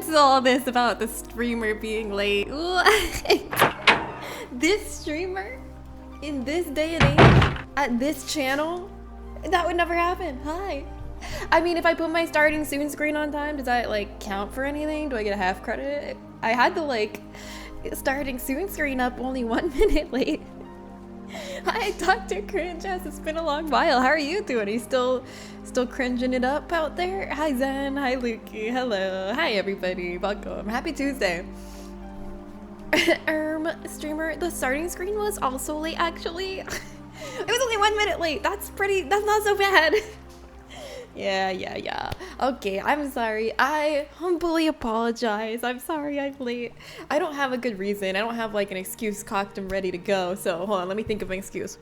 What's all this about the streamer being late? This streamer in this day and age at this channel? That would never happen. Hi. I mean, if I put my starting soon screen on time, does that like count for anything? Do I get a half credit? I had the like starting soon screen up only 1 minute late. Hi, Dr. Cringe Ass. It's been a long while. How are you doing? Are you still cringing it up out there? Hi, Zen. Hi, Lukey. Hello. Hi, everybody. Welcome. Happy Tuesday. Streamer, the starting screen was also late, actually. It was only 1 minute late. That's not so bad. Yeah. Okay, I'm sorry. I humbly apologize. I'm sorry I'm late. I don't have a good reason. I don't have like an excuse cocked and ready to go. So hold on, let me think of an excuse.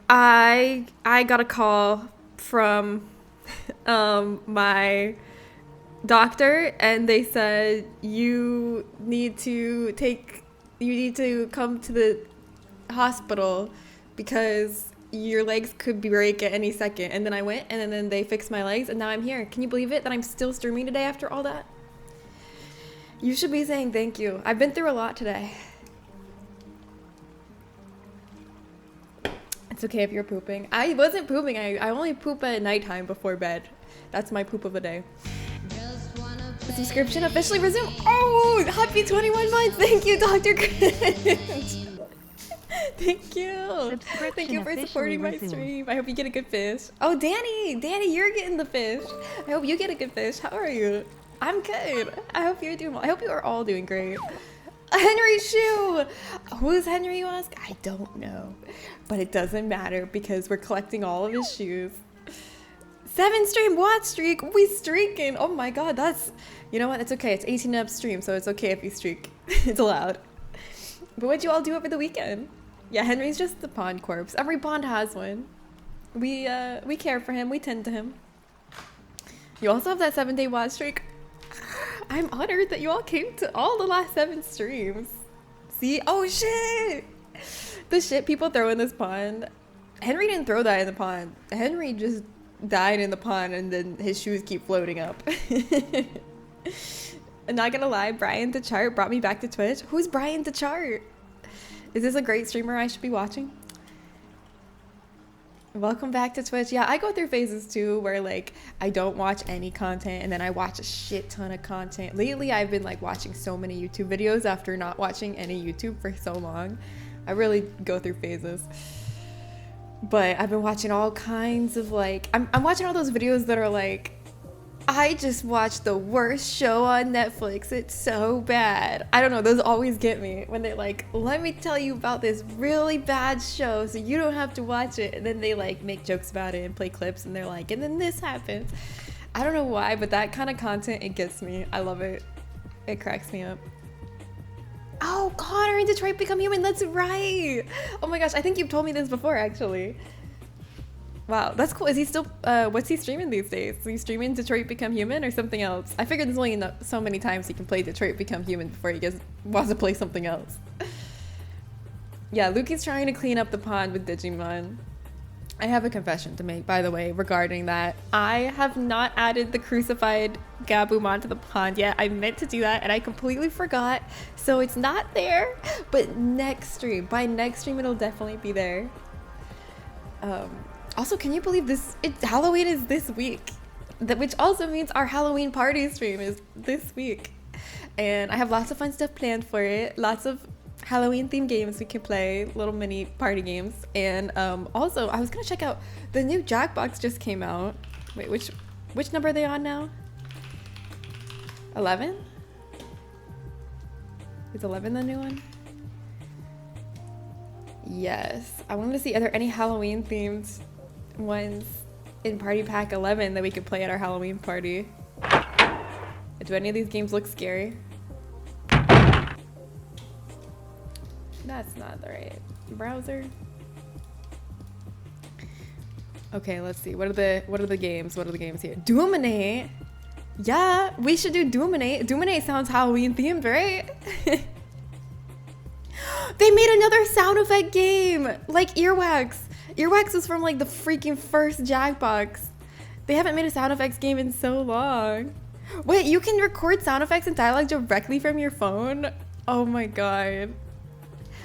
I got a call from my doctor, and they said you need to come to the hospital because your legs could break at any second. And then I went, and then they fixed my legs, and now I'm here. Can you believe it that I'm still streaming today after all that? You should be saying thank you. I've been through a lot today. It's okay if you're pooping. I wasn't pooping. I only poop at nighttime before bed. That's my poop of the day. The subscription officially resumed. Oh, happy 21 months. Thank you, Dr. Cringe. Thank you. Thank you for supporting my stream. I hope you get a good fish. Oh, Danny, you're getting the fish. I hope you get a good fish. How are you? I'm good. I hope you're doing well. I hope you are all doing great. Henry Shoe. Who is Henry, you ask? I don't know, but it doesn't matter because we're collecting all of his shoes. 7 stream watch streak. We streaking. Oh my god, that's, you know what? It's okay. It's 18 up stream, so it's okay if you streak. It's allowed. But what'd you all do over the weekend? Yeah, Henry's just the pond corpse. Every pond has one. We care for him. We tend to him. You also have that 7-day watch streak. I'm honored that you all came to all the last 7 streams. See? Oh shit! The shit people throw in this pond. Henry didn't throw that in the pond. Henry just died in the pond, and then his shoes keep floating up. I'm not gonna lie, Brian the Chart brought me back to Twitch. Who's Brian the Chart? Is this a great streamer I should be watching? Welcome back to Twitch. Yeah, I go through phases too where like I don't watch any content and then I watch a shit ton of content. Lately I've been like watching so many YouTube videos after not watching any YouTube for so long. I really go through phases. But I've been watching all kinds of like I'm watching all those videos that are like, I just watched the worst show on Netflix. It's so bad. I don't know. Those always get me when they're like, let me tell you about this really bad show so you don't have to watch it. And then they like make jokes about it and play clips and they're like, and then this happens. I don't know why, but that kind of content, it gets me. I love it. It cracks me up. Oh, Connor in Detroit Become Human. That's right. Oh my gosh. I think you've told me this before actually. Wow, that's cool. Is he still, what's he streaming these days? Is he streaming Detroit Become Human or something else? I figured there's only so many times he can play Detroit Become Human before he wants to play something else. Yeah, Lukey's trying to clean up the pond with Digimon. I have a confession to make, by the way, regarding that. I have not added the crucified Gabumon to the pond yet. I meant to do that and I completely forgot. So it's not there, but next stream, by next stream, it'll definitely be there. Also, can you believe Halloween is this week? Which also means our Halloween party stream is this week. And I have lots of fun stuff planned for it. Lots of Halloween themed games we can play, little mini party games. And also, I was gonna check out the new Jackbox just came out. Wait, which number are they on now? 11? Is 11 the new one? Yes. I wanted to see, are there any Halloween themed ones in Party Pack 11 that we could play at our Halloween party? Do any of these games look scary? That's not the right browser. Okay, let's see. What are the games? What are the games here? Doominate. Yeah, we should do Doominate. Doominate sounds Halloween themed, right? They made another sound effect game, like earwax. Earwax was from like the freaking first Jackbox. They haven't made a sound effects game in so long. Wait, you can record sound effects and dialogue directly from your phone? Oh my god.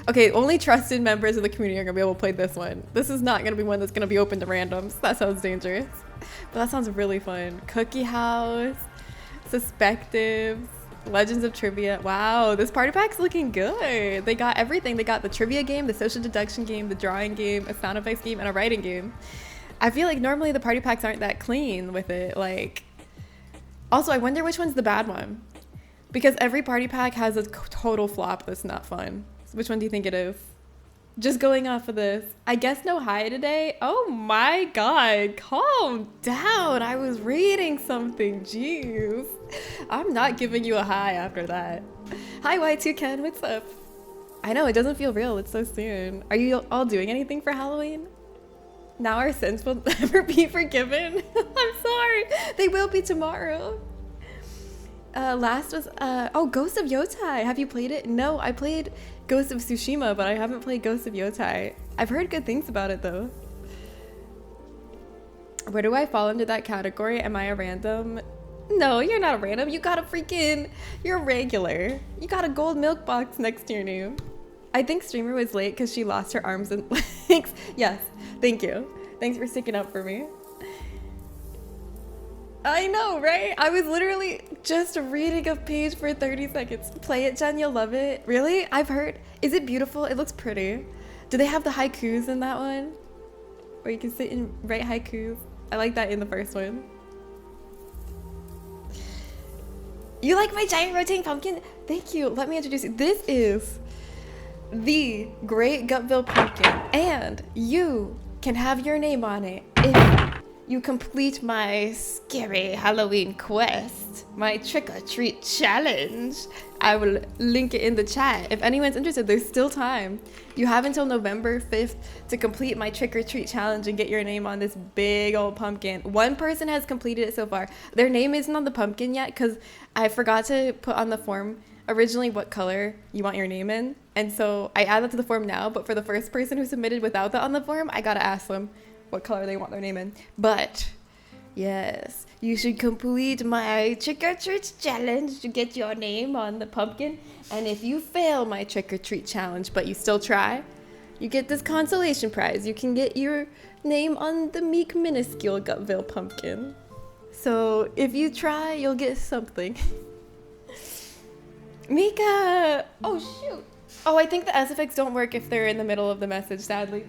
Okay, only trusted members of the community are gonna be able to play this one. This is not gonna be one that's gonna be open to randoms. That sounds dangerous. But that sounds really fun. Cookie House, Suspectives, Legends of Trivia. Wow, this party pack's looking good. They got everything. They got the trivia game, the social deduction game, the drawing game, a sound effects game, and a writing game. I feel like normally the party packs aren't that clean with it. Like, also, I wonder which one's the bad one. Because every party pack has a total flop that's not fun. Which one do you think it is? Just going off of this. I guess no hi today. Oh my god, calm down. I was reading something, jeez. I'm not giving you a hi after that. Hi Y2Ken, what's up? I know, it doesn't feel real, it's so soon. Are you all doing anything for Halloween? Now our sins will never be forgiven. I'm sorry, they will be tomorrow. Last was, oh, Ghost of Yotai. Have you played it? No, I played Ghost of Tsushima, but I haven't played Ghost of Yotai. I've heard good things about it, though. Where do I fall into that category? Am I a random? No, you're not a random. You got a freaking, you're a regular. You got a gold milk box next to your name. I think streamer was late because she lost her arms and legs. Yes, thank you. Thanks for sticking up for me. I know, right? I was literally just reading a page for 30 seconds. Play it, Jen, you'll love it. Really? I've heard. Is it beautiful? It looks pretty. Do they have the haikus in that one? Where you can sit and write haikus? I like that in the first one. You like my giant rotating pumpkin? Thank you. Let me introduce you. This is the Great Gutville Pumpkin, and you can have your name on it if you complete my scary Halloween quest, my trick-or-treat challenge. I will link it in the chat. If anyone's interested, there's still time. You have until November 5th to complete my trick-or-treat challenge and get your name on this big old pumpkin. One person has completed it so far. Their name isn't on the pumpkin yet because I forgot to put on the form originally what color you want your name in. And so I add that to the form now, but for the first person who submitted without that on the form, I gotta ask them what color they want their name in. But yes, you should complete my trick-or-treat challenge to get your name on the pumpkin. And if you fail my trick-or-treat challenge but you still try, you get this consolation prize. You can get your name on the meek minuscule Gutville pumpkin. So if you try, you'll get something. Mika! Oh shoot! Oh, I think the SFX don't work if they're in the middle of the message, sadly.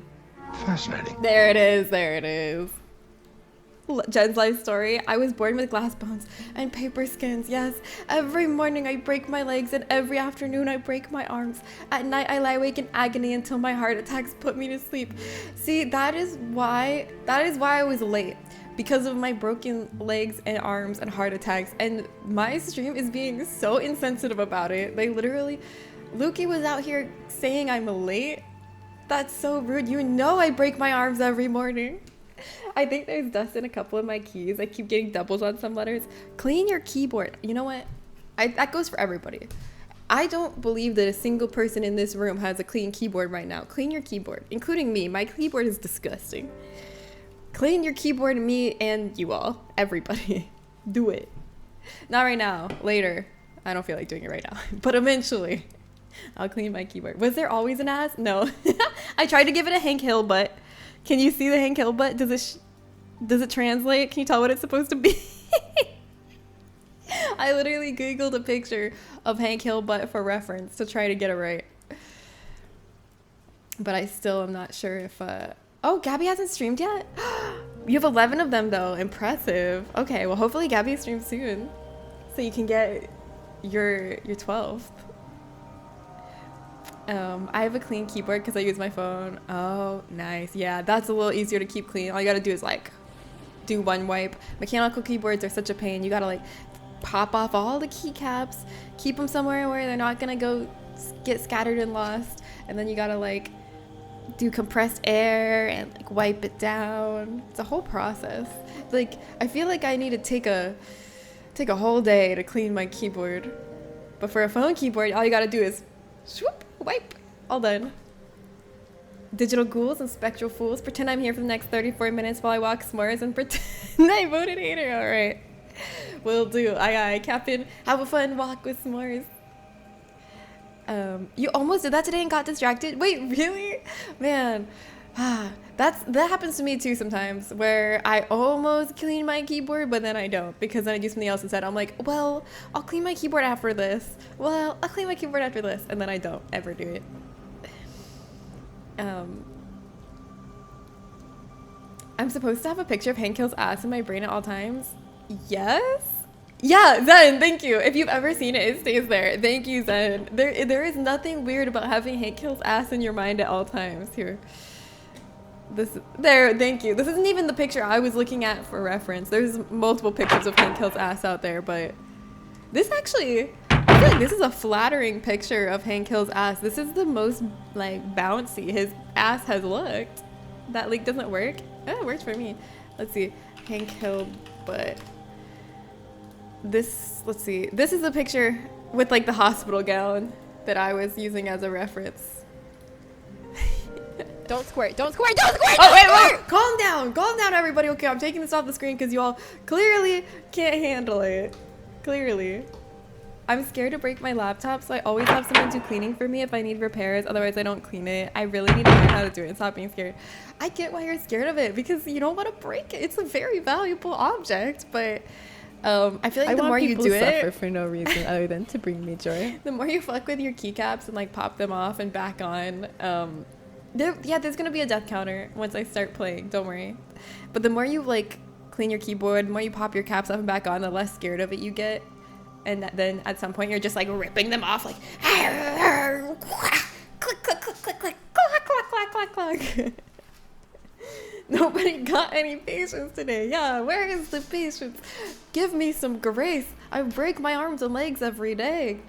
Fascinating. There it is, there it is. Jen's life story. I was born with glass bones and paper skins. Yes, every morning I break my legs and every afternoon I break my arms. At night I lie awake in agony until my heart attacks put me to sleep. See, that is why I was late. Because of my broken legs and arms and heart attacks. And my stream is being so insensitive about it. They literally, Lukey was out here saying I'm late. That's so rude. You know I break my arms every morning. I think there's dust in a couple of my keys. I keep getting doubles on some letters. Clean your keyboard. You know what? That goes for everybody. I don't believe that a single person in this room has a clean keyboard right now. Clean your keyboard, including me. My keyboard is disgusting. Clean your keyboard, me and you all. Everybody. Do it. Not right now. Later. I don't feel like doing it right now. But eventually, I'll clean my keyboard. Was there always an ass? No. I tried to give it a Hank Hill butt. Can you see the Hank Hill butt? Does it translate? Can you tell what it's supposed to be? I literally Googled a picture of Hank Hill butt for reference to try to get it right. But I still am not sure if... Oh, Gabby hasn't streamed yet? You have 11 of them, though. Impressive. Okay, well, hopefully Gabby streams soon. So you can get your 12th. I have a clean keyboard because I use my phone. Oh, nice. Yeah, that's a little easier to keep clean. All you got to do is, like, do one wipe. Mechanical keyboards are such a pain. You got to, like, pop off all the keycaps, keep them somewhere where they're not going to go get scattered and lost. And then you got to, like, do compressed air and like wipe it down. It's a whole process. Like, I feel like I need to take a whole day to clean my keyboard. But for a phone keyboard, all you gotta do is swoop, wipe, all done. Digital ghouls and spectral fools. Pretend I'm here for the next 34 minutes while I walk s'mores and pretend I voted hater. All right. Will do. Aye, aye. Captain, have a fun walk with s'mores. You almost did that today and got distracted? Wait, really? Man. That happens to me too sometimes, where I almost clean my keyboard, but then I don't, because then I do something else instead. I'm like, well, I'll clean my keyboard after this. Well, I'll clean my keyboard after this. And then I don't ever do it. I'm supposed to have a picture of Hank Hill's ass in my brain at all times. Yes? Yeah, Zen, thank you. If you've ever seen it, it stays there. Thank you, Zen. There is nothing weird about having Hank Hill's ass in your mind at all times. Here. Thank you. This isn't even the picture I was looking at for reference. There's multiple pictures of Hank Hill's ass out there, but this actually, I feel like this is a flattering picture of Hank Hill's ass. This is the most, like, bouncy his ass has looked. That link doesn't work? Oh, it works for me. Let's see. Hank Hill butt. Let's see. This is a picture with, like, the hospital gown that I was using as a reference. Don't squirt, don't squirt, don't squirt! Oh, wait, calm down, everybody. Okay, I'm taking this off the screen because you all clearly can't handle it. Clearly. I'm scared to break my laptop, so I always have someone do cleaning for me if I need repairs. Otherwise, I don't clean it. I really need to learn how to do it and stop being scared. I get why you're scared of it, because you don't want to break it. It's a very valuable object, but I feel like the more you do it, suffer for no reason other than to bring me joy. The more you fuck with your keycaps and like pop them off and back on, there's gonna be a death counter once I start playing. Don't worry. But the more you like clean your keyboard, the more you pop your caps off and back on, the less scared of it you get. And then at some point you're just like ripping them off, like click, click, click, click, click, clack, clack, clack, clack, clack. Nobody got any patience today. Yeah, where is the patience? Give me some grace. I break my arms and legs every day.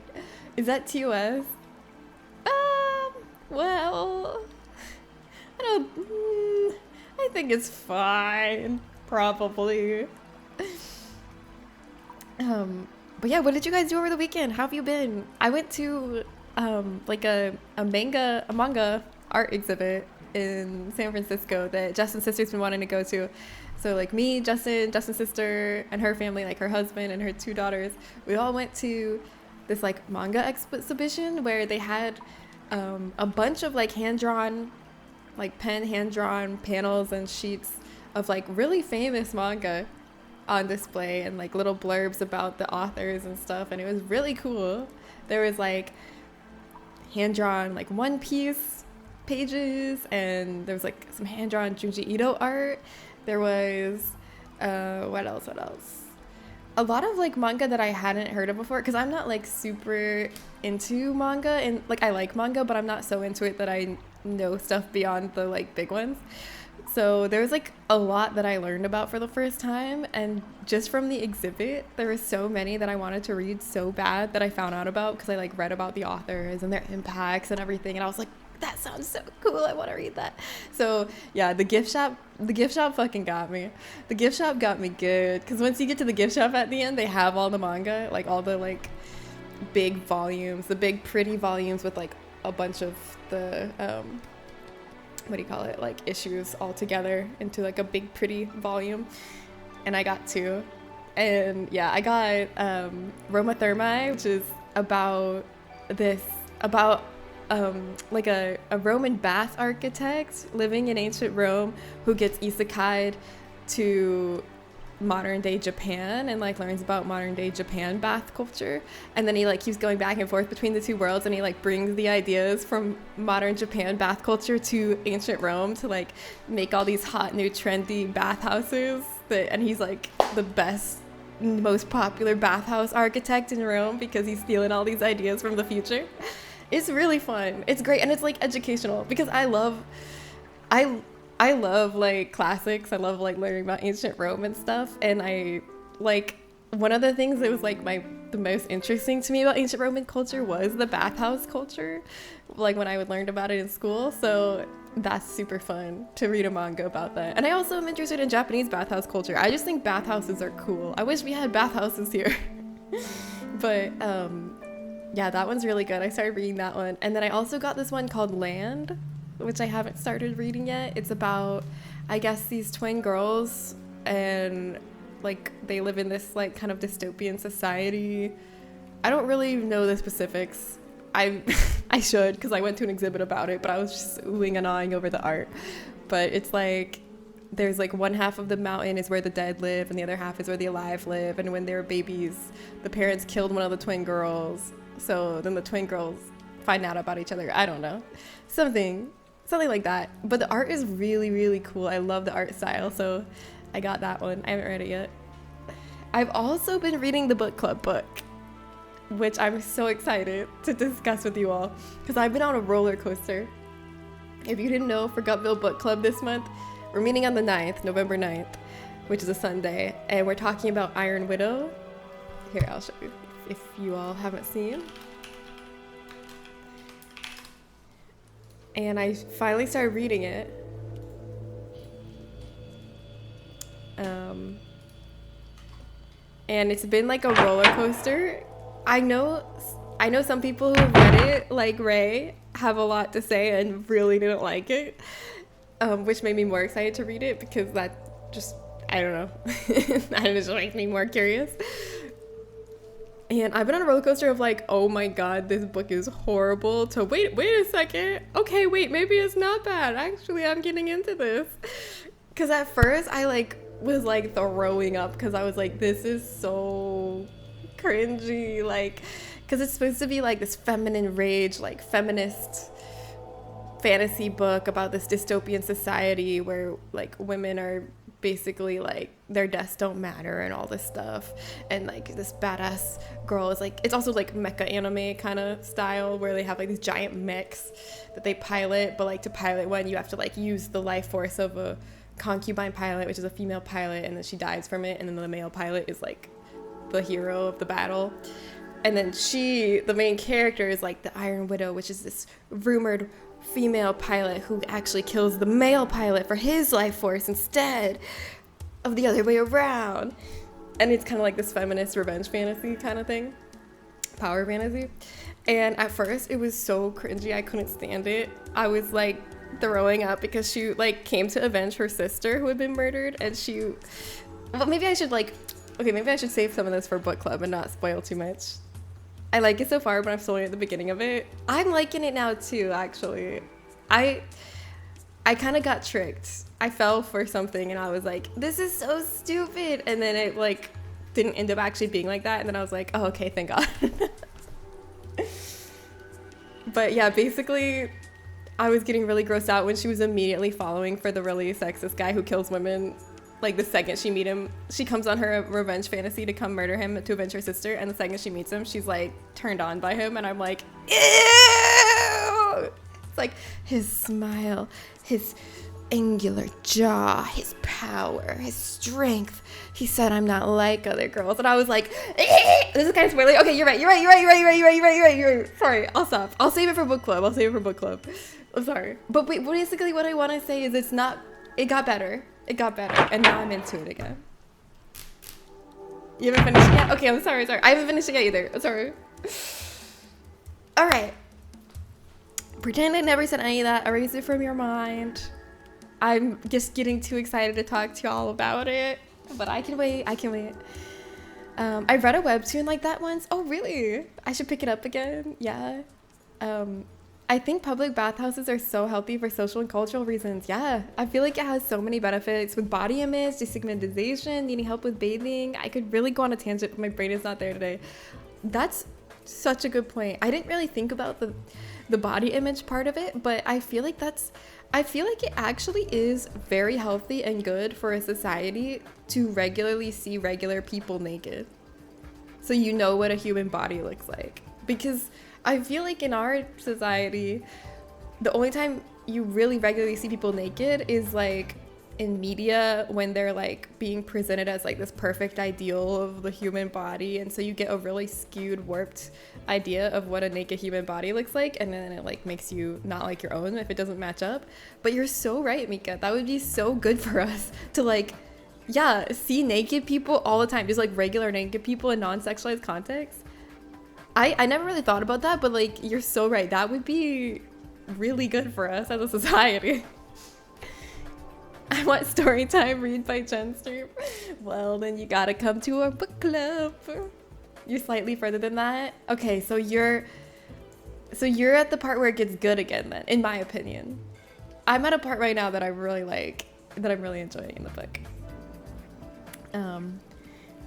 Is that TOS? Well, I think it's fine. Probably. But yeah, what did you guys do over the weekend? How have you been? I went to like a manga art exhibit in San Francisco that Justin's sister's been wanting to go to. So like me, Justin's sister, and her family, like her husband and her 2 daughters, we all went to this like manga exhibition where they had a bunch of like hand-drawn, like pen hand-drawn panels and sheets of like really famous manga on display, and like little blurbs about the authors and stuff, and it was really cool. There was like hand-drawn like One Piece pages, and there was like some hand-drawn Junji Ito art. There was what else a lot of like manga that I hadn't heard of before, because I'm not like super into manga, and like I like manga, but I'm not so into it that I know stuff beyond the like big ones. So there was like a lot that I learned about for the first time, and just from the exhibit there were so many that I wanted to read so bad that I found out about, because I like read about the authors and their impacts and everything, and I was like, that sounds so cool, I want to read that. So yeah, the gift shop fucking got me. The gift shop got me good, because once you get to the gift shop at the end, they have all the manga, like all the like big volumes, the big pretty volumes with like a bunch of the what do you call it, like issues all together into like a big pretty volume. And I got 2, and yeah, I got Roma Thermae, which is about like a Roman bath architect living in ancient Rome who gets isekai'd to modern day Japan and like learns about modern day Japan bath culture, and then he like keeps going back and forth between the 2 worlds, and he like brings the ideas from modern Japan bath culture to ancient Rome to like make all these hot new trendy bathhouses and he's like the best, most popular bathhouse architect in Rome because he's stealing all these ideas from the future. It's really fun. It's great, and it's like educational, because I love like classics. I love like learning about ancient Rome and stuff. And I like, one of the things that was like the most interesting to me about ancient Roman culture was the bathhouse culture, like when I would learn about it in school. So that's super fun to read a manga about that. And I also am interested in Japanese bathhouse culture. I just think bathhouses are cool. I wish we had bathhouses here. But yeah, that one's really good. I started reading that one. And then I also got this one called Land, which I haven't started reading yet. It's about, I guess, these twin girls, and like they live in this like kind of dystopian society. I don't really know the specifics. I should, because I went to an exhibit about it, but I was just oohing and ahhing over the art. But it's like there's like one half of the mountain is where the dead live, and the other half is where the alive live. And when they were babies, the parents killed one of the twin girls. So then the twin girls find out about each other. I don't know. Something like that. But the art is really, really cool. I love the art style. So I got that one. I haven't read it yet. I've also been reading the book club book, which I'm so excited to discuss with you all, because I've been on a roller coaster. If you didn't know, for Gutville Book Club this month, we're meeting on the 9th, November 9th, which is a Sunday, and we're talking about Iron Widow. Here, I'll show you if you all haven't seen. And I finally started reading it. And it's been like a roller coaster. I know some people who read it, like Ray, have a lot to say and really didn't like it, which made me more excited to read it, because that just, I don't know, that just makes me more curious. And I've been on a roller coaster of like, oh my god, this book is horrible, to wait a second, okay, wait, maybe it's not bad, actually I'm getting into this. Because at first I like was like throwing up, because I was like, this is so cringy, like, because it's supposed to be like this feminine rage, like feminist fantasy book about this dystopian society where like women are basically like their deaths don't matter and all this stuff, and like this badass girl is like, it's also like mecha anime kind of style where they have like these giant mechs that they pilot, but like to pilot one you have to like use the life force of a concubine pilot, which is a female pilot, and then she dies from it, and then the male pilot is like the hero of the battle. And then the main character, is like the Iron Widow, which is this rumored female pilot who actually kills the male pilot for his life force instead of the other way around. And it's kind of like this feminist revenge fantasy kind of thing, power fantasy. And at first it was so cringy, I couldn't stand it. I was like throwing up because she like came to avenge her sister who had been murdered, and maybe I should save some of this for book club and not spoil too much. I like it so far, but I'm still at the beginning of it. I'm liking it now too, actually. I kind of got tricked. I fell for something and I was like, this is so stupid. And then it like didn't end up actually being like that. And then I was like, oh, okay, thank God. But yeah, basically I was getting really grossed out when she was immediately following for the really sexist guy who kills women. Like the second she meet him, she comes on her revenge fantasy to come murder him to avenge her sister, and the second she meets him, she's like turned on by him, and I'm like, ew! It's like his smile, his angular jaw, his power, his strength. He said I'm not like other girls, and I was like, this is kind of spoilery. Okay, you're right. Sorry, I'll stop. I'll save it for book club. I'm sorry. But wait, basically what I want to say is it got better. It got better, and now I'm into it again. You haven't finished it yet? Okay, I'm sorry. I haven't finished it yet either. I'm sorry. All right. Pretend I never said any of that. Erase it from your mind. I'm just getting too excited to talk to y'all about it, but I can wait. I read a webtoon like that once. Oh, really? I should pick it up again. Yeah. I think public bathhouses are so healthy for social and cultural reasons. Yeah, I feel like it has so many benefits with body image, destigmatization, needing help with bathing. I could really go on a tangent, but my brain is not there today. That's such a good point. I didn't really think about the body image part of it, but I feel like it actually is very healthy and good for a society to regularly see regular people naked, so you know what a human body looks like. Because I feel like in our society, the only time you really regularly see people naked is like in media, when they're like being presented as like this perfect ideal of the human body, and so you get a really skewed, warped idea of what a naked human body looks like, and then it like makes you not like your own if it doesn't match up. But you're so right, Mika, that would be so good for us to like, yeah, see naked people all the time, just like regular naked people in non-sexualized context. I never really thought about that, but like you're so right, that would be really good for us as a society. I want story time read by Jen Stream. Well, then you gotta come to our book club. You're slightly further than that. Okay, so you're at the part where it gets good again then, in my opinion. I'm at a part right now that I really like, that I'm really enjoying in the book.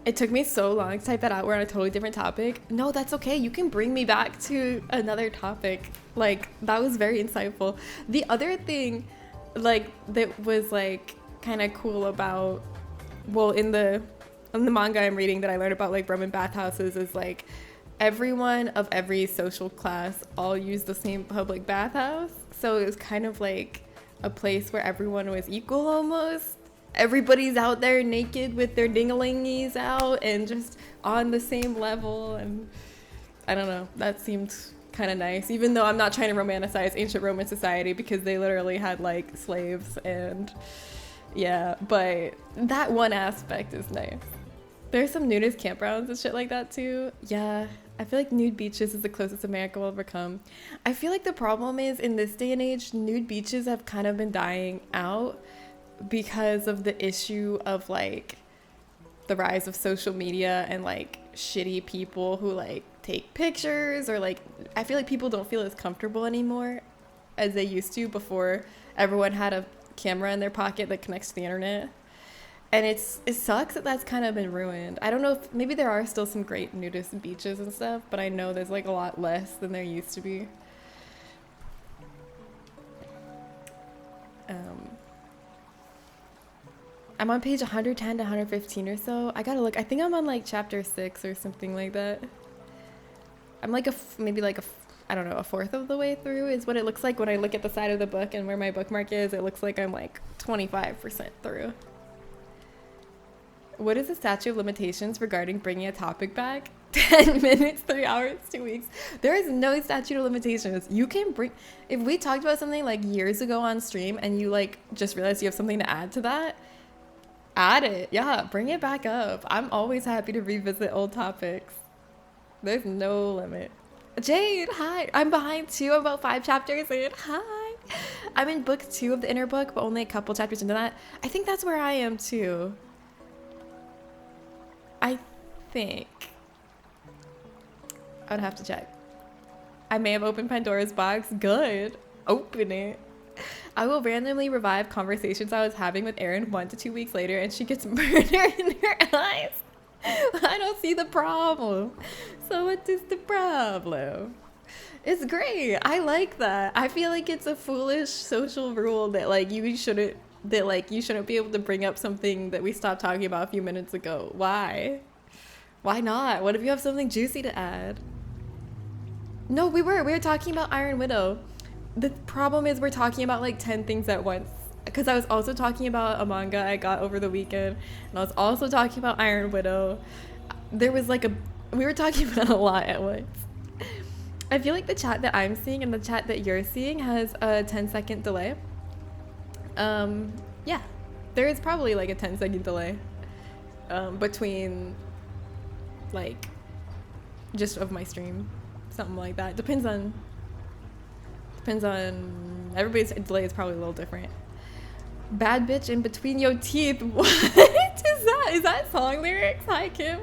It took me so long to type that out. We're on a totally different topic. No, that's okay. You can bring me back to another topic. Like, that was very insightful. The other thing, like, that was like kind of cool about, well, in the manga I'm reading that I learned about like Roman bathhouses is like everyone of every social class all used the same public bathhouse. So it was kind of like a place where everyone was equal almost. Everybody's out there naked with their dingalingies out and just on the same level. And I don't know, that seemed kind of nice, even though I'm not trying to romanticize ancient Roman society because they literally had like slaves and yeah, but that one aspect is nice. There's some nudist campgrounds and shit like that too. Yeah, I feel like nude beaches is the closest America will ever come. I feel like the problem is in this day and age, nude beaches have kind of been dying out because of the issue of like the rise of social media and like shitty people who like take pictures, or like I feel like people don't feel as comfortable anymore as they used to before everyone had a camera in their pocket that connects to the internet. And it sucks that that's kind of been ruined. I don't know if maybe there are still some great nudist beaches and stuff, but I know there's like a lot less than there used to be. I'm on page 110 to 115 or so. I gotta look. I think I'm on like chapter 6 or something like that. I'm like maybe like I don't know, a fourth of the way through is what it looks like when I look at the side of the book and where my bookmark is. It looks like I'm like 25% through. What is the statute of limitations regarding bringing a topic back? 10 minutes, 3 hours, 2 weeks. There is no statute of limitations. You can bring, if we talked about something like years ago on stream and you like just realized you have something to add to that, add it. Yeah, bring it back up. I'm always happy to revisit old topics. There's no limit. Jade, hi. I'm behind too. I'm about 5 chapters in. Hi. I'm in book 2 of the inner book, but only a couple chapters into that. I think that's where I am too. I think. I would have to check. I may have opened Pandora's box. Good. Open it. I will randomly revive conversations I was having with Erin 1 to 2 weeks later, and she gets murder in her eyes. I don't see the problem. So what is the problem? It's great. I like that. I feel like it's a foolish social rule that like you shouldn't be able to bring up something that we stopped talking about a few minutes ago. Why? Why not? What if you have something juicy to add? No, we were talking about Iron Widow. The problem is we're talking about like 10 things at once. Because I was also talking about a manga I got over the weekend. And I was also talking about Iron Widow. There was like we were talking about a lot at once. I feel like the chat that I'm seeing and the chat that you're seeing has a 10-second delay. Yeah. There is probably like a 10-second delay between like just of my stream. Something like that. Depends on everybody's delay is probably a little different. Bad bitch in between your teeth. What is that? Is that song lyrics? Hi, Kim.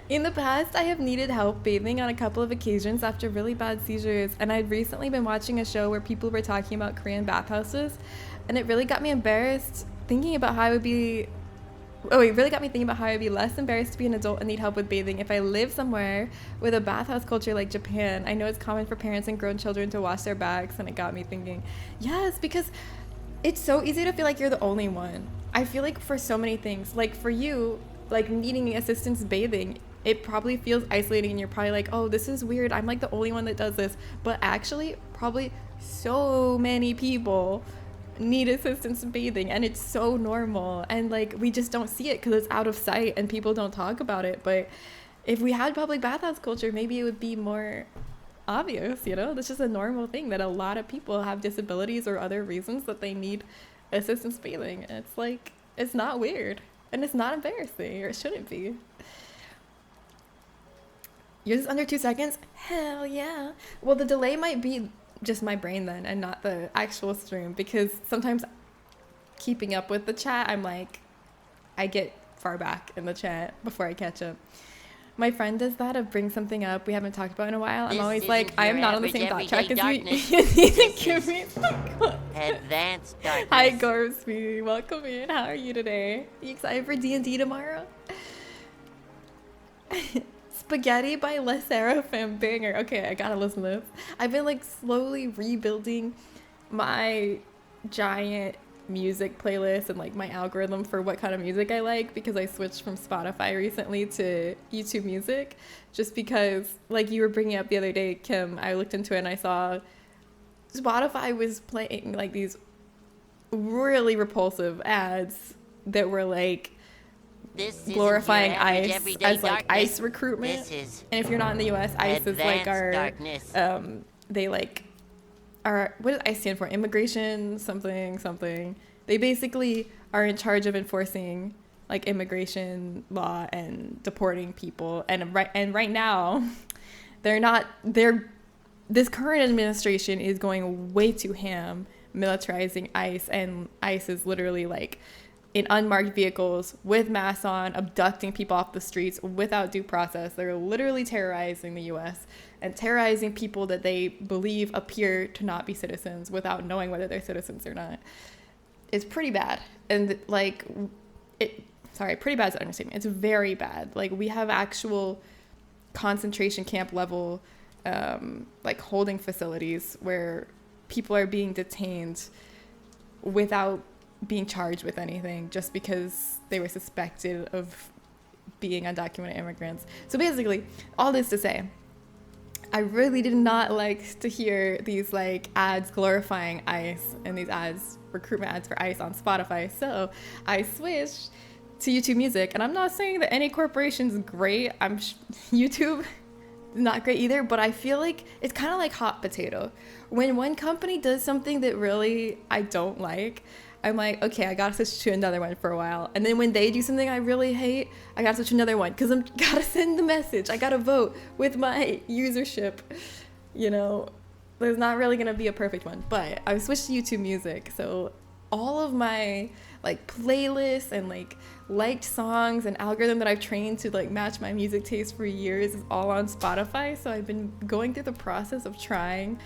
In the past, I have needed help bathing on a couple of occasions after really bad seizures, and I'd recently been watching a show where people were talking about Korean bathhouses, and it really got me embarrassed thinking about how I would be less embarrassed to be an adult and need help with bathing if I live somewhere with a bathhouse culture like Japan. I know it's common for parents and grown children to wash their backs, and it got me thinking. Yes, because it's so easy to feel like you're the only one. I feel like for so many things, like for you, like needing assistance bathing, it probably feels isolating and you're probably like, oh, this is weird. I'm like the only one that does this. But actually, probably so many people need assistance bathing, and it's so normal, and like we just don't see it because it's out of sight and people don't talk about it. But if we had public bathhouse culture, maybe it would be more obvious, you know? That's just a normal thing that a lot of people have disabilities or other reasons that they need assistance bathing. And it's like, it's not weird and it's not embarrassing, or it shouldn't be. Yours is under 2 seconds? Hell yeah. Well, the delay might be just my brain then and not the actual stream, because sometimes keeping up with the chat, I'm like, I get far back in the chat before I catch up. My friend does that of bring something up we haven't talked about in a while. I'm always like, I am not on the same thought track as you. You need to give me advanced darkness. Hi, Gorsby. Welcome in. How are you today? You excited for D&D tomorrow? Spaghetti by Les Seraphim banger. Okay, I gotta listen to this. I've been like slowly rebuilding my giant music playlist and like my algorithm for what kind of music I like, because I switched from Spotify recently to YouTube Music, just because, like you were bringing up the other day, Kim, I looked into it and I saw Spotify was playing like these really repulsive ads that were like glorifying ICE as like ICE recruitment. And if you're not in the US, ICE is like our they like are, what does ICE stand for? Immigration something something. They basically are in charge of enforcing like immigration law and deporting people. And right now, this current administration is going way too ham militarizing ICE, and ICE is literally like in unmarked vehicles with masks on, abducting people off the streets without due process. They're literally terrorizing the US and terrorizing people that they believe appear to not be citizens without knowing whether they're citizens or not. It's pretty bad. And like, pretty bad is an understatement. It's very bad. Like, we have actual concentration camp level, like holding facilities where people are being detained without being charged with anything just because they were suspected of being undocumented immigrants. So basically, all this to say, I really did not like to hear these like ads glorifying ICE and these ads, recruitment ads for ICE on Spotify. So I switched to YouTube Music, and I'm not saying that any corporation's great. YouTube is not great either, but I feel like it's kind of like hot potato. When one company does something that really I don't like, I'm like, okay, I gotta switch to another one for a while. And then when they do something I really hate, I gotta switch to another one, because I'm gotta send the message. I gotta vote with my usership. You know, there's not really gonna be a perfect one, but I switched to YouTube Music. So all of my like playlists and like liked songs and algorithm that I've trained to like match my music taste for years is all on Spotify. So I've been going through the process of trying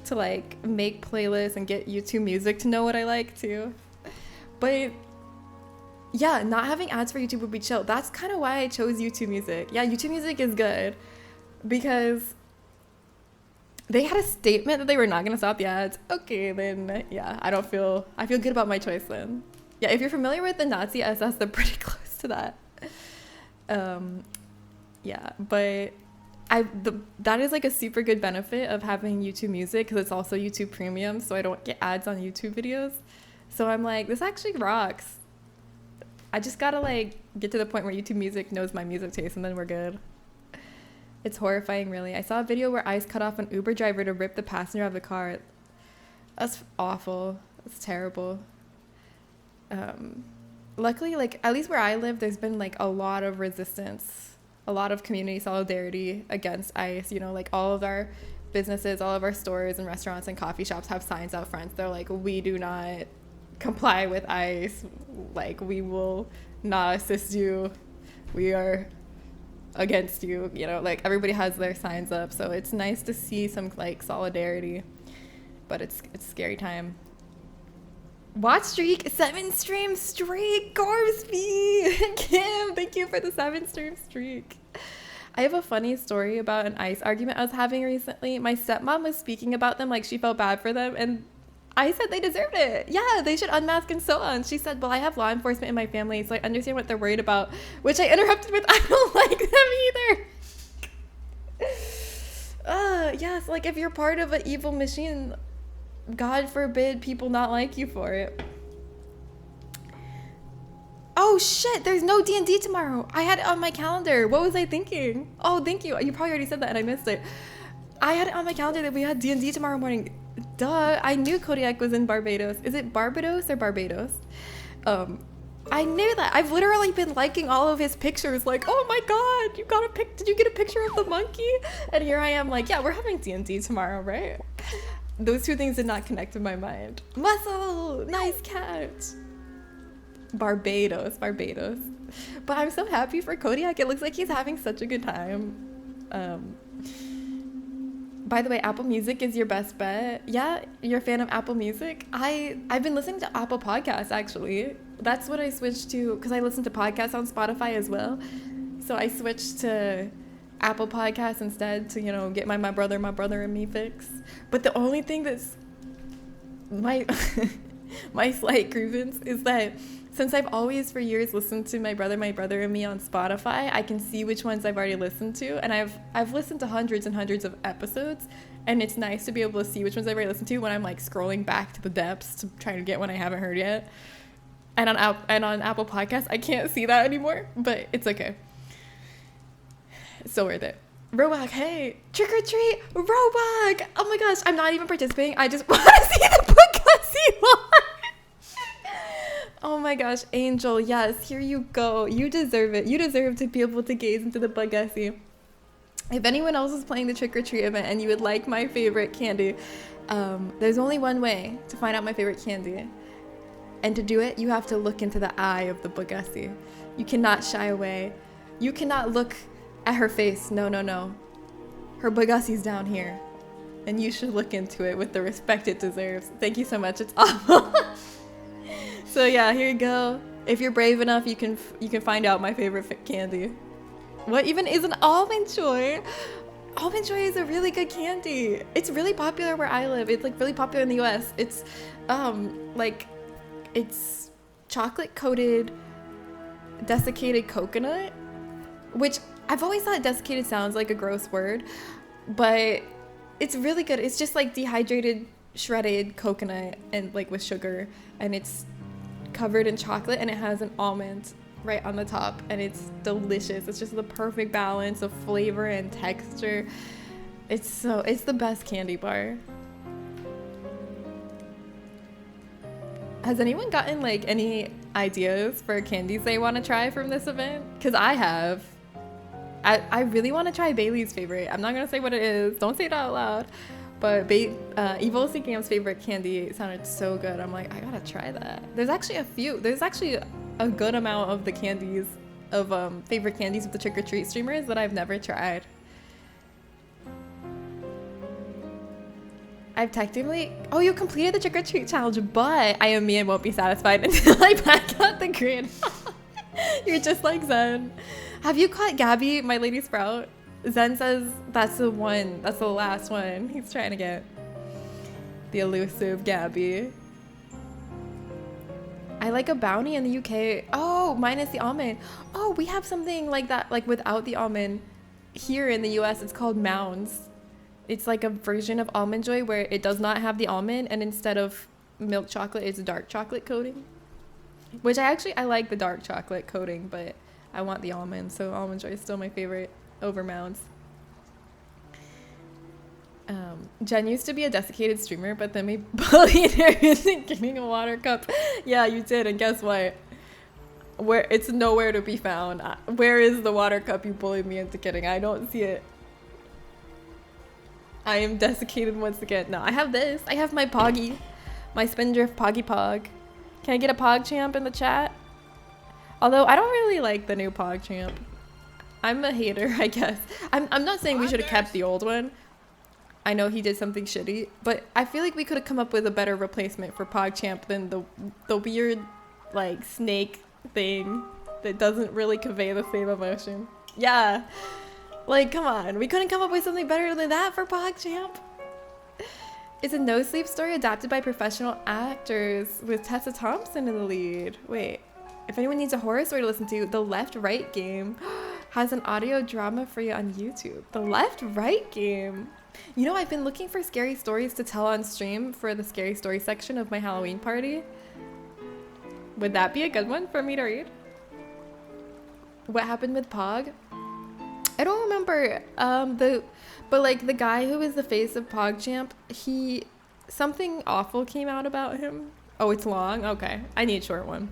to like make playlists and get YouTube Music to know what I like too. But yeah, not having ads for YouTube would be chill. That's kind of why I chose YouTube Music. Yeah, YouTube Music is good because they had a statement that they were not going to stop the ads. Okay, then yeah, I feel good about my choice then. Yeah, if you're familiar with the Nazi SS, they're pretty close to that. Yeah, but that is like a super good benefit of having YouTube Music, because it's also YouTube Premium, so I don't get ads on YouTube videos. So I'm like, this actually rocks. I just gotta like get to the point where YouTube Music knows my music taste, and then we're good. It's horrifying, really. I saw a video where ICE cut off an Uber driver to rip the passenger out of the car. That's awful. That's terrible. Luckily, like at least where I live, there's been like a lot of resistance, a lot of community solidarity against ICE. You know, like all of our businesses, all of our stores and restaurants and coffee shops have signs out front. They're like, we do not comply with ICE. Like, we will not assist you. We are against you. You know, like everybody has their signs up. So it's nice to see some like solidarity, but it's a scary time. Watch streak, 7 stream streak, Gorsby. Kim, thank you for the 7 stream streak. I have a funny story about an ICE argument I was having recently. My stepmom was speaking about them like she felt bad for them, and I said they deserved it. Yeah, they should unmask and so on. She said, well, I have law enforcement in my family, so I understand what they're worried about, which I interrupted with, I don't like them either. Yes, like if you're part of an evil machine, God forbid people not like you for it. Oh shit, there's no D&D tomorrow. I had it on my calendar. What was I thinking? Oh, thank you. You probably already said that and I missed it. I had it on my calendar that we had D&D tomorrow morning. Duh, I knew Kodiak was in Barbados. Is it Barbados or Barbados? I knew that. I've literally been liking all of his pictures, like, oh my god, you got a pic. Did you get a picture of the monkey? And here I am, like, yeah, we're having D&D tomorrow, right? Those two things did not connect in my mind. Muscle, nice cat. Barbados. But I'm so happy for Kodiak. It looks like he's having such a good time. By the way, Apple Music is your best bet. Yeah, you're a fan of Apple Music? I've been listening to Apple Podcasts, actually. That's what I switched to, because I listen to podcasts on Spotify as well. So I switched to Apple Podcasts instead to, you know, get my brother and me fix. But the only thing that's my my slight grievance is that since I've always for years listened to my brother and me on Spotify, I can see which ones I've already listened to, and I've listened to hundreds and hundreds of episodes, and it's nice to be able to see which ones I've already listened to when I'm like scrolling back to the depths to try to get one I haven't heard yet. And on Apple Podcasts, I can't see that anymore, but it's okay. It's so worth it. Robog, hey, trick or treat, Robog. Oh my gosh, I'm not even participating. I just want to see the Bugatti line. Oh my gosh, Angel, yes, here you go. You deserve it. You deserve to be able to gaze into the Bugatti. If anyone else is playing the trick or treat event and you would like my favorite candy, there's only one way to find out my favorite candy. And to do it, you have to look into the eye of the Bugatti. You cannot shy away. You cannot look at her face. No. Her Bugatti's down here. And you should look into it with the respect it deserves. Thank you so much. It's awful. So yeah, here you go. If you're brave enough, you can find out my favorite candy. What even is an almond joy? Almond joy is a really good candy. It's really popular where I live. It's like really popular in the US. It's like it's chocolate coated desiccated coconut, which I've always thought desiccated sounds like a gross word, but it's really good. It's just like dehydrated shredded coconut and like with sugar, and it's covered in chocolate, and it has an almond right on the top, and it's delicious. It's just the perfect balance of flavor and texture. It's the best candy bar. Has anyone gotten like any ideas for candies they want to try from this event? Because I have. I really want to try Bailey's favorite. I'm not gonna say what it is. Don't say it out loud. But Evil Gam's favorite candy sounded so good. I'm like, I gotta try that. There's actually a few. There's actually a good amount of the candies, of favorite candies of the trick or treat streamers that I've never tried. I've technically, oh, you completed the trick or treat challenge, but I am me and won't be satisfied until I back out the grid. You're just like Zen. Have you caught Gabby, my lady sprout? Zen says that's the one. That's the last one he's trying to get. The elusive Gabby. I like a bounty in the UK. Oh, minus the almond. Oh, we have something like that, like without the almond. Here in the US, it's called Mounds. It's like a version of Almond Joy where it does not have the almond, and instead of milk chocolate, it's dark chocolate coating. Which I like the dark chocolate coating, but I want the almond, so Almond Joy is still my favorite over Mounds. Jen used to be a desiccated streamer, but then we bullied her into getting a water cup. Yeah, you did, and guess what? Where it's nowhere to be found. Where is the water cup you bullied me into getting? I don't see it. I am desiccated once again. No, I have this. I have my Poggy. My Spindrift Poggy Pog. Can I get a PogChamp in the chat? Although I don't really like the new PogChamp. I'm a hater, I guess. I'm not saying we should have kept the old one. I know he did something shitty, but I feel like we could have come up with a better replacement for PogChamp than the weird, like, snake thing that doesn't really convey the same emotion. Yeah. Like, come on. We couldn't come up with something better than that for PogChamp. It's a no-sleep story adapted by professional actors with Tessa Thompson in the lead. Wait. If anyone needs a horror story to listen to, The Left-Right Game has an audio drama for you on YouTube. The Left-Right Game. You know, I've been looking for scary stories to tell on stream for the scary story section of my Halloween party. Would that be a good one for me to read? What happened with Pog? I don't remember. But like the guy who is the face of PogChamp, something awful came out about him. Oh, it's long? Okay. I need a short one.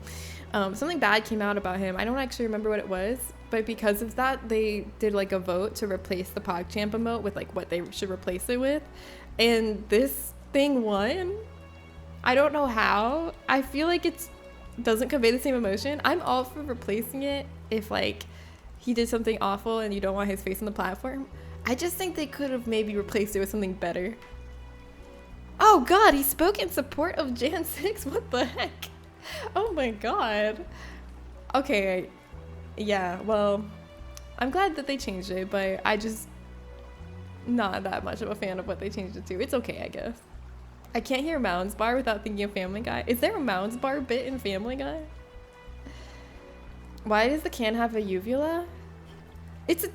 Something bad came out about him. I don't actually remember what it was, but because of that, they did like a vote to replace the PogChamp emote with like what they should replace it with, and this thing won. I don't know how. I feel like it doesn't convey the same emotion. I'm all for replacing it if like he did something awful and you don't want his face on the platform. I just think they could have maybe replaced it with something better. Oh god, he spoke in support of Jan 6? What the heck? Oh my god. Okay, yeah, well, I'm glad that they changed it, but I just not that much of a fan of what they changed it to. It's okay, I guess. I can't hear Mounds Bar without thinking of Family Guy. Is there a Mounds Bar bit in Family Guy? Why does the can have a uvula? It's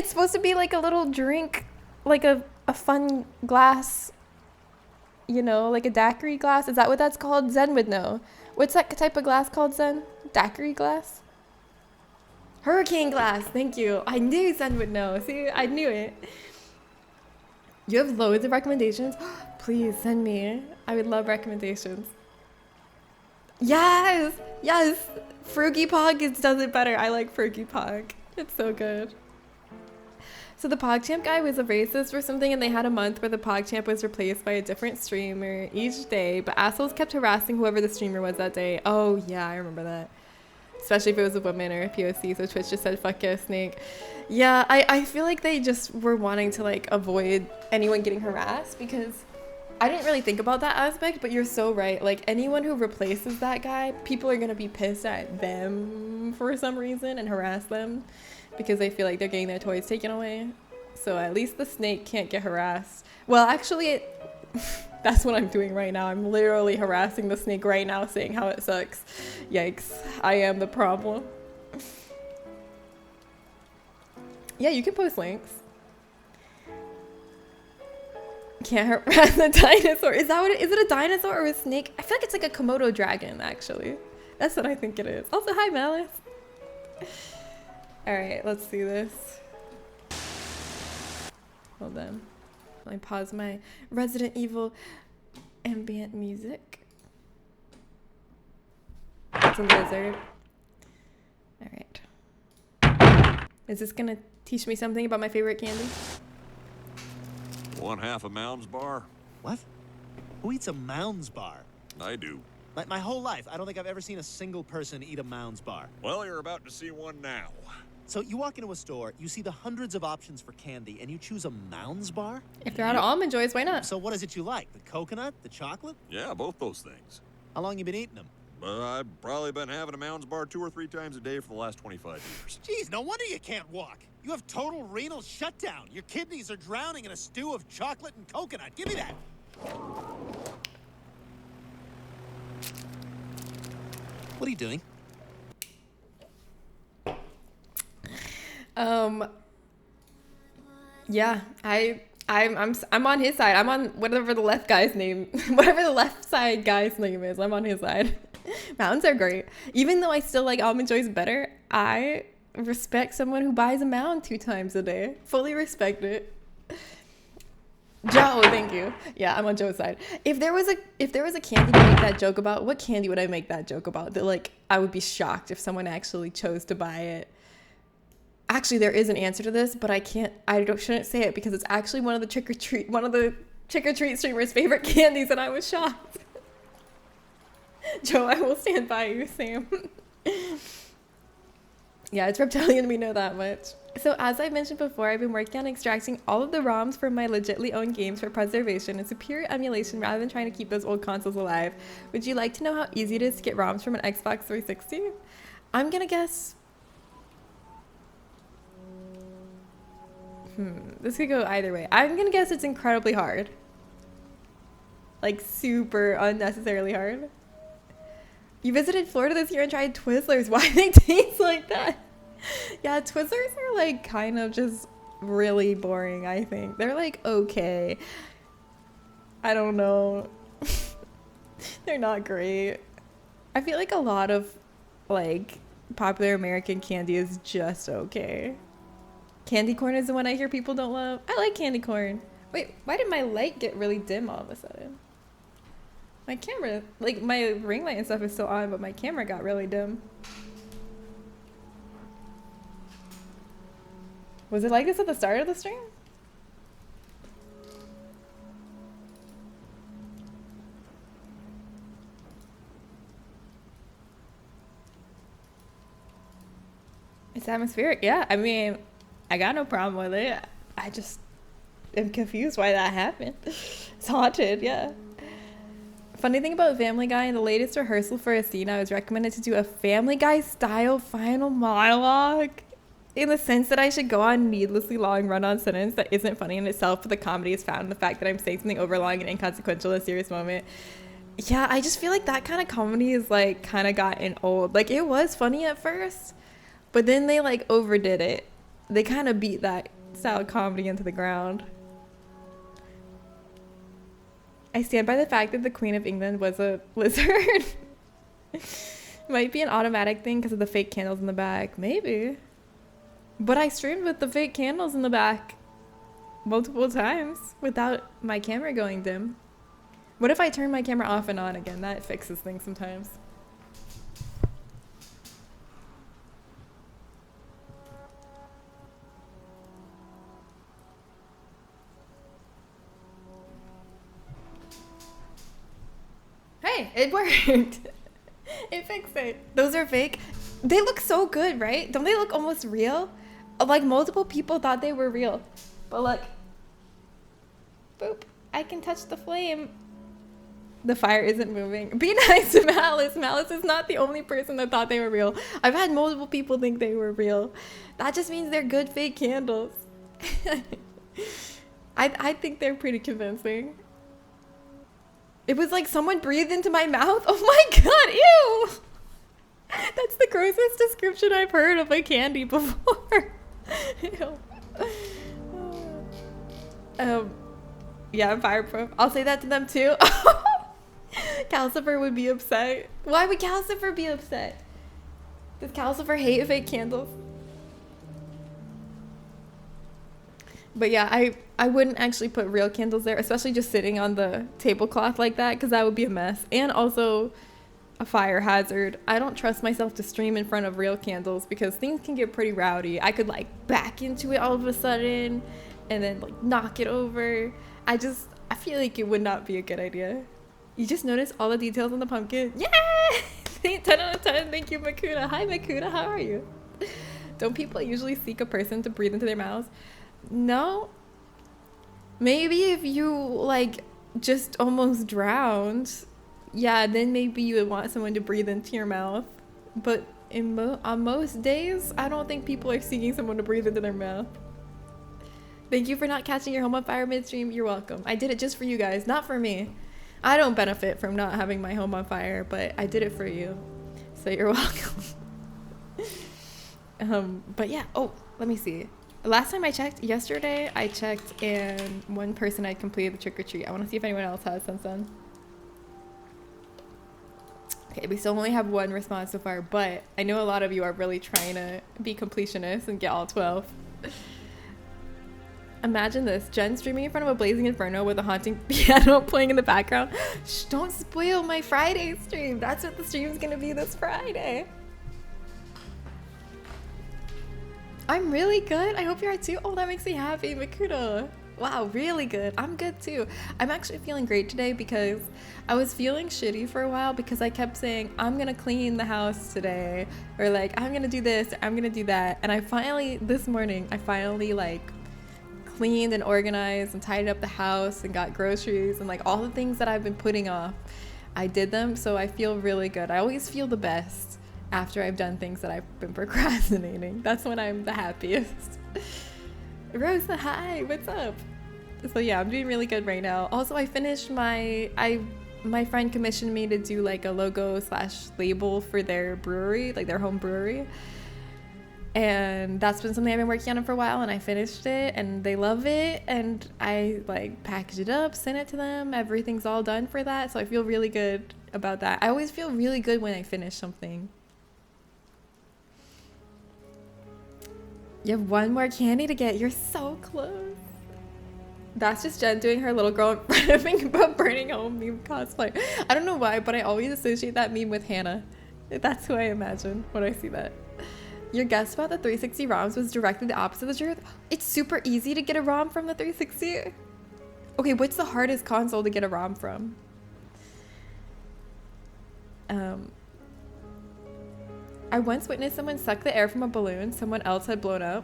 supposed to be like a little drink, like a fun glass, you know, like a daiquiri glass. Is that what that's called? Zen would know. What's that type of glass called, Zen? Daiquiri glass? Hurricane glass. Thank you. I knew Zen would know. See, I knew it. You have loads of recommendations? Please send me. I would love recommendations. Yes! Yes! Frugy Pog does it better. I like Frugy Pog. It's so good. So the PogChamp guy was a racist or something, and they had a month where the PogChamp was replaced by a different streamer each day, but assholes kept harassing whoever the streamer was that day. Oh yeah, I remember that. Especially if it was a woman or a POC, so Twitch just said, fuck yeah, Snake. Yeah, I feel like they just were wanting to like avoid anyone getting harassed, because I didn't really think about that aspect, but you're so right. Like anyone who replaces that guy, people are gonna be pissed at them for some reason and harass them because they feel like they're getting their toys taken away. So at least the snake can't get harassed. Well, actually, that's what I'm doing right now. I'm literally harassing the snake right now, saying how it sucks. Yikes, I am the problem. Yeah, you can post links. Can't harass a dinosaur. Is that what it is? It a dinosaur or a snake? I feel like it's like a Komodo dragon, actually. That's what I think it is. Also, hi, Malice. All right, let's do this. Hold on. Let me pause my Resident Evil ambient music. It's a lizard. All right. Is this gonna teach me something about my favorite candy? 1/2 a Mounds Bar? What? Who eats a Mounds Bar? I do. My whole life, I don't think I've ever seen a single person eat a Mounds Bar. Well, you're about to see one now. So you walk into a store, you see the hundreds of options for candy, and you choose a Mounds Bar? If they're out of Almond Joys, why not? So what is it you like? The coconut? The chocolate? Yeah, both those things. How long you been eating them? I've probably been having a Mounds Bar 2 or 3 times a day for the last 25 years. Geez, no wonder you can't walk. You have total renal shutdown. Your kidneys are drowning in a stew of chocolate and coconut. Give me that. What are you doing? Yeah, I'm on his side. I'm on whatever the left guy's name, whatever the left side guy's name is. I'm on his side. Mountains are great. Even though I still like Almond Joys better, I respect someone who buys a mound 2 times a day. Fully respect it. Joe, thank you. Yeah, I'm on Joe's side. If there was a candy to make that joke about, what candy would I make that joke about? That like I would be shocked if someone actually chose to buy it. Actually, there is an answer to this, but I shouldn't say it because it's actually one of the trick or treat streamers' favorite candies, and I was shocked. Joe, I will stand by you, Sam. Yeah, it's reptilian, we know that much. So as I mentioned before, I've been working on extracting all of the ROMs from my legitly owned games for preservation and superior emulation rather than trying to keep those old consoles alive. Would you like to know how easy it is to get ROMs from an Xbox 360? I'm gonna guess... This could go either way. I'm gonna guess it's incredibly hard. Like super unnecessarily hard. You visited Florida this year and tried Twizzlers. Why do they taste like that? Yeah, Twizzlers are like kind of just really boring, I think. They're like okay. I don't know. They're not great. I feel like a lot of like popular American candy is just okay. Candy corn is the one I hear people don't love. I like candy corn. Wait, why did my light get really dim all of a sudden? My camera, like my ring light and stuff is still on, but my camera got really dim. Was it like this at the start of the stream? It's atmospheric, yeah. I mean, I got no problem with it. I just am confused why that happened. It's haunted, yeah. Funny thing about Family Guy, in the latest rehearsal for a scene, I was recommended to do a Family Guy style final monologue, in the sense that I should go on needlessly long run-on sentence that isn't funny in itself, but the comedy is found in the fact that I'm saying something overlong and inconsequential in a serious moment. Yeah, I just feel like that kind of comedy is like kind of gotten old. Like, it was funny at first, but then they like overdid it. They kind of beat that style of comedy into the ground. I stand by the fact that the Queen of England was a lizard. Might be an automatic thing because of the fake candles in the back. Maybe. But I streamed with the fake candles in the back multiple times without my camera going dim. What if I turn my camera off and on again? That fixes things sometimes. Hey, it worked. It fixed it. Those are fake. They look so good, right? Don't they look almost real? Like, multiple people thought they were real. But look. Boop. I can touch the flame. The fire isn't moving. Be nice to Malice. Malice is not the only person that thought they were real. I've had multiple people think they were real. That just means they're good fake candles. I think they're pretty convincing. It was like someone breathed into my mouth. Oh my god, ew! That's the grossest description I've heard of a candy before. Ew. Yeah, I'm fireproof. I'll say that to them too. Calcifer would be upset. Why would Calcifer be upset? Does Calcifer hate fake candles? But yeah, I wouldn't actually put real candles there, especially just sitting on the tablecloth like that, because that would be a mess. And also a fire hazard. I don't trust myself to stream in front of real candles because things can get pretty rowdy. I could like back into it all of a sudden and then like knock it over. I feel like it would not be a good idea. You just noticed all the details on the pumpkin. Yeah! 10 out of 10. Thank you, Makuta. Hi, Makuta. How are you? Don't people usually seek a person to breathe into their mouths? No. Maybe if you like just almost drowned, yeah, then maybe you would want someone to breathe into your mouth. But on most days, I don't think people are seeking someone to breathe into their mouth. Thank you for not catching your home on fire midstream. You're welcome. I did it just for you guys, not for me. I don't benefit from not having my home on fire, but I did it for you. So you're welcome. But yeah, oh, let me see. Last time I checked, yesterday I checked and one person had completed the trick-or-treat. I want to see if anyone else has since then. Okay, we still only have one response so far, but I know a lot of you are really trying to be completionists and get all 12. Imagine this, Jen streaming in front of a blazing inferno with a haunting piano playing in the background. Shh, don't spoil my Friday stream. That's what the stream's gonna be this Friday. I'm really good. I hope you are too. Oh, that makes me happy, Makuta. Wow, really good. I'm good too. I'm actually feeling great today because I was feeling shitty for a while because I kept saying, I'm gonna clean the house today, or like, I'm gonna do this, or I'm gonna do that. And this morning, I finally like cleaned and organized and tidied up the house and got groceries and like all the things that I've been putting off. I did them, so I feel really good. I always feel the best after I've done things that I've been procrastinating. That's when I'm the happiest. Rosa, hi, what's up? So yeah, I'm doing really good right now. Also, I finished my friend commissioned me to do like a logo / label for their brewery, like their home brewery. And that's been something I've been working on for a while, and I finished it and they love it, and I like packaged it up, sent it to them. Everything's all done for that, so I feel really good about that. I always feel really good when I finish something. You have one more candy to get. You're so close. That's just Jen doing her little girl in front of me about burning home meme cosplay. I don't know why, but I always associate that meme with Hannah. That's who I imagine when I see that. Your guess about the 360 ROMs was directly the opposite of the truth. It's super easy to get a ROM from the 360. Okay, what's the hardest console to get a ROM from? I once witnessed someone suck the air from a balloon someone else had blown up.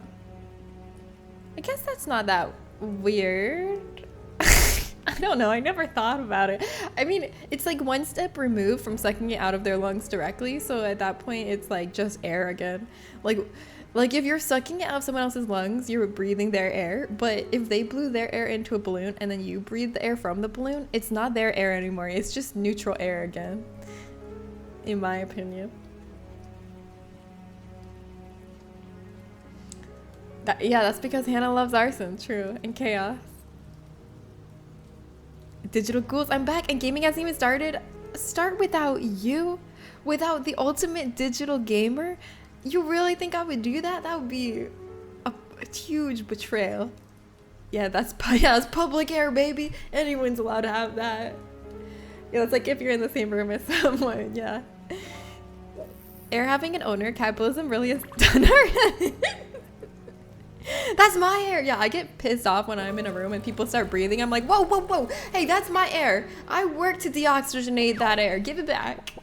I guess that's not that weird. I don't know. I never thought about it. I mean, it's like one step removed from sucking it out of their lungs directly. So at that point, it's like just air again. Like if you're sucking it out of someone else's lungs, you're breathing their air. But if they blew their air into a balloon and then you breathe the air from the balloon, it's not their air anymore. It's just neutral air again, in my opinion. Yeah, that's because Hannah loves arson, true, and chaos. Digital ghouls, I'm back, and gaming hasn't even started. Start without you? Without the ultimate digital gamer? You really think I would do that? That would be a huge betrayal. Yeah, that's public air, baby. Anyone's allowed to have that. Yeah, it's like if you're in the same room as someone, yeah. Air having an owner, capitalism really has done her. That's my air. Yeah, I get pissed off when I'm in a room and people start breathing. I'm like, whoa, whoa, whoa. Hey, that's my air. I work to deoxygenate that air. Give it back.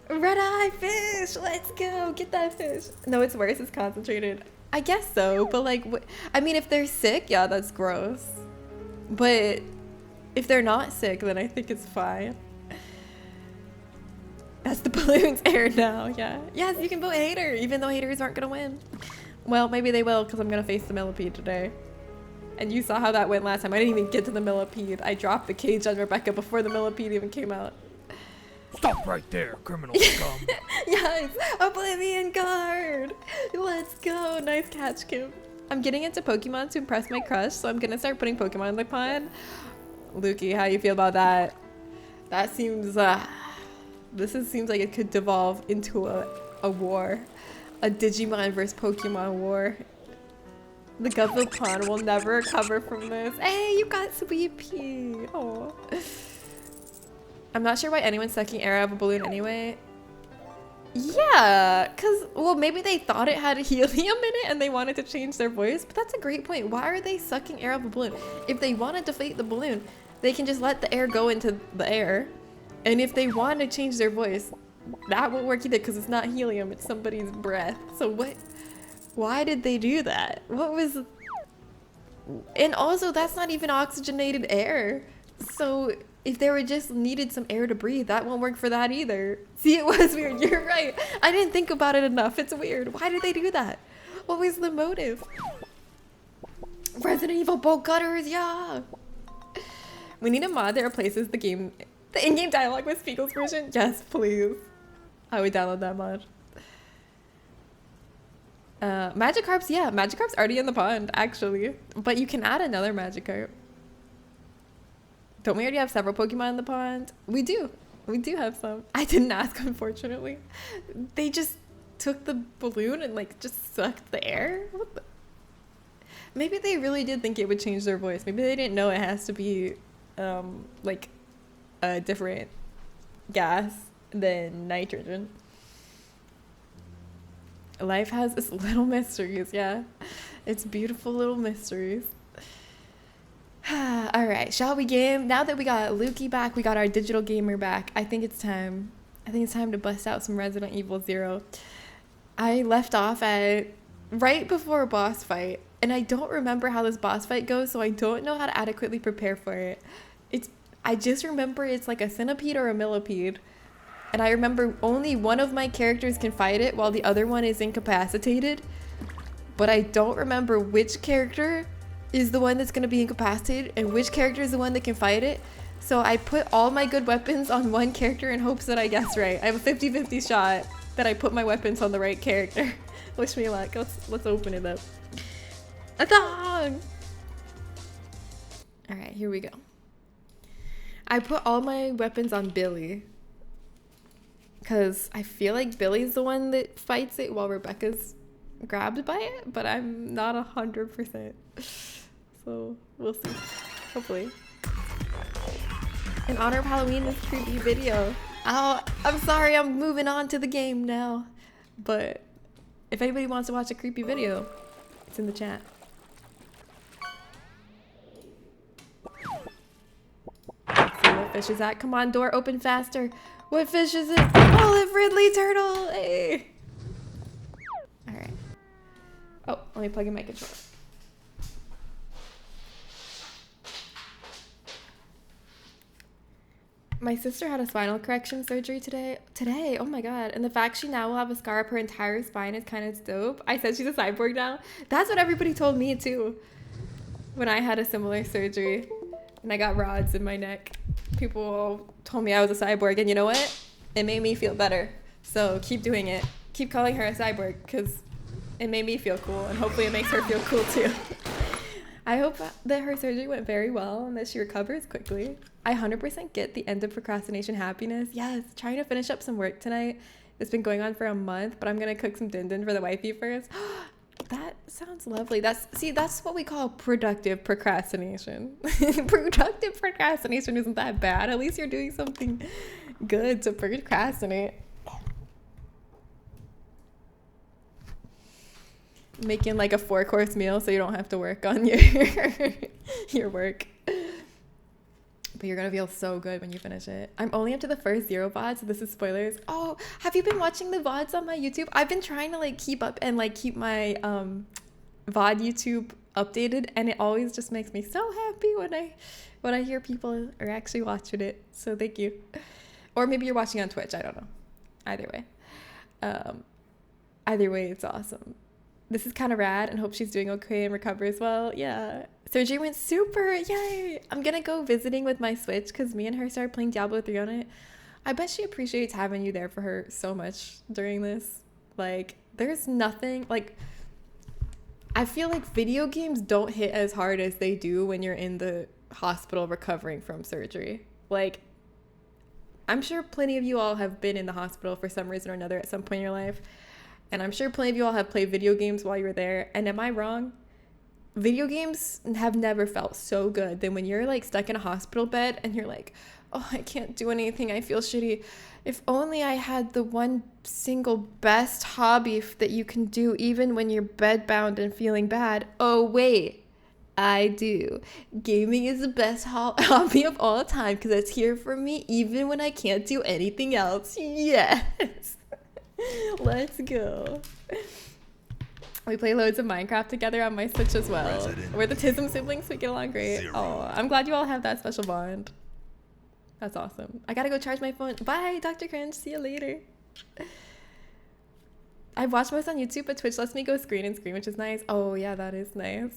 Red eye fish. Let's go. Get that fish. No, it's worse. It's concentrated. I guess so. But like, I mean, if they're sick, yeah, that's gross. But if they're not sick, then I think it's fine. That's the balloon's air now. Yeah. Yes, you can vote hater, even though haters aren't going to win. Well, maybe they will, because I'm going to face the millipede today. And you saw how that went last time. I didn't even get to the millipede. I dropped the cage on Rebecca before the millipede even came out. Stop right there, criminal scum. Yes, Oblivion Guard. Let's go. Nice catch, Kim. I'm getting into Pokemon to impress my crush, so I'm going to start putting Pokemon in the pond. Lukey, how you feel about that? That seems, seems like it could devolve into a war. A Digimon versus Pokemon war. The Guzzle Pond will never recover from this. Hey, you got Sweet Pea. Oh. I'm not sure why anyone's sucking air out of a balloon anyway. Yeah, because, well, maybe they thought it had helium in it and they wanted to change their voice. But that's a great point. Why are they sucking air out of a balloon? If they want to deflate the balloon, they can just let the air go into the air. And if they want to change their voice, that won't work either because it's not helium, it's somebody's breath. So what? Why did they do that? What was... And also, that's not even oxygenated air. So if they were just needed some air to breathe, that won't work for that either. See, it was weird. You're right. I didn't think about it enough. It's weird. Why did they do that? What was the motive? Resident Evil bolt cutters, yeah. We need a mod that replaces the in-game dialogue with Spiegel's version. Yes, please. I would download that mod. Magikarp's, yeah, Magikarp's already in the pond, actually. But you can add another Magikarp. Don't we already have several Pokemon in the pond? We do. We do have some. I didn't ask, unfortunately. They just took the balloon and, like, just sucked the air? What the? Maybe they really did think it would change their voice. Maybe they didn't know it has to be, like, a different gas than nitrogen. Life has its little mysteries, yeah. It's beautiful little mysteries. All right, shall we game? Now that we got Lukey back, we got our digital gamer back. I think it's time to bust out some Resident Evil 0. I left off at right before a boss fight, and I don't remember how this boss fight goes, so I don't know how to adequately prepare for it. I just remember it's like a centipede or a millipede. And I remember only one of my characters can fight it while the other one is incapacitated. But I don't remember which character is the one that's going to be incapacitated and which character is the one that can fight it. So I put all my good weapons on one character in hopes that I guess right. I have a 50-50 shot that I put my weapons on the right character. Wish me luck. Let's open it up. A dog! Alright, here we go. I put all my weapons on Billy. Because I feel like Billy's the one that fights it while Rebecca's grabbed by it. But I'm not 100%. so we'll see. Hopefully. In honor of Halloween, this creepy video. Oh, I'm sorry, I'm moving on to the game now. But if anybody wants to watch a creepy video, it's in the chat. Let's see what fish is that. Come on, door, open faster. What fish is it? Olive Ridley turtle. Hey. All right. Oh, let me plug in my controller. My sister had a spinal correction surgery today. Oh my god. And the fact she now will have a scar up her entire spine is kind of dope. I said she's a cyborg now. That's what everybody told me too. When I had a similar surgery and I got rods in my neck. People told me I was a cyborg, and you know what? It made me feel better. So keep doing it. Keep calling her a cyborg because it made me feel cool, and hopefully it makes her feel cool too. I hope that her surgery went very well and that she recovers quickly. I 100% get the end of procrastination happiness. Yes, trying to finish up some work tonight. It's been going on for a month, but I'm gonna cook some din din for the wifey first. That sounds lovely. That's what we call productive procrastination. Productive procrastination isn't that bad. At least you're doing something good to procrastinate. Making like a 4-course meal so you don't have to work on your work. But you're gonna feel so good when you finish it. I'm only up to the first 0 VOD, so this is spoilers. Oh, have you been watching the VODs on my YouTube? I've been trying to like keep up and like keep my VOD YouTube updated, and it always just makes me so happy when I hear people are actually watching it. So thank you. Or maybe you're watching on Twitch, I don't know. Either way, it's awesome. This is kind of rad, and hope she's doing okay and recovers well. Yeah. Surgery went super. Yay. I'm going to go visiting with my Switch because me and her started playing Diablo 3 on it. I bet she appreciates having you there for her so much during this. Like, there's nothing, like, I feel like video games don't hit as hard as they do when you're in the hospital recovering from surgery. Like, I'm sure plenty of you all have been in the hospital for some reason or another at some point in your life. And I'm sure plenty of you all have played video games while you were there. And am I wrong? Video games have never felt so good than when you're like stuck in a hospital bed and you're like, oh, I can't do anything. I feel shitty. If only I had the one single best hobby that you can do even when you're bedbound and feeling bad. Oh, wait, I do. Gaming is the best hobby of all time because it's here for me even when I can't do anything else. Yes. Let's go. We play loads of Minecraft together on my Switch as well. We're the Tism siblings, so we get along great. Oh, I'm glad you all have that special bond. That's awesome. I gotta go charge my phone. Bye, Dr. Crunch. See you later. I watch most on YouTube, but Twitch lets me go screen and screen, which is nice. Oh, yeah, that is nice.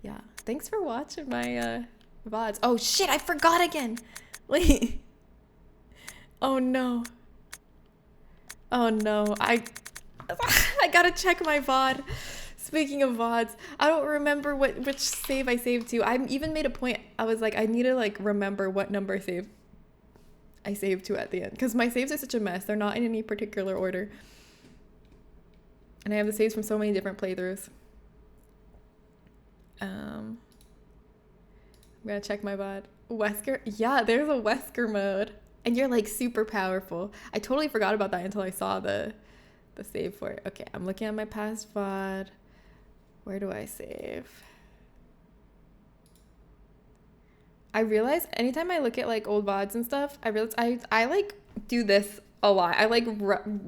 Yeah. Thanks for watching my VODs. Oh, shit, I forgot again. Wait. Oh, no. Oh no, I gotta check my VOD. Speaking of VODs, I don't remember which save I saved to. I even made a point. I was like, I need to like remember what number I saved to at the end. Because my saves are such a mess. They're not in any particular order. And I have the saves from so many different playthroughs. I'm gonna check my VOD. Wesker? Yeah, there's a Wesker mode. And you're like super powerful. I totally forgot about that until I saw the save for it. Okay, I'm looking at my past VOD. Where do I save? I realize anytime I look at like old VODs and stuff, I realize I like do this a lot. I like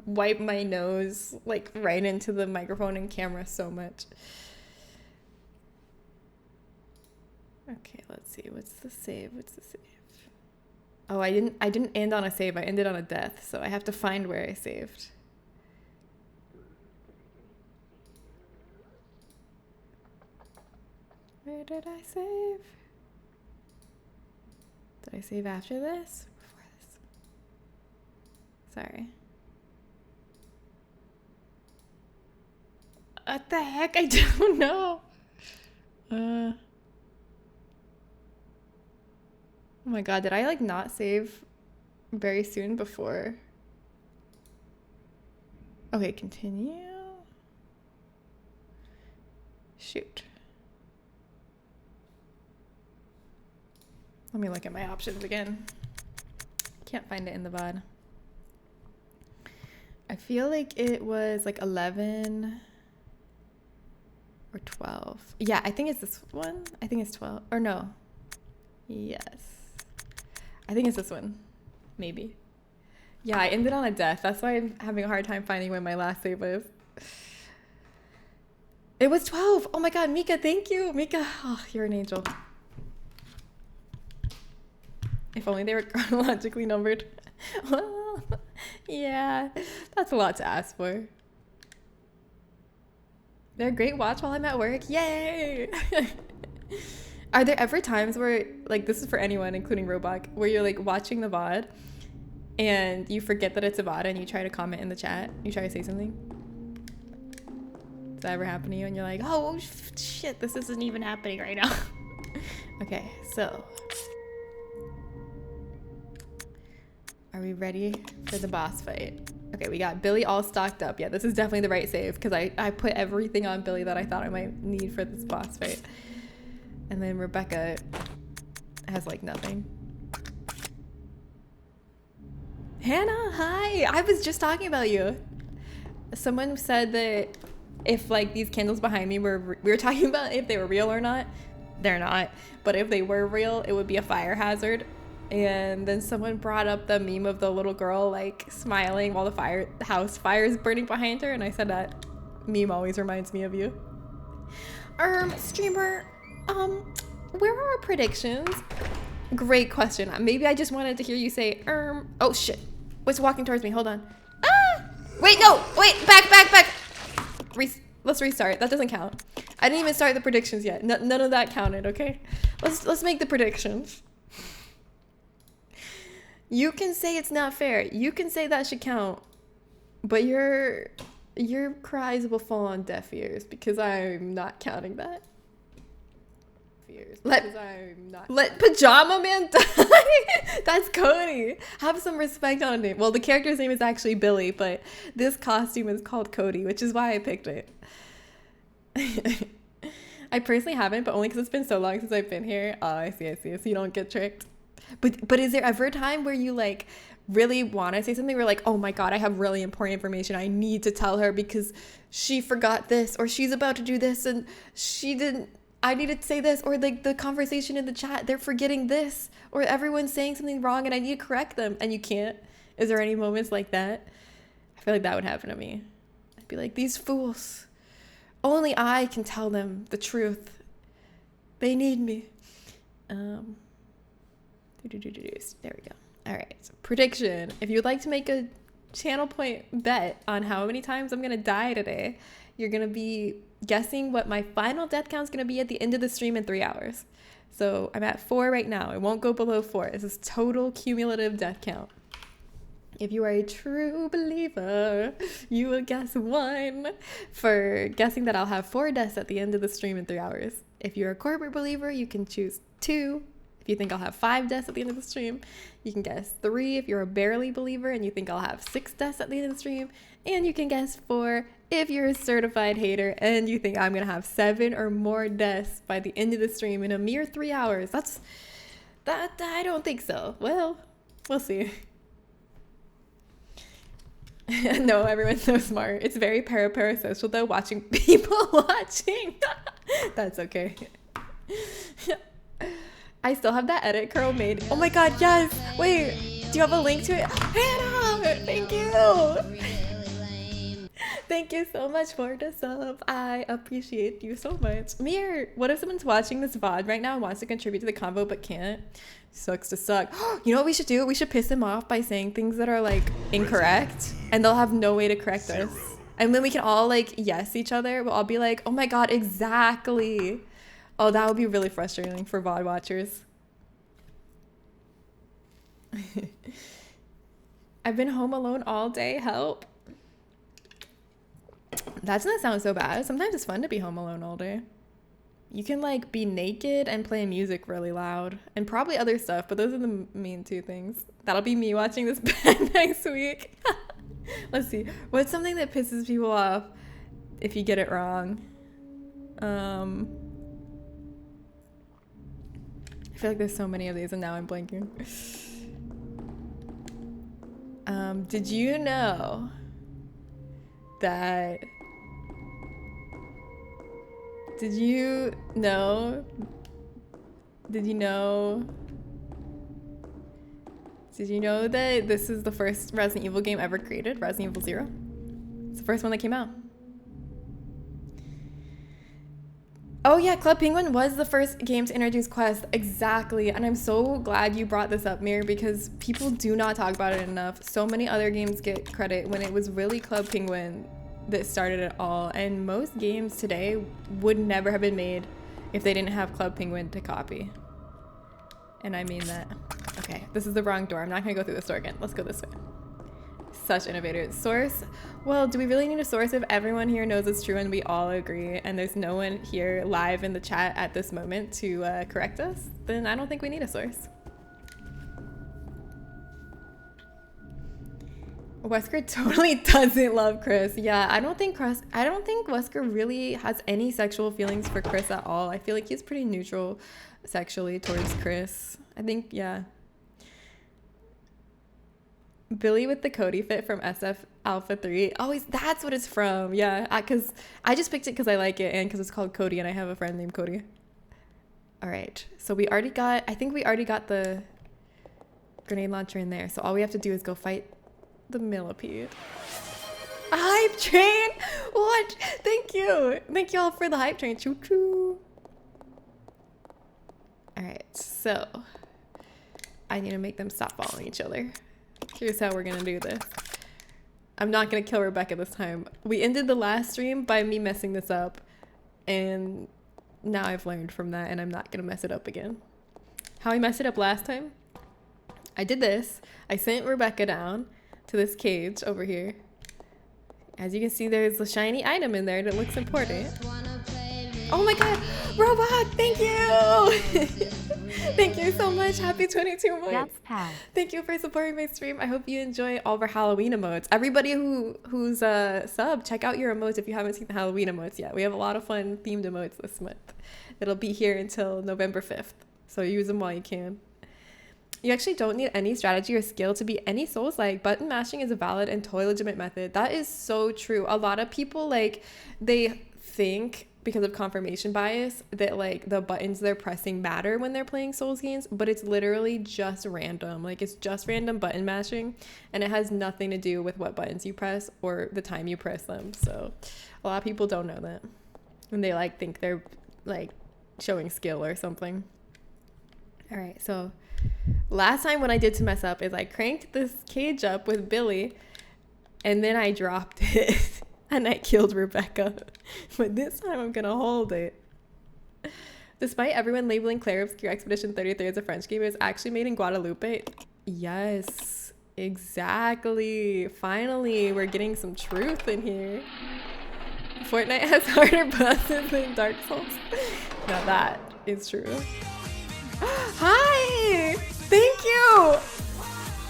wipe my nose like right into the microphone and camera so much. Okay, let's see. What's the save? Oh, I didn't end on a save. I ended on a death, so I have to find where I saved. Where did I save? Did I save after this? Before this? Sorry. What the heck? I don't know. Oh my god, did I like not save very soon before? Okay, continue. Shoot. Let me look at my options again. Can't find it in the VOD. I feel like it was like 11 or 12. Yeah, I think it's this one. I think it's 12. Or no. Yes. I think it's this one. Maybe. Yeah, I ended on a death. That's why I'm having a hard time finding when my last save was. It was 12. Oh my god, Mika, thank you. Mika, oh, you're an angel. If only they were chronologically numbered. Well, yeah, that's a lot to ask for. They're a great watch while I'm at work. Yay! Are there ever times where, like, this is for anyone, including Robok, where you're like watching the VOD and you forget that it's a VOD and you try to comment in the chat? You try to say something? Does that ever happen to you? And you're like, oh shit, this isn't even happening right now. Okay, so. Are we ready for the boss fight? Okay, we got Billy all stocked up. Yeah, this is definitely the right save because I put everything on Billy that I thought I might need for this boss fight. And then Rebecca has like nothing. Hannah, hi! I was just talking about you. Someone said that if like these candles behind me we were talking about if they were real or not. They're not. But if they were real, it would be a fire hazard. And then someone brought up the meme of the little girl like smiling while the house fire is burning behind her, and I said that meme always reminds me of you. Streamer, where are our predictions? Great question. Maybe I just wanted to hear you say, oh shit. What's walking towards me? Hold on. Ah! Wait, no! Wait, back! Let's restart. That doesn't count. I didn't even start the predictions yet. None of that counted, okay? Let's make the predictions. You can say it's not fair. You can say that should count. But your cries will fall on deaf ears because I'm not counting that. Let Pajama Man die? That's Cody. Have some respect on it. Well, the character's name is actually Billy, but this costume is called Cody, which is why I picked it. I personally haven't, but only because it's been so long since I've been here. Oh, I see. So you don't get tricked. But is there ever a time where you like really want to say something where like, oh my god, I have really important information I need to tell her because she forgot this or she's about to do this and I need to say this, or like the conversation in the chat, they're forgetting this, or everyone's saying something wrong and I need to correct them and you can't? Is there any moments like that? I feel like that would happen to me. I'd be like, these fools, only I can tell them the truth. They need me. There we go. All right, so prediction. If you'd like to make a channel point bet on how many times I'm gonna die today, you're gonna be guessing what my final death count is gonna be at the end of the stream in 3 hours. So I'm at 4 right now. It won't go below 4. This is total cumulative death count. If you are a true believer, you will guess 1 for guessing that I'll have 4 deaths at the end of the stream in 3 hours. If you're a corporate believer, you can choose 2. If you think I'll have 5 deaths at the end of the stream, you can guess 3 if you're a barely believer and you think I'll have 6 deaths at the end of the stream. And you can guess 4 if you're a certified hater and you think I'm going to have 7 or more deaths by the end of the stream in a mere 3 hours. I don't think so. Well, we'll see. No, everyone's so smart. It's very parasocial though, watching people watching. That's okay. I still have that edit curl made. Oh my god, yes! Wait, do you have a link to it? Hannah! Thank you! Thank you so much for the sub. I appreciate you so much. Mir, what if someone's watching this VOD right now and wants to contribute to the convo but can't? Sucks to suck. You know what we should do? We should piss them off by saying things that are like incorrect and they'll have no way to correct us. And then we can all like yes each other. We'll all be like, oh my god, exactly. Oh, that would be really frustrating for VOD watchers. I've been home alone all day. Help. That doesn't sound so bad. Sometimes it's fun to be home alone all day. You can like be naked and play music really loud and probably other stuff, but those are the main 2 things. That'll be me watching this bed next week. Let's see. What's something that pisses people off if you get it wrong? I feel like there's so many of these and now I'm blanking. Did you know that... Did you know that this is the first Resident Evil game ever created? Resident Evil 0? It's the first one that came out. Oh yeah, Club Penguin was the first game to introduce Quest. Exactly. And I'm so glad you brought this up, Mir, because people do not talk about it enough. So many other games get credit when it was really Club Penguin that started it all. And most games today would never have been made if they didn't have Club Penguin to copy. And I mean that. Okay, this is the wrong door. I'm not gonna go through this door again. Let's go this way. Such innovators. Source? Well, do we really need a source if everyone here knows it's true and we all agree and there's no one here live in the chat at this moment to correct us? Then I don't think we need a source. Wesker totally doesn't love Chris. Yeah, I don't think Wesker really has any sexual feelings for Chris at all. I feel like he's pretty neutral sexually towards Chris. I think, yeah. Billy with the Cody fit from SF Alpha 3. Oh, that's what it's from. Yeah, because I just picked it because I like it and because it's called Cody and I have a friend named Cody. All right, so I think we already got the grenade launcher in there. So all we have to do is go fight the millipede. A hype train? What? Thank you. Thank you all for the hype train. Choo choo. All right, so I need to make them stop following each other. Here's how we're gonna do this. I'm not gonna kill Rebecca this time. We ended the last stream by me messing this up, and now I've learned from that and I'm not gonna mess it up again. How I messed it up last time? I did this. I sent Rebecca down to this cage over here. As you can see, there's a shiny item in there that looks important. Oh my god, Robot, thank you! Thank you so much. Happy 22 months. Thank you for supporting my stream. I hope you enjoy all of our Halloween emotes. Everybody who's sub, check out your emotes if you haven't seen the Halloween emotes yet. We have a lot of fun themed emotes this month. It'll be here until November 5th, so use them while you can. You actually don't need any strategy or skill to be any Souls-like. Button mashing is a valid and totally legitimate method. That is so true. A lot of people, like, they think because of confirmation bias that like the buttons they're pressing matter when they're playing Souls games, but it's literally just random. Like, it's just random button mashing and it has nothing to do with what buttons you press or the time you press them. So a lot of people don't know that and they like think they're like showing skill or something. All right, so last time what I did to mess up is I cranked this cage up with Billy and then I dropped it. And I killed Rebecca. But this time I'm gonna hold it. Despite everyone labeling Claire Obscure Expedition 33 as a French game, it was actually made in Guadeloupe. Yes, exactly. Finally, we're getting some truth in here. Fortnite has harder bosses than Dark Souls. Now that is true. Hi! Thank you!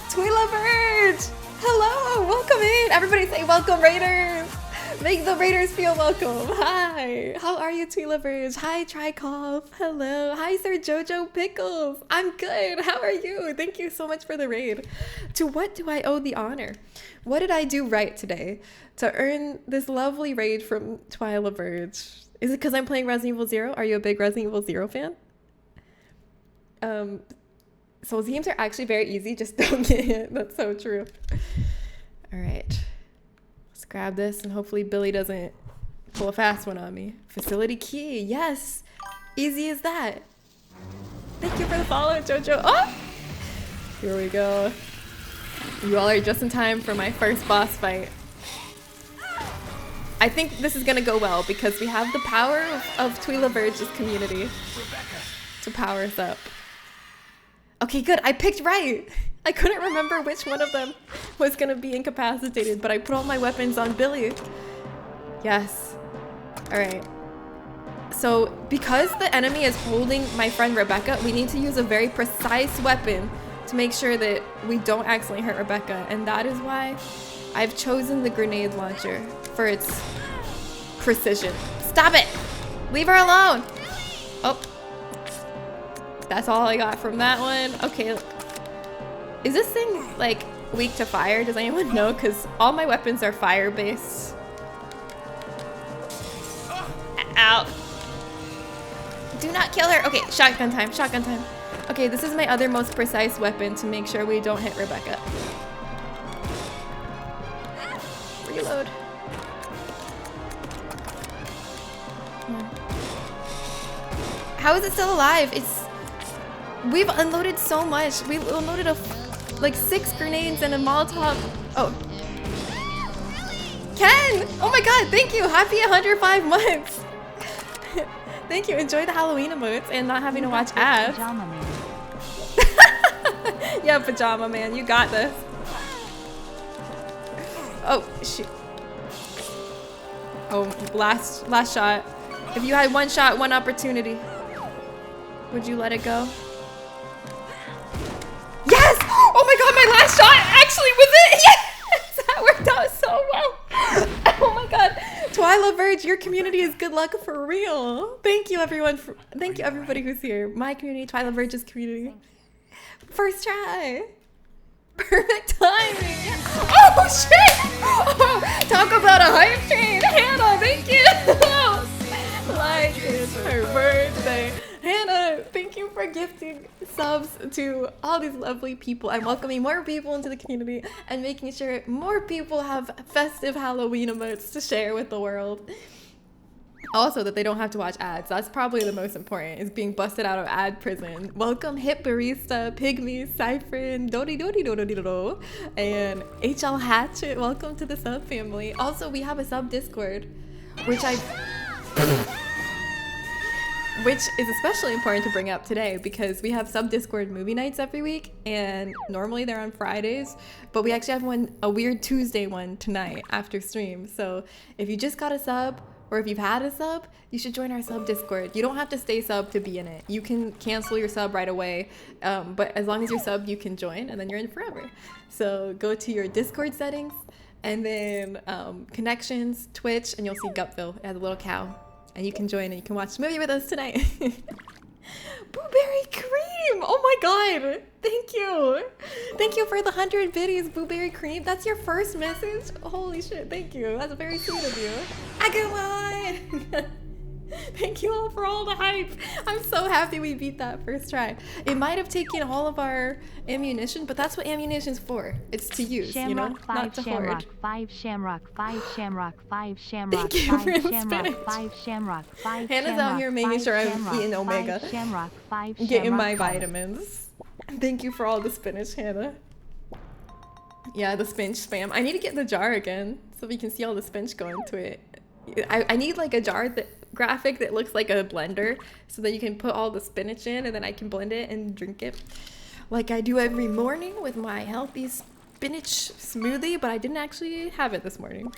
Twila Verge! Hello! Welcome in! Everybody say welcome, Raiders! Make the Raiders feel welcome. Hi. How are you, Twila Verge? Hi, Tricov. Hello. Hi, Sir Jojo Pickles. I'm good. How are you? Thank you so much for the raid. To what do I owe the honor? What did I do right today to earn this lovely raid from Twila Verge? Is it because I'm playing Resident Evil 0? Are you a big Resident Evil 0 fan? Souls games are actually very easy. Just don't get hit. That's so true. All right. Let's grab this and hopefully Billy doesn't pull a fast one on me. Facility key. Yes. Easy as that. Thank you for the follow, Jojo. Oh! Here we go. You all are just in time for my first boss fight. I think this is going to go well because we have the power of Twila Verge's community to power us up. Okay, good. I picked right. I couldn't remember which one of them was going to be incapacitated, but I put all my weapons on Billy. Yes. All right. So because the enemy is holding my friend Rebecca, we need to use a very precise weapon to make sure that we don't accidentally hurt Rebecca. And that is why I've chosen the grenade launcher for its precision. Stop it! Leave her alone! Oh. That's all I got from that one. Okay. Is this thing like weak to fire? Does anyone know? Because all my weapons are fire based. Ow. Do not kill her. Okay, shotgun time, shotgun time. Okay, this is my other most precise weapon to make sure we don't hit Rebecca. Reload. How is it still alive? We've unloaded so much. We unloaded like 6 grenades and a Molotov. Oh. Ken! Oh my god, thank you! Happy 105 months! Thank you, enjoy the Halloween emotes and not having to watch ads. Pajama man. Yeah, Pajama Man, you got this. Oh, shoot. Oh, last shot. If you had one shot, one opportunity, would you let it go? Yes! Oh my god, my last shot actually was it! Yes! That worked out so well. Oh my god. Twyla Verge, your community is good luck for real. Thank you everyone. Thank you everybody who's here. My community, Twyla Verge's community. First try. Perfect timing. Oh shit! Oh, talk about a hype train. Hannah, thank you. Like it's her birthday. Hannah, thank you for gifting subs to all these lovely people and welcoming more people into the community and making sure more people have festive Halloween emotes to share with the world. Also, that they don't have to watch ads. That's probably the most important, is being busted out of ad prison. Welcome Hip Barista, Pygmy, Cypher, Dodi Dodi Dodi Dodo, and HL Hatchet. Welcome to the sub family. Also, we have a sub Discord, which is especially important to bring up today because we have sub Discord movie nights every week, and normally they're on Fridays, but we actually have a weird Tuesday one tonight after stream. So if you just got a sub, or if you've had a sub, you should join our sub Discord. You don't have to stay sub to be in it. You can cancel your sub right away, but as long as you're sub, you can join, and then you're in forever. So go to your Discord settings, and then connections, Twitch, and you'll see Gutville. It has a little cow. And you can join and you can watch the movie with us tonight. Blueberry cream! Oh my god! Thank you! Thank you for the 100 biddies, Blueberry cream. That's your first message? Holy shit, thank you. That's very sweet of you. Agumon! Thank you all for all the hype. I'm so happy we beat that first try. It might have taken all of our ammunition, but that's what ammunition's for. It's to use, Shamrock, you know? Not to hoard. 5 Shamrock, 5 Shamrock, 5 Shamrock, Thank you 5 for the Shamrock, spinach. 5 Shamrock, 5 Hannah's Shamrock, out here making 5 sure I'm Shamrock, eating Omega. 5 Shamrock, 5 Getting Shamrock, my 5. vitamins. Thank you for all the spinach, Hannah. Yeah, the spinach spam. I need to get the jar again so we can see all the spinach go into it. I need like a jar graphic that looks like a blender so that you can put all the spinach in and then I can blend it and drink it like I do every morning with my healthy spinach smoothie, but I didn't actually have it this morning.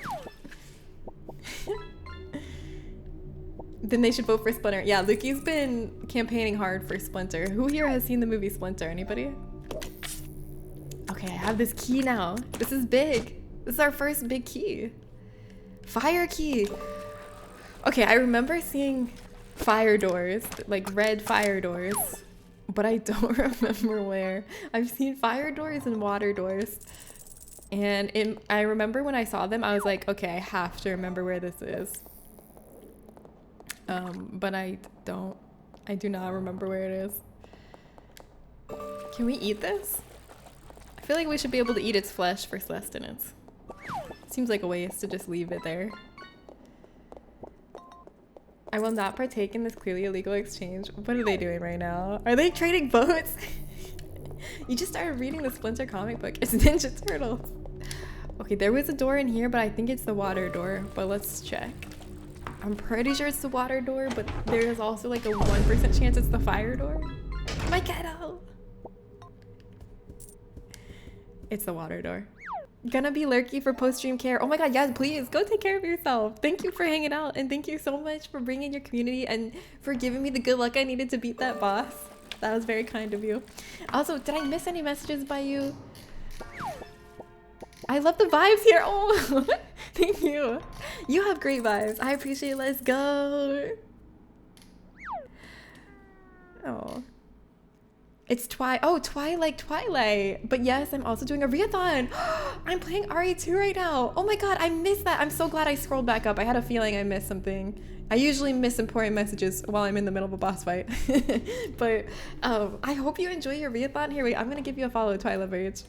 Then they should vote for Splinter. Yeah, Luki's been campaigning hard for Splinter. Who here has seen the movie Splinter? Anybody? Okay, I have this key now. This is big. This is our first big key. Fire key. Okay, I remember seeing fire doors, like red fire doors, but I don't remember where. I've seen fire doors and water doors. And I remember when I saw them, I was like, okay, I have to remember where this is. But I do not remember where it is. Can we eat this? I feel like we should be able to eat its flesh for sustenance. Seems like a waste to just leave it there. I will not partake in this clearly illegal exchange. What are they doing right now? Are they trading votes? You just started reading the Splinter comic book. It's Ninja Turtles. Okay, there was a door in here, but I think it's the water door. But let's check. I'm pretty sure it's the water door, but there is also like a 1% chance it's the fire door. My ghetto! It's the water door. Gonna be lurky for post-stream care. Oh my god, yes, please go take care of yourself. Thank you for hanging out, and thank you so much for bringing your community and for giving me the good luck I needed to beat that boss. That was very kind of you. Also, did I miss any messages by you? I love the vibes here. Oh, thank you. You have great vibes. I appreciate it. Let's go. Oh. It's Twilight. But yes, I'm also doing a readathon. I'm playing RE2 right now. Oh my god, I missed that. I'm so glad I scrolled back up. I had a feeling I missed something. I usually miss important messages while I'm in the middle of a boss fight. But I hope you enjoy your readathon. Here, wait, I'm gonna give you a follow, Twilight Birch.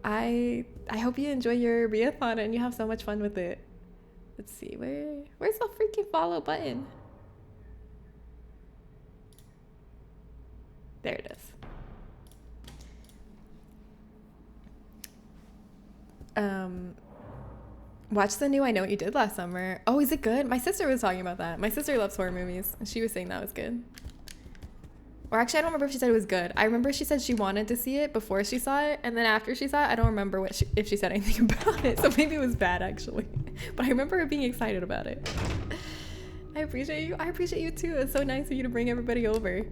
I hope you enjoy your readathon and you have so much fun with it. Let's see, where's the freaking follow button? There it is. Watch the new I Know What You Did Last Summer. Oh, is it good? My sister was talking about that. My sister loves horror movies, and she was saying that was good. Or actually, I don't remember if she said it was good. I remember she said she wanted to see it before she saw it, and then after she saw it, I don't remember if she said anything about it. So maybe it was bad, actually. But I remember her being excited about it. I appreciate you. I appreciate you too. It's so nice of you to bring everybody over.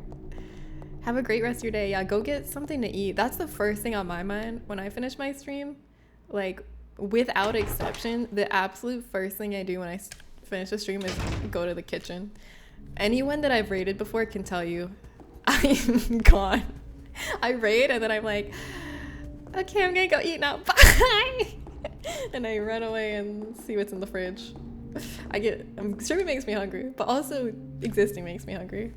Have a great rest of your day. Yeah, go get something to eat. That's the first thing on my mind when I finish my stream. Like, without exception, the absolute first thing I do when I finish a stream is go to the kitchen. Anyone that I've raided before can tell you I'm gone. I raid and then I'm like, okay, I'm gonna go eat now. Bye! And I run away and see what's in the fridge. Streaming makes me hungry, but also existing makes me hungry.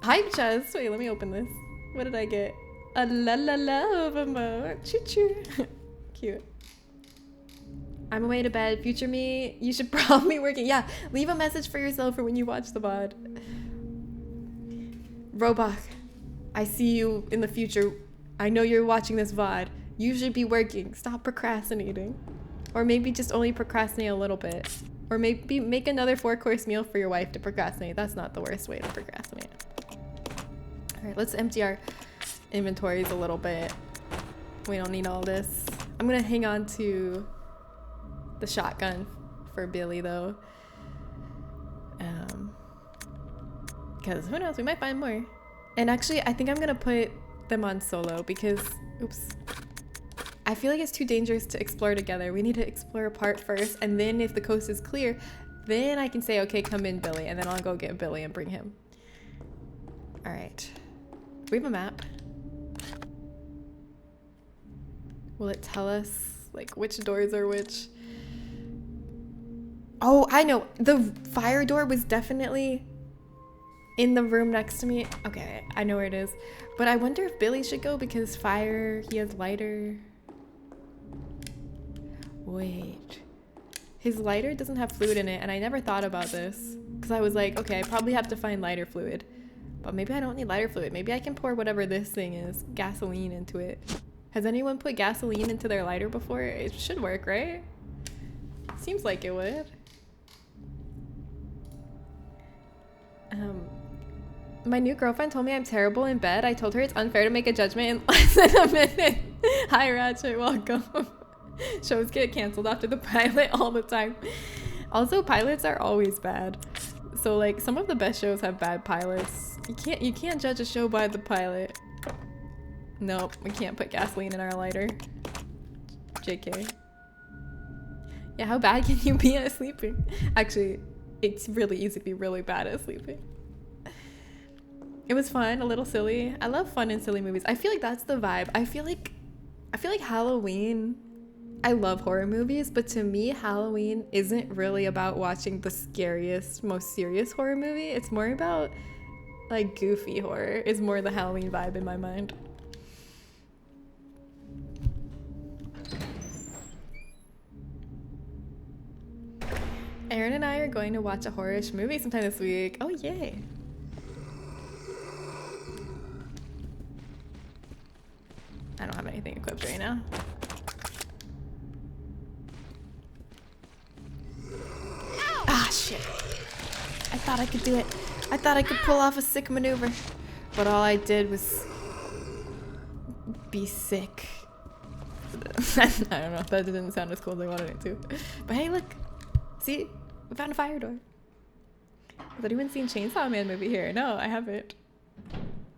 Hype chest. Wait, let me open this. What did I get? A la la love emote. Choo choo. Cute. I'm away to bed. Future me, you should probably be working. Yeah, leave a message for yourself for when you watch the VOD. Robach, I see you in the future. I know you're watching this VOD. You should be working. Stop procrastinating. Or maybe just only procrastinate a little bit. Or maybe make another 4-course meal for your wife to procrastinate. That's not the worst way to procrastinate. All right, let's empty our inventories a little bit. We don't need all this. I'm gonna hang on to the shotgun for Billy though. Because who knows, we might find more. And actually, I think I'm gonna put them on solo because, oops. I feel like it's too dangerous to explore together. We need to explore apart first, and then if the coast is clear, then I can say, okay, come in, Billy, and then I'll go get Billy and bring him. All right. We have a map. Will it tell us like which doors are which? Oh, I know. The fire door was definitely in the room next to me. Okay, I know where it is. But I wonder if Billy should go because fire, he has lighter. Wait. His lighter doesn't have fluid in it, and I never thought about this. Because I was like, okay, I probably have to find lighter fluid. But maybe I don't need lighter fluid. Maybe I can pour whatever this thing is, gasoline, into it. Has anyone put gasoline into their lighter before? It should work, right? Seems like it would. My new girlfriend told me I'm terrible in bed. I told her it's unfair to make a judgment in less than a minute. Hi, Ratchet. Welcome. Shows get canceled after the pilot all the time. Also, pilots are always bad. So, like, some of the best shows have bad pilots. You can't judge a show by the pilot. Nope, we can't put gasoline in our lighter. JK. Yeah, how bad can you be at sleeping? Actually, it's really easy to be really bad at sleeping. It was fun, a little silly. I love fun and silly movies. I feel like that's the vibe. I feel like Halloween, I love horror movies, but to me, Halloween isn't really about watching the scariest, most serious horror movie. It's more about like goofy horror is more the Halloween vibe in my mind. Aaron and I are going to watch a horror-ish movie sometime this week. Oh, yay. I don't have anything equipped right now. Ah, shit. I thought I could do it. I thought I could pull off a sick maneuver. But all I did was be sick. I don't know. That didn't sound as cool as I wanted it to. But hey, look. See? We found a fire door. Has anyone seen Chainsaw Man movie here? No, I haven't.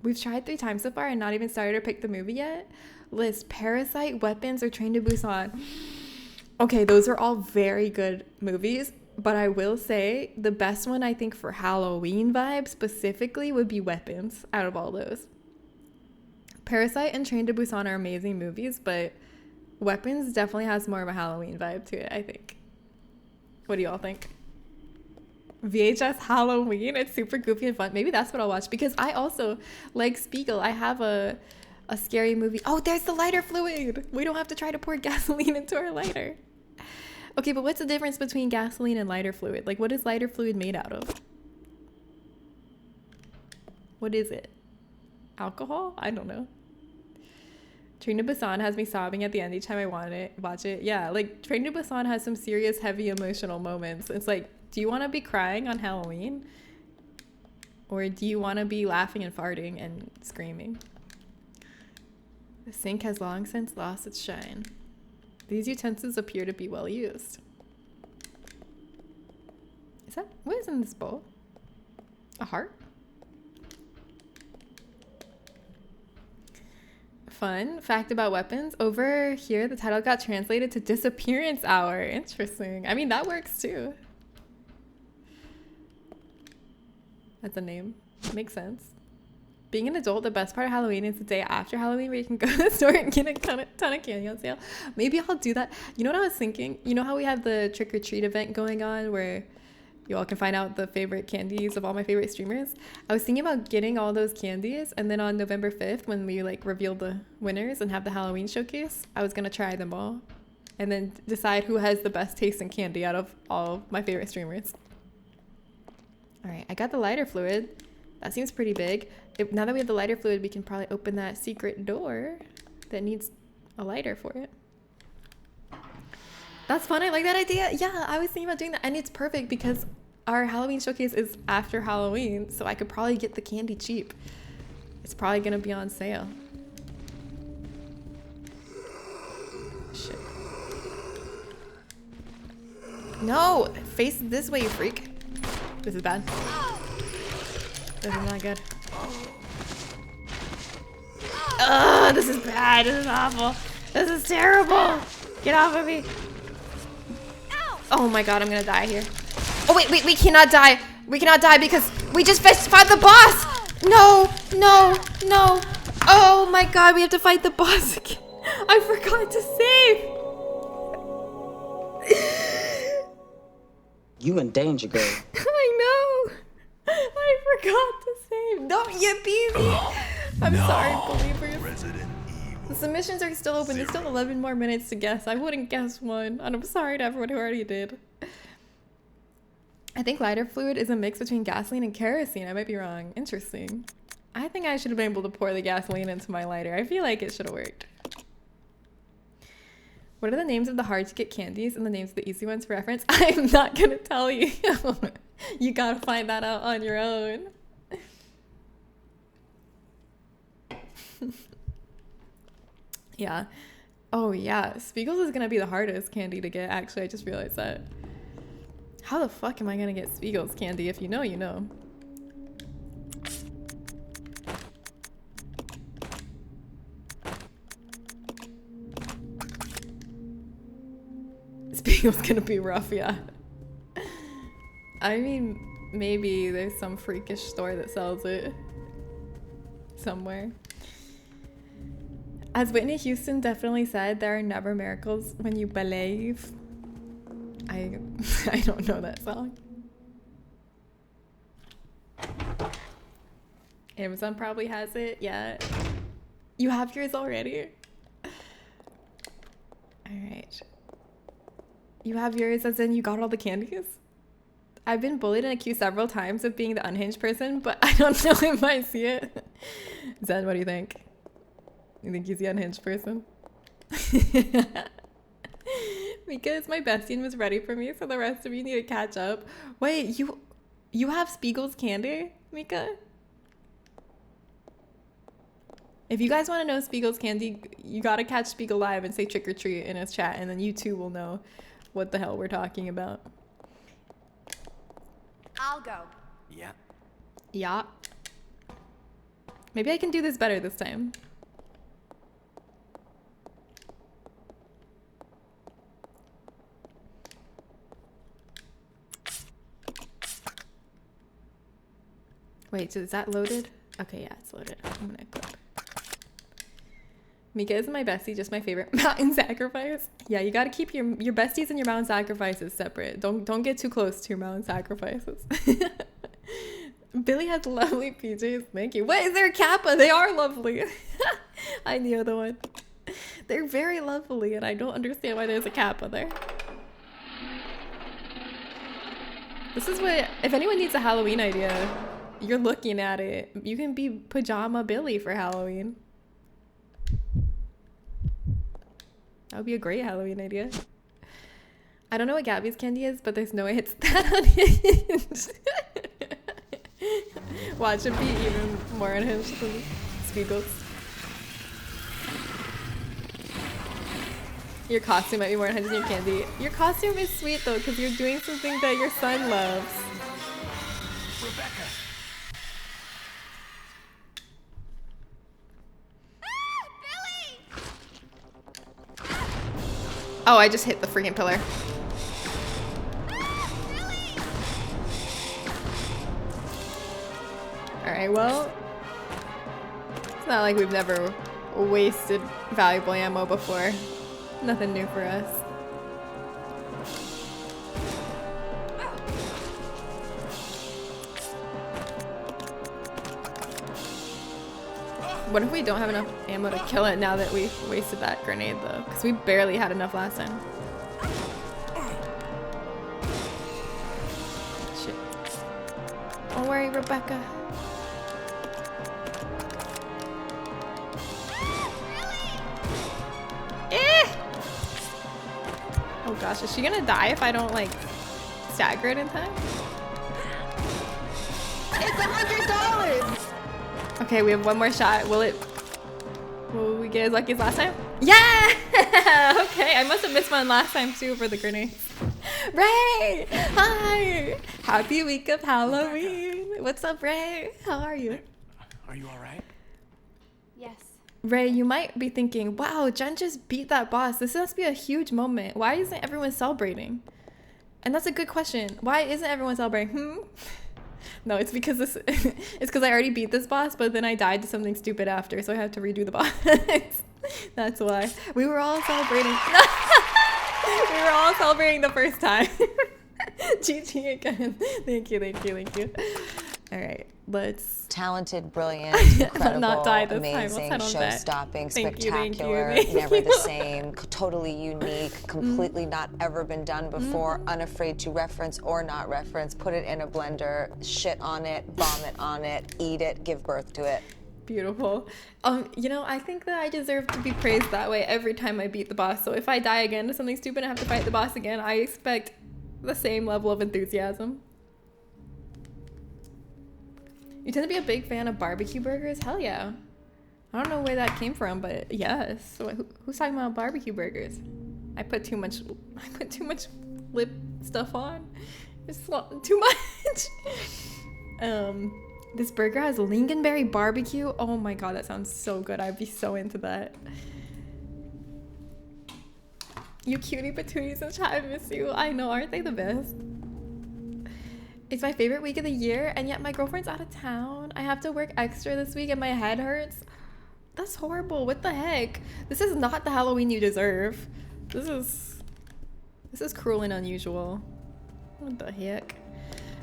We've tried 3 times so far and not even started or picked the movie yet. List Parasite, Weapons, or Train to Busan. Okay, those are all very good movies. But I will say the best one I think for Halloween vibe specifically would be Weapons out of all those. Parasite and Train to Busan are amazing movies, but Weapons definitely has more of a Halloween vibe to it, I think. What do y'all think? VHS Halloween, it's super goofy and fun. Maybe that's what I'll watch because I also like Spiegel. I have a scary movie. Oh, there's the lighter fluid. We don't have to try to pour gasoline into our lighter. Okay, but what's the difference between gasoline and lighter fluid? Like, what is lighter fluid made out of? What is it? Alcohol? I don't know. Train to Busan has me sobbing at the end each time I watch it. Yeah, like Train to Busan has some serious, heavy emotional moments. It's like, do you want to be crying on Halloween? Or do you want to be laughing and farting and screaming? The sink has long since lost its shine. These utensils appear to be well used. What is in this bowl? A heart? Fun fact about Weapons. Over here, the title got translated to Disappearance Hour. Interesting. I mean, that works too. That's a name. Makes sense. Being an adult, the best part of Halloween is the day after Halloween where you can go to the store and get a ton of candy on sale. Maybe I'll do that. You know what I was thinking? You know how we have the trick or treat event going on where you all can find out the favorite candies of all my favorite streamers? I was thinking about getting all those candies, and then on November 5th, when we like reveal the winners and have the Halloween showcase, I was gonna try them all and then decide who has the best taste in candy out of all of my favorite streamers. All right, I got the lighter fluid. That seems pretty big. Now that we have the lighter fluid, we can probably open that secret door that needs a lighter for it. That's fun. I like that idea. Yeah, I was thinking about doing that. And it's perfect because our Halloween showcase is after Halloween, so I could probably get the candy cheap. It's probably going to be on sale. Shit. No! Face this way, you freak. This is bad. This is not good. Ugh, this is bad. This is awful. This is terrible. Get off of me. Oh my god, I'm gonna die here. Oh wait, we cannot die. We cannot die because we just fought the boss. No. Oh my god, we have to fight the boss again. I forgot to save. You in danger, girl. I know. I forgot to save. Don't you beat me. I'm sorry, believers. Resident Evil. The submissions are still open. There's still 11 more minutes to guess. I wouldn't guess one. And I'm sorry to everyone who already did. I think lighter fluid is a mix between gasoline and kerosene. I might be wrong. Interesting. I think I should have been able to pour the gasoline into my lighter. I feel like it should have worked. What are the names of the hard to get candies and the names of the easy ones for reference? I'm not going to tell you. You got to find that out on your own. Yeah. Oh yeah, Spiegel's is gonna be the hardest candy to get, actually. I just realized that. How the fuck am I gonna get Spiegel's candy? If you know, you know. Spiegel's gonna be rough, yeah. I mean, maybe there's some freakish store that sells it somewhere. As Whitney Houston definitely said, there are never miracles when you believe. I don't know that song. Amazon probably has it. Yeah. You have yours already? Alright. You have yours as in you got all the candies? I've been bullied and accused several times of being the unhinged person, but I don't know if I see it. Zen, what do you think? You think he's the unhinged person? Because my bestie was ready for me, so the rest of you need to catch up. Wait, you have Spiegel's candy, Mika? If you guys want to know Spiegel's candy, you gotta catch Spiegel live and say trick or treat in his chat, and then you too will know what the hell we're talking about. I'll go. Yeah. Yeah. Maybe I can do this better this time. Wait, so is that loaded? Okay, yeah, it's loaded. I'm gonna clip. Mika is my bestie, just my favorite mountain sacrifice. Yeah, you gotta keep your besties and your mountain sacrifices separate. Don't get too close to your mountain sacrifices. Billy has lovely PJs. Thank you. Wait, is there a Kappa? They are lovely. I knew the one. They're very lovely, and I don't understand why there's a Kappa there. This is what, if anyone needs a Halloween idea, you're looking at it. You can be Pajama Billy for Halloween. That would be a great Halloween idea. I don't know what Gabby's candy is, but there's no way it's that unhinged. Watch it be even more unhinged than Spiegels. Your costume might be more unhinged than your candy. Your costume is sweet though, because you're doing something that your son loves. Rebecca. Oh, I just hit the freaking pillar. Alright, well, it's not like we've never wasted valuable ammo before. Nothing new for us. What if we don't have enough ammo to kill it now that we've wasted that grenade though? Because we barely had enough last time. Shit. Don't worry, Rebecca. Oh gosh, is she gonna die if I don't like stagger it in time? It's $100! Okay, we have one more shot. Will we get as lucky as last time? Yeah! Okay, I must have missed one last time too for the grenade. Ray! Hi! Happy week of Halloween! What's up, Ray? How are you? Are you alright? Yes. Ray, you might be thinking, wow, Jen just beat that boss. This must be a huge moment. Why isn't everyone celebrating? And that's a good question. Why isn't everyone celebrating? No, it's because it's because I already beat this boss, but then I died to something stupid after, so I had to redo the boss. That's why. We were all celebrating. We were all celebrating the first time. GG again. Thank you, thank you, thank you. All right, let's... Talented, brilliant, incredible, not die this amazing, time. show-stopping, Thank you, spectacular, thank you. never the same, totally unique, completely not ever been done before, unafraid to reference or not reference, put it in a blender, shit on it, vomit on it, eat it, give birth to it. Beautiful. You know, I think that I deserve to be praised that way every time I beat the boss. So if I die again to something stupid and have to fight the boss again, I expect the same level of enthusiasm. You tend to be a big fan of barbecue burgers? Hell yeah. I don't know where that came from, but yes. So who's talking about barbecue burgers? I put too much lip stuff on. It's too much. This burger has lingonberry barbecue. Oh my god, that sounds so good. I'd be so into that. You cutie patooties and chat, I miss you. I know, aren't they the best? It's my favorite week of the year, and yet my girlfriend's out of town. I have to work extra this week and my head hurts. That's horrible. What the heck? This is not the Halloween you deserve. This is cruel and unusual. What the heck?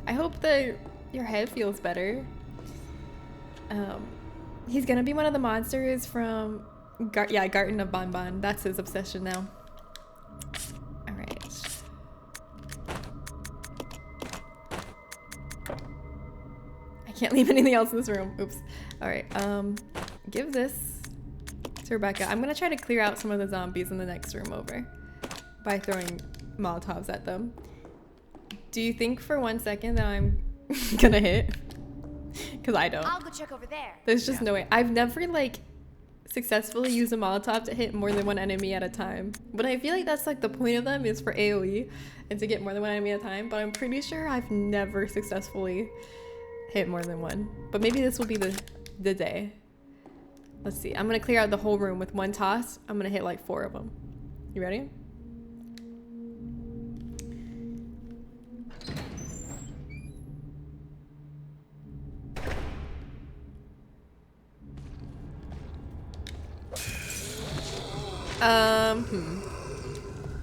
I hope that your head feels better. He's gonna be one of the monsters from Garten of Bonbon. That's his obsession now. Alright. I can't leave anything else in this room. Oops. Alright, give this to Rebecca. I'm gonna try to clear out some of the zombies in the next room over by throwing Molotovs at them. Do you think for 1 second that I'm gonna hit? Because I don't. I'll go check over there. There's just no way. I've never like successfully used a Molotov to hit more than one enemy at a time. But I feel like that's like the point of them is for AoE and to get more than one enemy at a time. But I'm pretty sure I've never successfully hit more than one. But maybe this will be the day. Let's see. I'm gonna clear out the whole room with one toss. I'm gonna hit like 4 of them. You ready?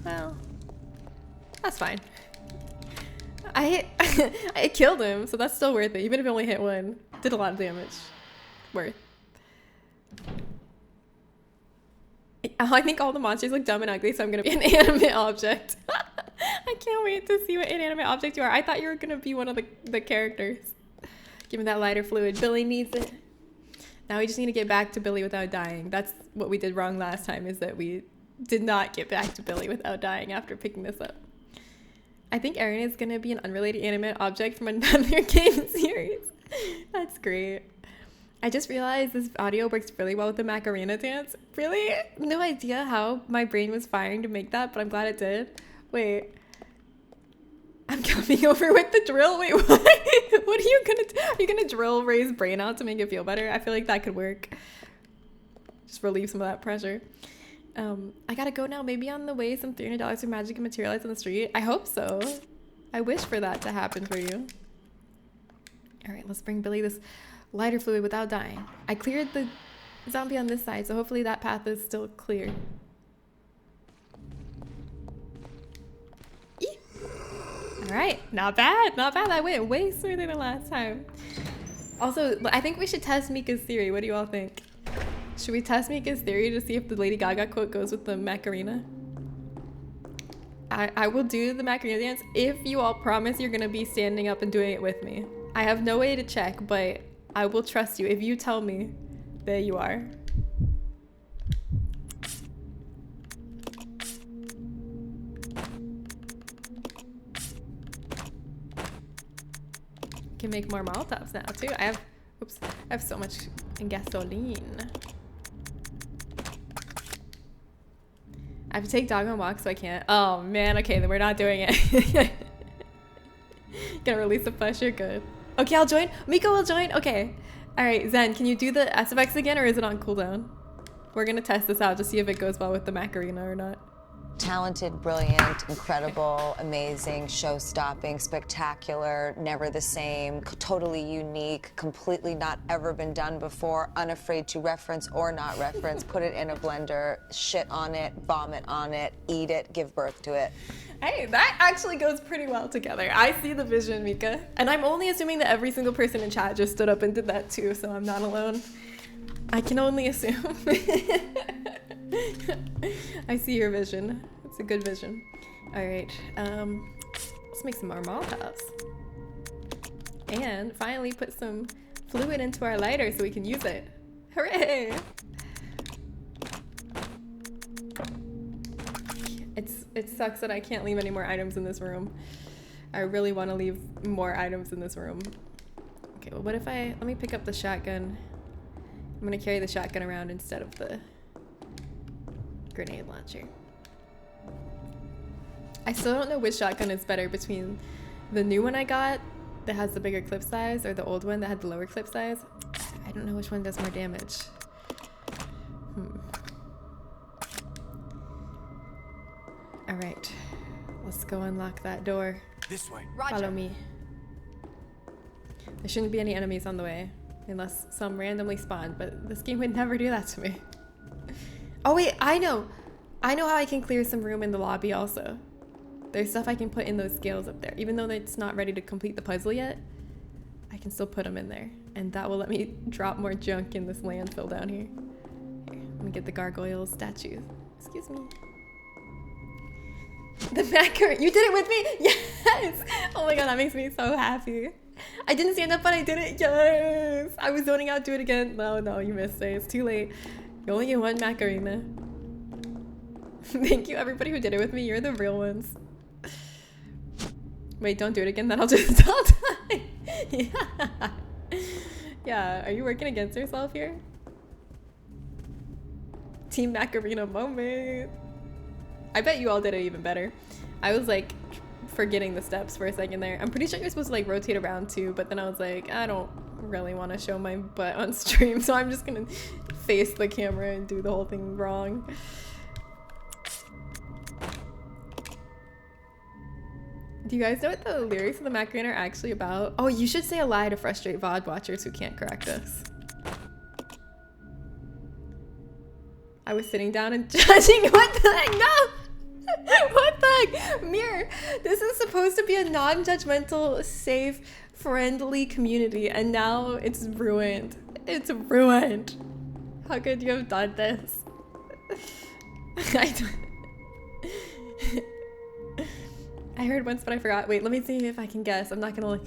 Well, that's fine. I killed him, so that's still worth it. Even if it only hit one. Did a lot of damage. Worth. I think all the monsters look dumb and ugly, so I'm gonna be an inanimate object. I can't wait to see what inanimate object you are. I thought you were gonna be one of the characters. Give me that lighter fluid. Billy needs it. Now we just need to get back to Billy without dying. That's what we did wrong last time, is that we did not get back to Billy without dying after picking this up. I think Erin is gonna be an unrelated animate object from another game series. That's great. I just realized this audio works really well with the Macarena dance. Really? No idea how my brain was firing to make that, but I'm glad it did. Wait. I'm coming over with the drill. Wait, what? What are you gonna do? Are you gonna drill Ray's brain out to make it feel better? I feel like that could work. Just relieve some of that pressure. I gotta go now. Maybe on the way some $300 for magic and materialize on the street. I hope so. I wish for that to happen for you. All right, let's bring Billy this lighter fluid without dying. I cleared the zombie on this side, so hopefully that path is still clear. Eek. All right, not bad, not bad. I went way smoother than last time. Also, I think we should test Mika's theory. What do you all think? Should we test Mika's theory to see if the Lady Gaga quote goes with the Macarena? I will do the Macarena dance if you all promise you're gonna be standing up and doing it with me. I have no way to check, but I will trust you if you tell me that you are. Can make more Molotovs now too. I have so much gasoline. I have to take dog on walk, so I can't. Oh man, okay, then we're not doing it. Gonna release the flesh, you're good. Okay, I'll join. Miko will join. Okay. All right, Zen, can you do the SFX again, or is it on cooldown? We're gonna test this out to see if it goes well with the Macarena or not. Talented, brilliant, incredible, amazing, show-stopping, spectacular, never the same, totally unique, completely not ever been done before, unafraid to reference or not reference, put it in a blender, shit on it, vomit on it, eat it, give birth to it. Hey, that actually goes pretty well together. I see the vision, Mika. And I'm only assuming that every single person in chat just stood up and did that too, so I'm not alone. I can only assume. I see your vision. It's a good vision. All right, let's make some more Molotovs. And finally put some fluid into our lighter so we can use it. Hooray! It sucks that I can't leave any more items in this room. I really want to leave more items in this room. Okay, well, what if let me pick up the shotgun. I'm gonna carry the shotgun around instead of the grenade launcher. I still don't know which shotgun is better between the new one I got that has the bigger clip size or the old one that had the lower clip size. I don't know which one does more damage. All right, let's go unlock that door. This way. Follow me. There shouldn't be any enemies on the way, unless some randomly spawn, but this game would never do that to me. Oh wait, I know how I can clear some room in the lobby also. There's stuff I can put in those scales up there. Even though it's not ready to complete the puzzle yet, I can still put them in there. And that will let me drop more junk in this landfill down here. Here, let me get the gargoyle statue. Excuse me. The macaroni, you did it with me? Yes! Oh my god, that makes me so happy. I didn't stand up, but I did it. Yes! I was zoning out, do it again. No, you missed it. It's too late. You only get one Macarena. Thank you, everybody who did it with me. You're the real ones. Wait, don't do it again, then I'll just die. Yeah. Yeah, are you working against yourself here? Team Macarena moment. I bet you all did it even better. I was like forgetting the steps for a second there. I'm pretty sure you're supposed to like rotate around too, but then I was like, I don't really want to show my butt on stream, so I'm just gonna face the camera and do the whole thing wrong. Do you guys know what the lyrics of the Macarena are actually about? Oh, you should say a lie to frustrate VOD watchers who can't correct us. I was sitting down and judging. What the heck? No! What the heck? Mirror, this is supposed to be a non-judgmental, safe, friendly community, and now it's ruined. It's ruined. How could you have done this? I heard once, but I forgot. Wait, let me see if I can guess. I'm not gonna look.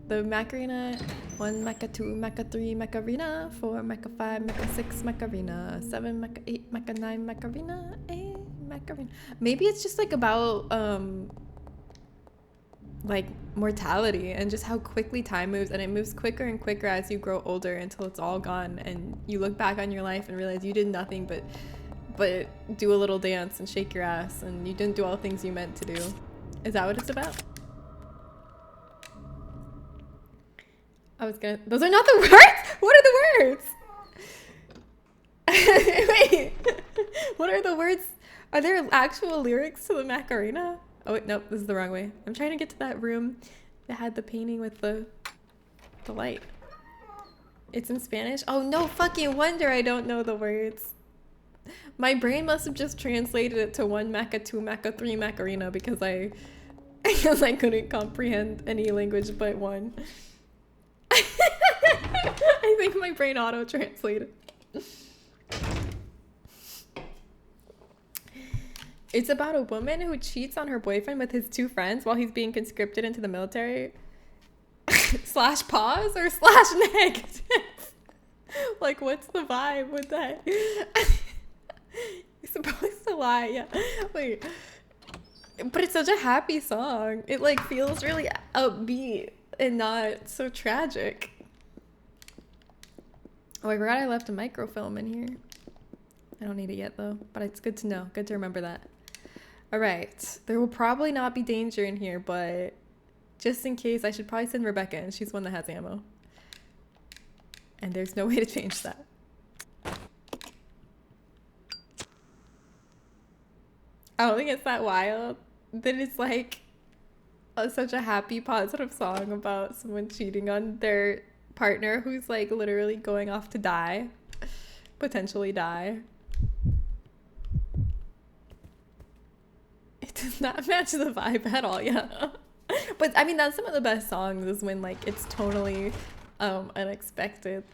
The Macarena, 1 Mecha 2 Mecha 3 Macarena, 4 Mecha 5 Mecha 6 Macarena, 7 Mecha 8 Mecha 9 Macarena, 8 Macarena. Maybe it's just like about like mortality and just how quickly time moves, and it moves quicker and quicker as you grow older until it's all gone and you look back on your life and realize you did nothing but do a little dance and shake your ass, and you didn't do all the things you meant to do. Is that what it's about? Those are not the words? What are the words? Wait, what are the words? Are there actual lyrics to the Macarena? Oh wait, nope, this is the wrong way. I'm trying to get to that room that had the painting with the light. It's in Spanish? Oh, no fucking wonder I don't know the words. My brain must have just translated it to 1 Mecha 2 Mecha 3 Macarena because I couldn't comprehend any language but one. I think my brain auto-translated. It's about a woman who cheats on her boyfriend with his 2 friends while he's being conscripted into the military. Slash pause or slash negative? Like, what's the vibe with that? You're supposed to lie, yeah. Wait. But it's such a happy song. It like feels really upbeat and not so tragic. Oh, I forgot I left a microfilm in here. I don't need it yet though, but it's good to know. Good to remember that. All right. There will probably not be danger in here, but just in case, I should probably send Rebecca in. She's the one that has ammo. And there's no way to change that. I don't think it's that wild that it's like such a happy, positive song about someone cheating on their partner who's like literally going off to die, potentially die. It does not match the vibe at all, yeah. But I mean, that's some of the best songs is when like it's totally unexpected,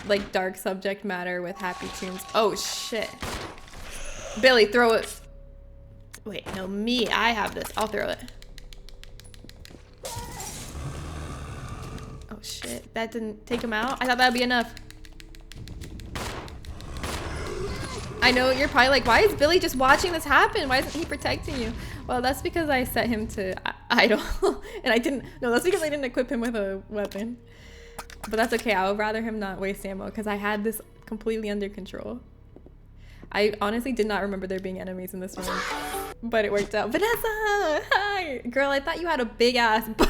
like dark subject matter with happy tunes. Oh shit. Billy, throw it. Wait, no, me. I have this. I'll throw it. Oh shit. That didn't take him out? I thought that'd be enough. I know you're probably like, why is Billy just watching this happen? Why isn't he protecting you? Well, that's because I set him to idle. And I didn't. No, that's because I didn't equip him with a weapon. But that's okay. I would rather him not waste ammo because I had this completely under control. I honestly did not remember there being enemies in this room, but it worked out. Vanessa, hi! Girl, I thought you had a big ass bump.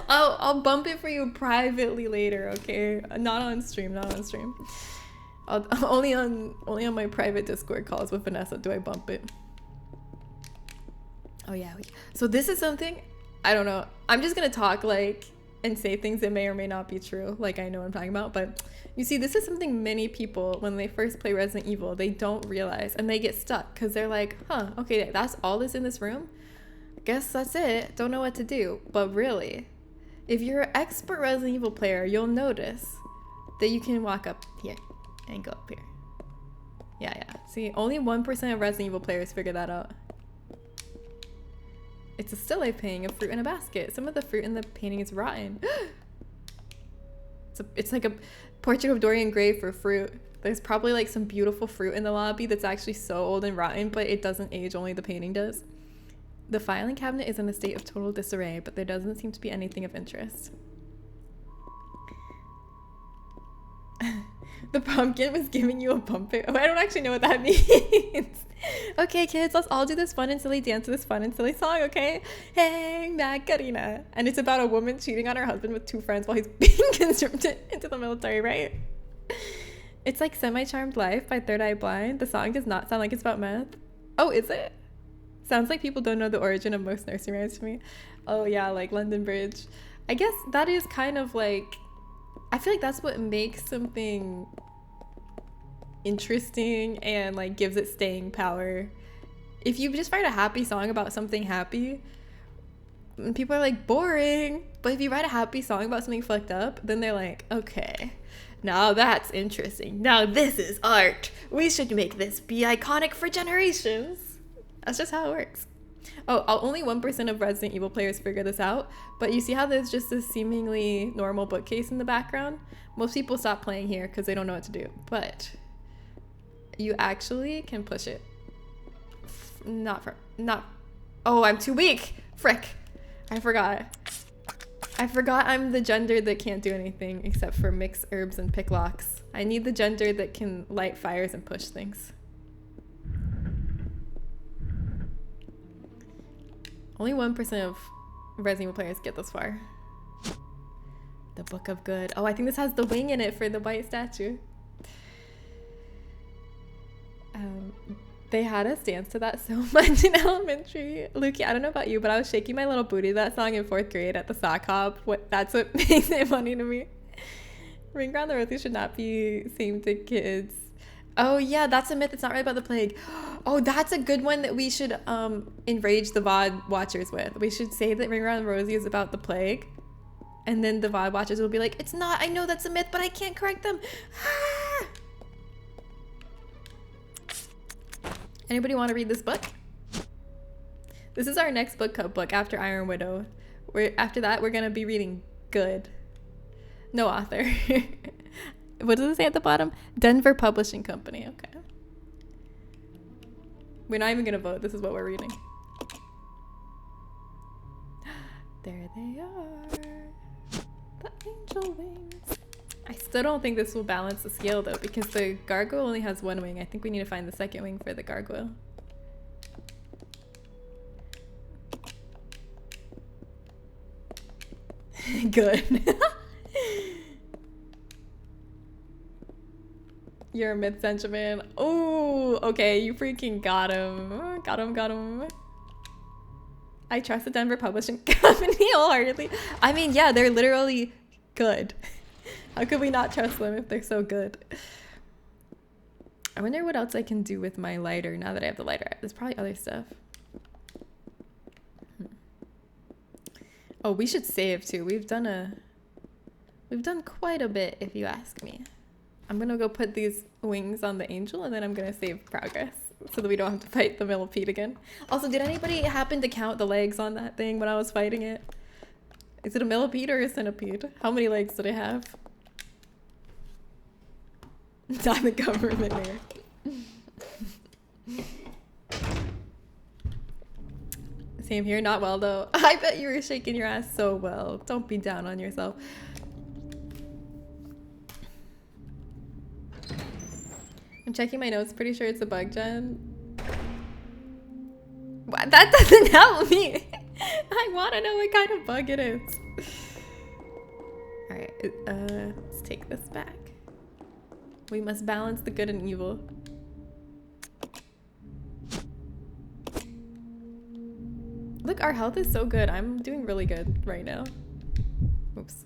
I'll bump it for you privately later, okay? Not on stream, not on stream. Only on my private Discord calls with Vanessa do I bump it. Oh yeah, so this is something, I don't know. I'm just gonna talk like and say things that may or may not be true, like I know what I'm talking about, but you see, this is something many people, when they first play Resident Evil, they don't realize, and they get stuck, because they're like, huh, okay, that's all that's in this room? I guess that's it, don't know what to do. But really, if you're an expert Resident Evil player, you'll notice that you can walk up here and go up here. Yeah, see, only 1% of Resident Evil players figure that out. It's a still life painting of fruit in a basket. Some of the fruit in the painting is rotten. It's like a portrait of Dorian Gray for fruit. There's probably like some beautiful fruit in the lobby that's actually so old and rotten, but it doesn't age, only the painting does. The filing cabinet is in a state of total disarray, but there doesn't seem to be anything of interest. The pumpkin was giving you a bump it. Oh, I don't actually know what that means. Okay, kids, let's all do this fun and silly dance to this fun and silly song, okay? Hey, Macarena. And it's about a woman cheating on her husband with 2 friends while he's being conscripted into the military, right? It's like Semi-Charmed Life by Third Eye Blind. The song does not sound like it's about meth. Oh, is it? Sounds like people don't know the origin of most nursery rhymes to me. Oh yeah, like London Bridge. I guess that is kind of like I feel like that's what makes something interesting and like gives it staying power. If you just write a happy song about something happy, people are like, boring. But if you write a happy song about something fucked up, then they're like, okay, now that's interesting. Now this is art. We should make this be iconic for generations. That's just how it works. Oh, only 1% of Resident Evil players figure this out, but you see how there's just this seemingly normal bookcase in the background? Most people stop playing here because they don't know what to do, but you actually can push it. Oh, I'm too weak. Frick. I forgot I'm the gender that can't do anything except for mix herbs and pick locks. I need the gender that can light fires and push things. Only 1% of Resident Evil players get this far. The Book of Good. Oh, I think this has the wing in it for the white statue. They had us dance to that so much in elementary. Lukey, I don't know about you, but I was shaking my little booty to that song in 4th grade at the sock hop. That's what makes it funny to me. Ring around the rosy should not be seen to kids. Oh yeah, that's a myth. It's not really about the plague. Oh, that's a good one that we should enrage the VOD watchers with. We should say that Ring Around the Rosie is about the plague. And then the VOD watchers will be like, it's not, I know that's a myth, but I can't correct them. Ah! Anybody want to read this book? This is our next book club book after Iron Widow. After that, we're going to be reading Good. No author. What does it say at the bottom? Denver Publishing Company. Okay. We're not even going to vote. This is what we're reading. There they are. The angel wings. I still don't think this will balance the scale though, because the gargoyle only has one wing. I think we need to find the second wing for the gargoyle. Good. You're a myth, Benjamin. Oh, okay, you freaking got him. Got him. I trust the Denver Publishing Company wholeheartedly. I mean, yeah, they're literally good. How could we not trust them if they're so good? I wonder what else I can do with my lighter now that I have the lighter. There's probably other stuff. Oh, we should save too. We've done quite a bit, if you ask me. I'm gonna go put these wings on the angel and then I'm gonna save progress so that we don't have to fight the millipede again. Also, did anybody happen to count the legs on that thing when I was fighting it? Is it a millipede or a centipede? How many legs did it have? Diamond government here. Same here, not well though. I bet you were shaking your ass so well. Don't be down on yourself. I'm checking my notes, pretty sure it's a bug gen. What? That doesn't help me. I want to know what kind of bug it is. Alright, let's take this back. We must balance the good and evil. Look, our health is so good. I'm doing really good right now. Oops.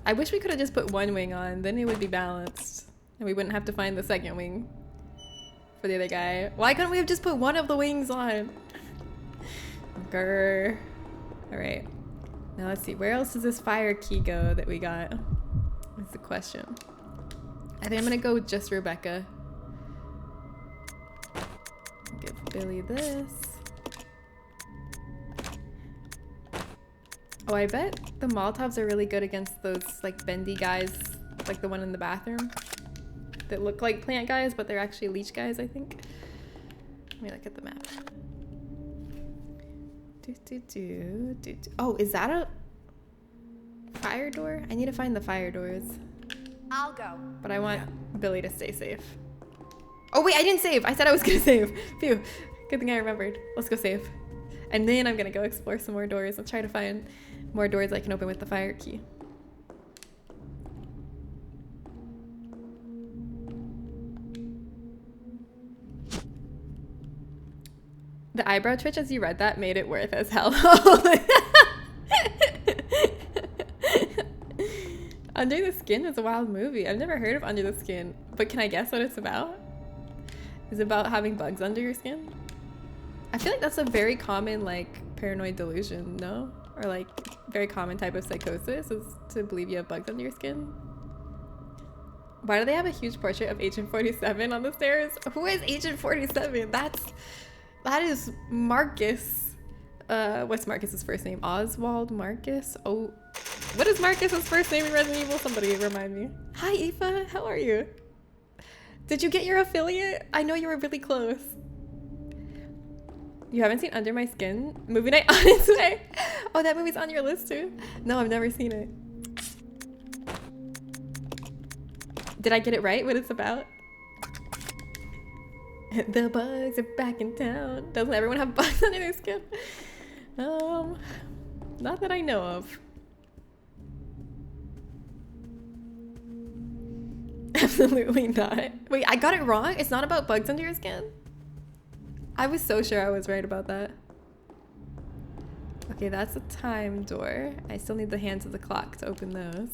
I wish we could have just put one wing on, then it would be balanced. And we wouldn't have to find the second wing for the other guy. Why couldn't we have just put one of the wings on? Grr. Alright. Now let's see, where else does this fire key go that we got? That's the question. I think I'm gonna go with just Rebecca. Give Billy this. Oh, I bet the Molotovs are really good against those like bendy guys, like the one in the bathroom. That look like plant guys, but they're actually leech guys, I think. Let me look at the map. Oh, is that a fire door? I need to find the fire doors. I'll go. But I want Billy to stay safe. Oh wait, I didn't save. I said I was gonna save. Phew. Good thing I remembered. Let's go save. And then I'm gonna go explore some more doors and try to find more doors I can open with the fire key. The eyebrow twitch as you read that made it worth as hell. Under the Skin is a wild movie. I've never heard of Under the Skin, but can I guess what it's about? Is it about having bugs under your skin? I feel like that's a very common like paranoid delusion, no? Or like very common type of psychosis is to believe you have bugs under your skin. Why do they have a huge portrait of Agent 47 on the stairs? Who is Agent 47? That is Marcus. What's Marcus's first name? Oswald Marcus? Oh, what is Marcus's first name in Resident Evil? Somebody remind me. Hi, Aoife. How are you? Did you get your affiliate? I know you were really close. You haven't seen Under My Skin? Movie night on its way. Oh, that movie's on your list too? No, I've never seen it. Did I get it right? What it's about? The bugs are back in town. Doesn't everyone have bugs under their skin? Not that I know of. Absolutely not. Wait, I got it wrong? It's not about bugs under your skin? I was so sure I was right about that. Okay, that's a time door. I still need the hands of the clock to open those.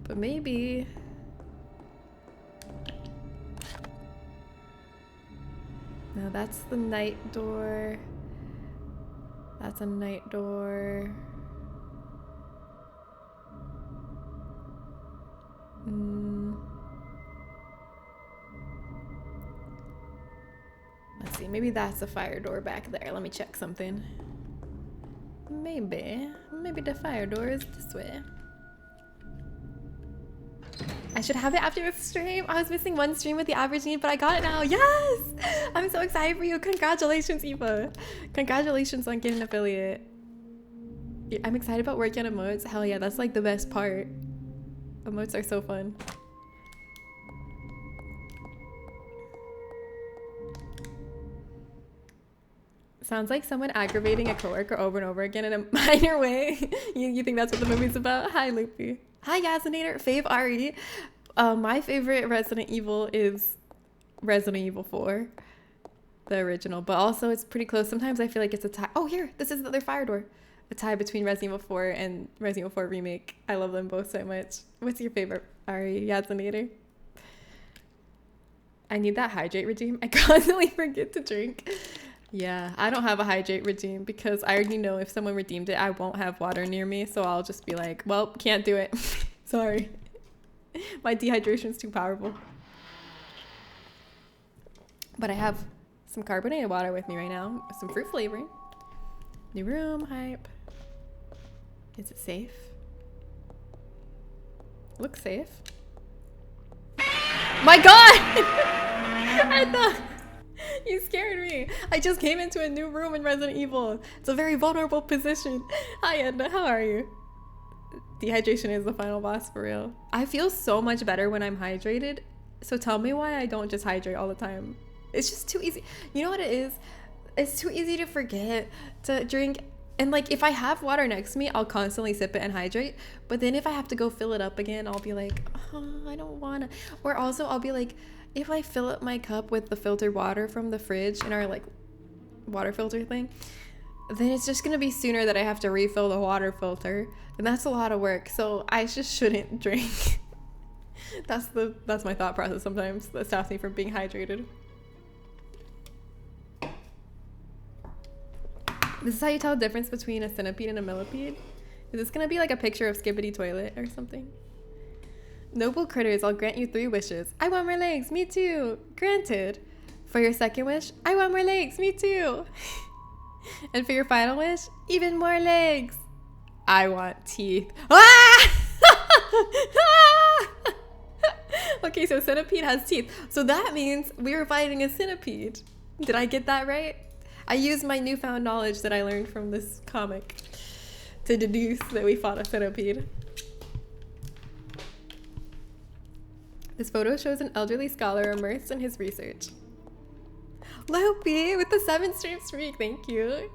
But maybe... No, that's the night door. That's a night door. Let's see, maybe that's a fire door back there. Let me check something. Maybe the fire door is this way. I should have it after the stream. I was missing one stream with the average need, but I got it now. Yes! I'm so excited for you. Congratulations, Eva. Congratulations on getting an affiliate. I'm excited about working on emotes. Hell yeah, that's like the best part. Emotes are so fun. Sounds like someone aggravating a coworker over and over again in a minor way. You think that's what the movie's about? Hi, Loopy. Hi, Yazinator. Fave Ari. My favorite Resident Evil is Resident Evil 4. The original. But also it's pretty close. Sometimes I feel like it's a tie. Oh, here. This is the other fire door. A tie between Resident Evil 4 and Resident Evil 4 Remake. I love them both so much. What's your favorite, Ari? Yazinator? I need that hydrate regime. I constantly forget to drink. Yeah, I don't have a hydrate regime because I already know if someone redeemed it, I won't have water near me. So I'll just be like, well, can't do it. Sorry. My dehydration is too powerful. But I have some carbonated water with me right now. Some fruit flavoring. New room, hype. Is it safe? Looks safe. My God! I thought... You scared me. I just came into a new room in Resident Evil. It's a very vulnerable position. Hi, Edna. How are you? Dehydration is the final boss for real. I feel so much better when I'm hydrated. So tell me why I don't just hydrate all the time. It's just too easy. You know what it is? It's too easy to forget to drink. And like if I have water next to me, I'll constantly sip it and hydrate. But then if I have to go fill it up again, I'll be like, oh, I don't wanna. Or also I'll be like, if I fill up my cup with the filtered water from the fridge in our like water filter thing, then it's just gonna be sooner that I have to refill the water filter, and that's a lot of work. So I just shouldn't drink. That's my thought process sometimes that stops me from being hydrated. This is how you tell the difference between a centipede and a millipede. Is this gonna be like a picture of Skibbity Toilet or something? Noble critters, I'll grant you 3 wishes. I want more legs, me too. Granted. For your second wish, I want more legs, me too. And for your final wish, even more legs. I want teeth. Ah! Okay, so centipede has teeth. So that means we were fighting a centipede. Did I get that right? I used my newfound knowledge that I learned from this comic to deduce that we fought a centipede. This photo shows an elderly scholar immersed in his research. Loopy with the 7th streak, thank you.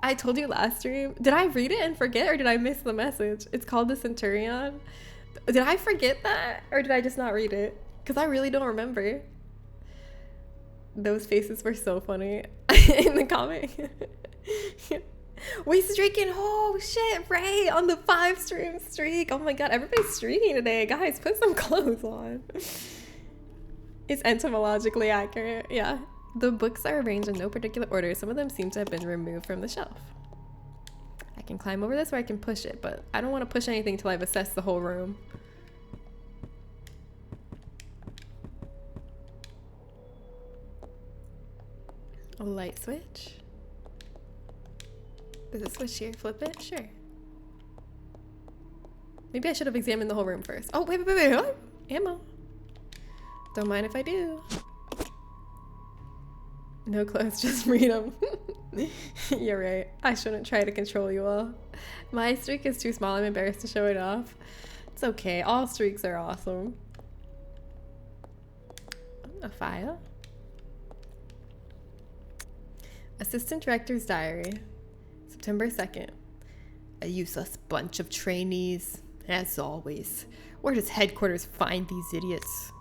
I told you last stream. Did I read it and forget, or did I miss the message? It's called the Centurion. Did I forget that, or did I just not read it? Because I really don't remember. Those faces were so funny in the comic. We streaking, oh shit, Ray on the 5 stream streak. Oh my god, everybody's streaking today. Guys, put some clothes on. It's entomologically accurate, yeah. The books are arranged in no particular order. Some of them seem to have been removed from the shelf. I can climb over this or I can push it, but I don't want to push anything till I've assessed the whole room. A light switch. There's a switch here. Flip it? Sure. Maybe I should have examined the whole room first. Oh, wait. Oh, ammo. Don't mind if I do. No clothes, just read them. You're right. I shouldn't try to control you all. My streak is too small. I'm embarrassed to show it off. It's okay. All streaks are awesome. A file. Assistant Director's Diary. September 2nd. A useless bunch of trainees. As always. Where does headquarters find these idiots?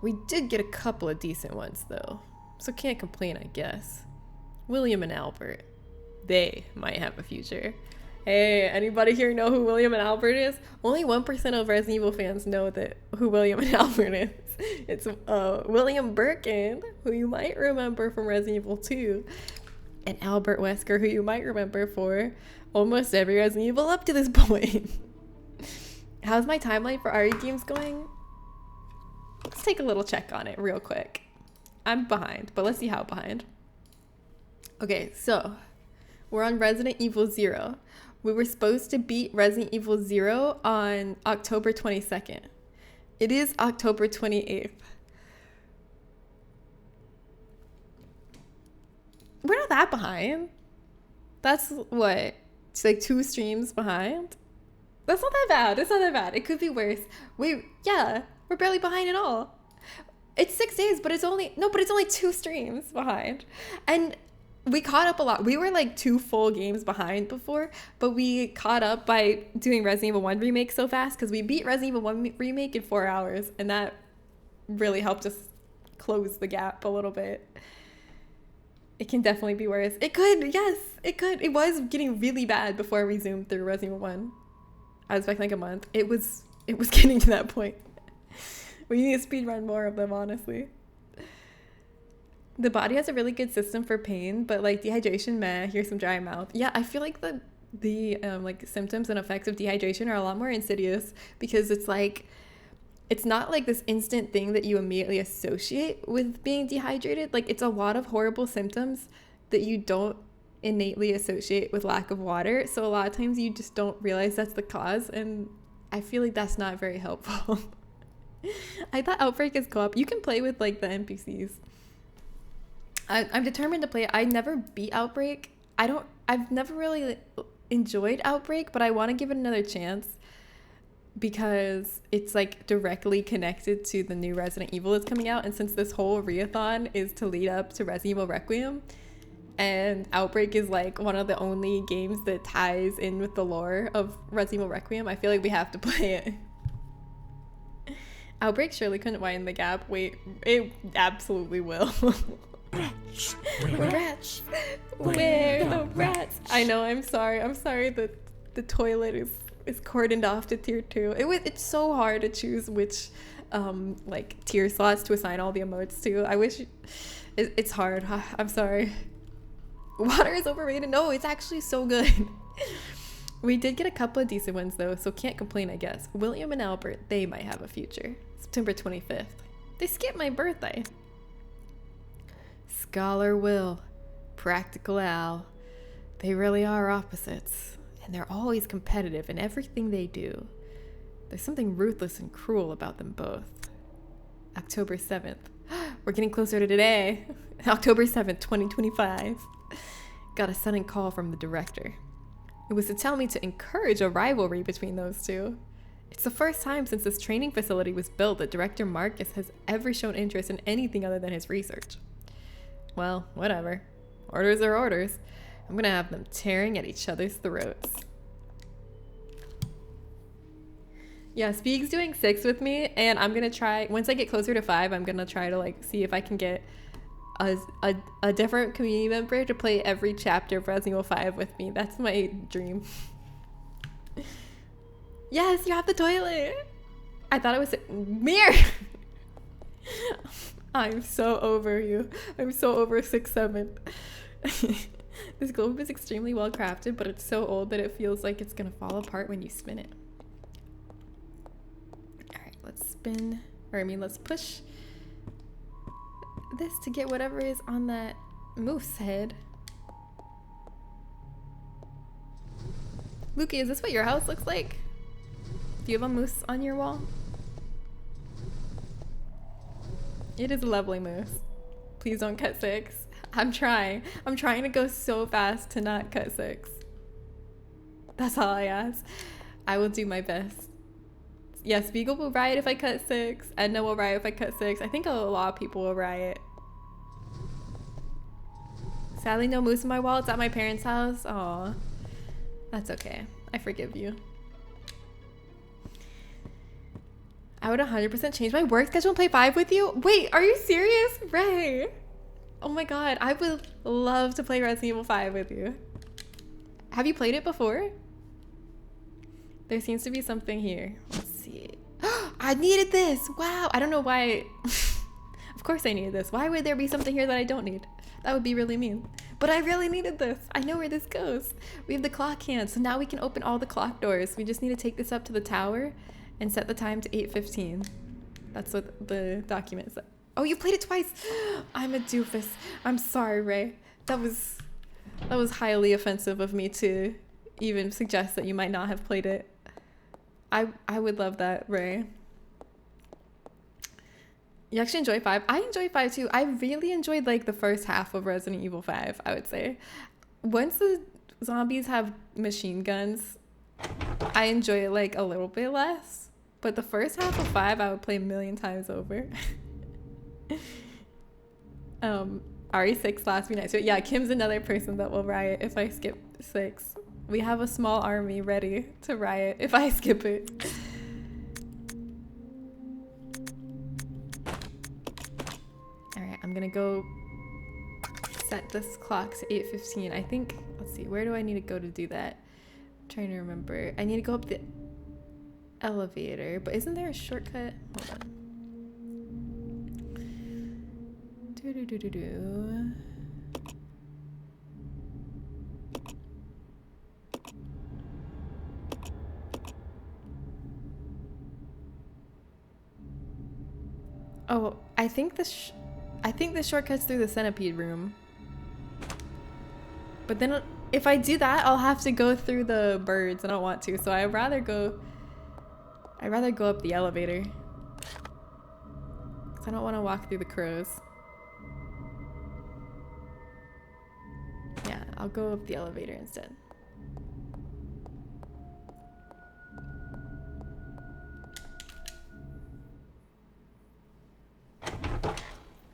We did get a couple of decent ones, though. So can't complain, I guess. William and Albert. They might have a future. Hey, anybody here know who William and Albert is? Only 1% of Resident Evil fans know who William and Albert is. It's William Birkin, who you might remember from Resident Evil 2. And Albert Wesker, who you might remember for almost every Resident Evil up to this point. How's my timeline for RE games going? Let's take a little check on it real quick. I'm behind, but let's see how behind. Okay, so we're on Resident Evil 0. We were supposed to beat Resident Evil 0 on October 22nd. It is October 28th. We're not that behind. That's what? It's like 2 streams behind? That's not that bad. It's not that bad. It could be worse. Yeah, we're barely behind at all. It's 6 days, but it's only 2 streams behind. And we caught up a lot. We were like 2 full games behind before, but we caught up by doing Resident Evil 1 Remake so fast because we beat Resident Evil 1 Remake in 4 hours, and that really helped us close the gap a little bit. It can definitely be worse. It could, yes, it could. It was getting really bad before we zoomed through Resident Evil 1. I was back like a month. It was getting to that point. We need to speedrun more of them, honestly. The body has a really good system for pain, but like dehydration, meh, here's some dry mouth. Yeah, I feel like the like symptoms and effects of dehydration are a lot more insidious because it's like, it's not like this instant thing that you immediately associate with being dehydrated. Like it's a lot of horrible symptoms that you don't innately associate with lack of water. So a lot of times you just don't realize that's the cause, and I feel like that's not very helpful. I thought Outbreak is co-op. You can play with like the NPCs. I'm determined to play it. I never beat Outbreak. I've never really enjoyed Outbreak, but I want to give it another chance because it's like directly connected to the new Resident Evil that's coming out. And since this whole reathon is to lead up to Resident Evil Requiem, and Outbreak is like one of the only games that ties in with the lore of Resident Evil Requiem, I feel like we have to play it. Outbreak surely couldn't widen the gap. Wait, it absolutely will. Rats. Where the rats? I know, I'm sorry that the toilet is cordoned off to tier 2. It's so hard to choose which like tier slots to assign all the emotes to. I wish it's hard. I'm sorry. Water is overrated. No, it's actually so good. We did get a couple of decent ones though, so can't complain, I guess. William and Albert, they might have a future. September 25th. They skipped my birthday. Scholar Will, Practical Al. They really are opposites, and they're always competitive in everything they do. There's something ruthless and cruel about them both. October 7th. We're getting closer to today. October 7th, 2025. Got a sudden call from the director. It was to tell me to encourage a rivalry between those two. It's the first time since this training facility was built that Director Marcus has ever shown interest in anything other than his research. Well, whatever. Orders are orders. I'm gonna have them tearing at each other's throats. Yeah, Speeg's doing 6 with me, and I'm gonna try, once I get closer to 5, I'm gonna try to like see if I can get a different community member to play every chapter of Resident Evil 5 with me. That's my dream. Yes, you have the toilet. I thought it was mirror. I'm so over you. I'm so over 6'7". This globe is extremely well crafted, but it's so old that it feels like it's gonna fall apart when you spin it. Alright, let's spin, or I mean let's push this to get whatever is on that moose head. Lukey, is this what your house looks like? Do you have a moose on your wall? It is a lovely moose. Please don't cut 6. I'm trying to go so fast to not cut 6. That's all I ask. I will do my best. Yes, Beagle will riot if I cut 6. Edna will riot if I cut 6. I think a lot of people will riot. Sadly, no moose in my wall. It's at my parents' house. Aw. That's okay. I forgive you. I would 100% change my work schedule and play 5 with you? Wait, are you serious? Ray. Oh my god, I would love to play Resident Evil 5 with you. Have you played it before? There seems to be something here. Let's see. I needed this! Wow, I don't know why. Of course I needed this. Why would there be something here that I don't need? That would be really mean. But I really needed this. I know where this goes. We have the clock hand, so now we can open all the clock doors. We just need to take this up to the tower and set the time to 8:15. That's what the document said. Oh, you played it twice. I'm a doofus. I'm sorry, Ray. That was highly offensive of me to even suggest that you might not have played it. I would love that, Ray. You actually enjoy 5? I enjoy 5 too. I really enjoyed like the first half of Resident Evil 5, I would say. Once the zombies have machine guns, I enjoy it like a little bit less. But the first half of 5 I would play a million times over. RE6 last me night. So yeah, Kim's another person that will riot if I skip 6. We have a small army ready to riot if I skip it. Alright, I'm gonna go set this clock to 8:15. I think, let's see, where do I need to go to do that? I'm trying to remember. I need to go up the elevator, but isn't there a shortcut? Hold on. Do-do-do-do-do. Oh, I think this shortcut's through the centipede room. But then if I do that, I'll have to go through the birds and I don't want to. So I'd rather go up the elevator. Cuz I don't want to walk through the crows. Yeah, I'll go up the elevator instead.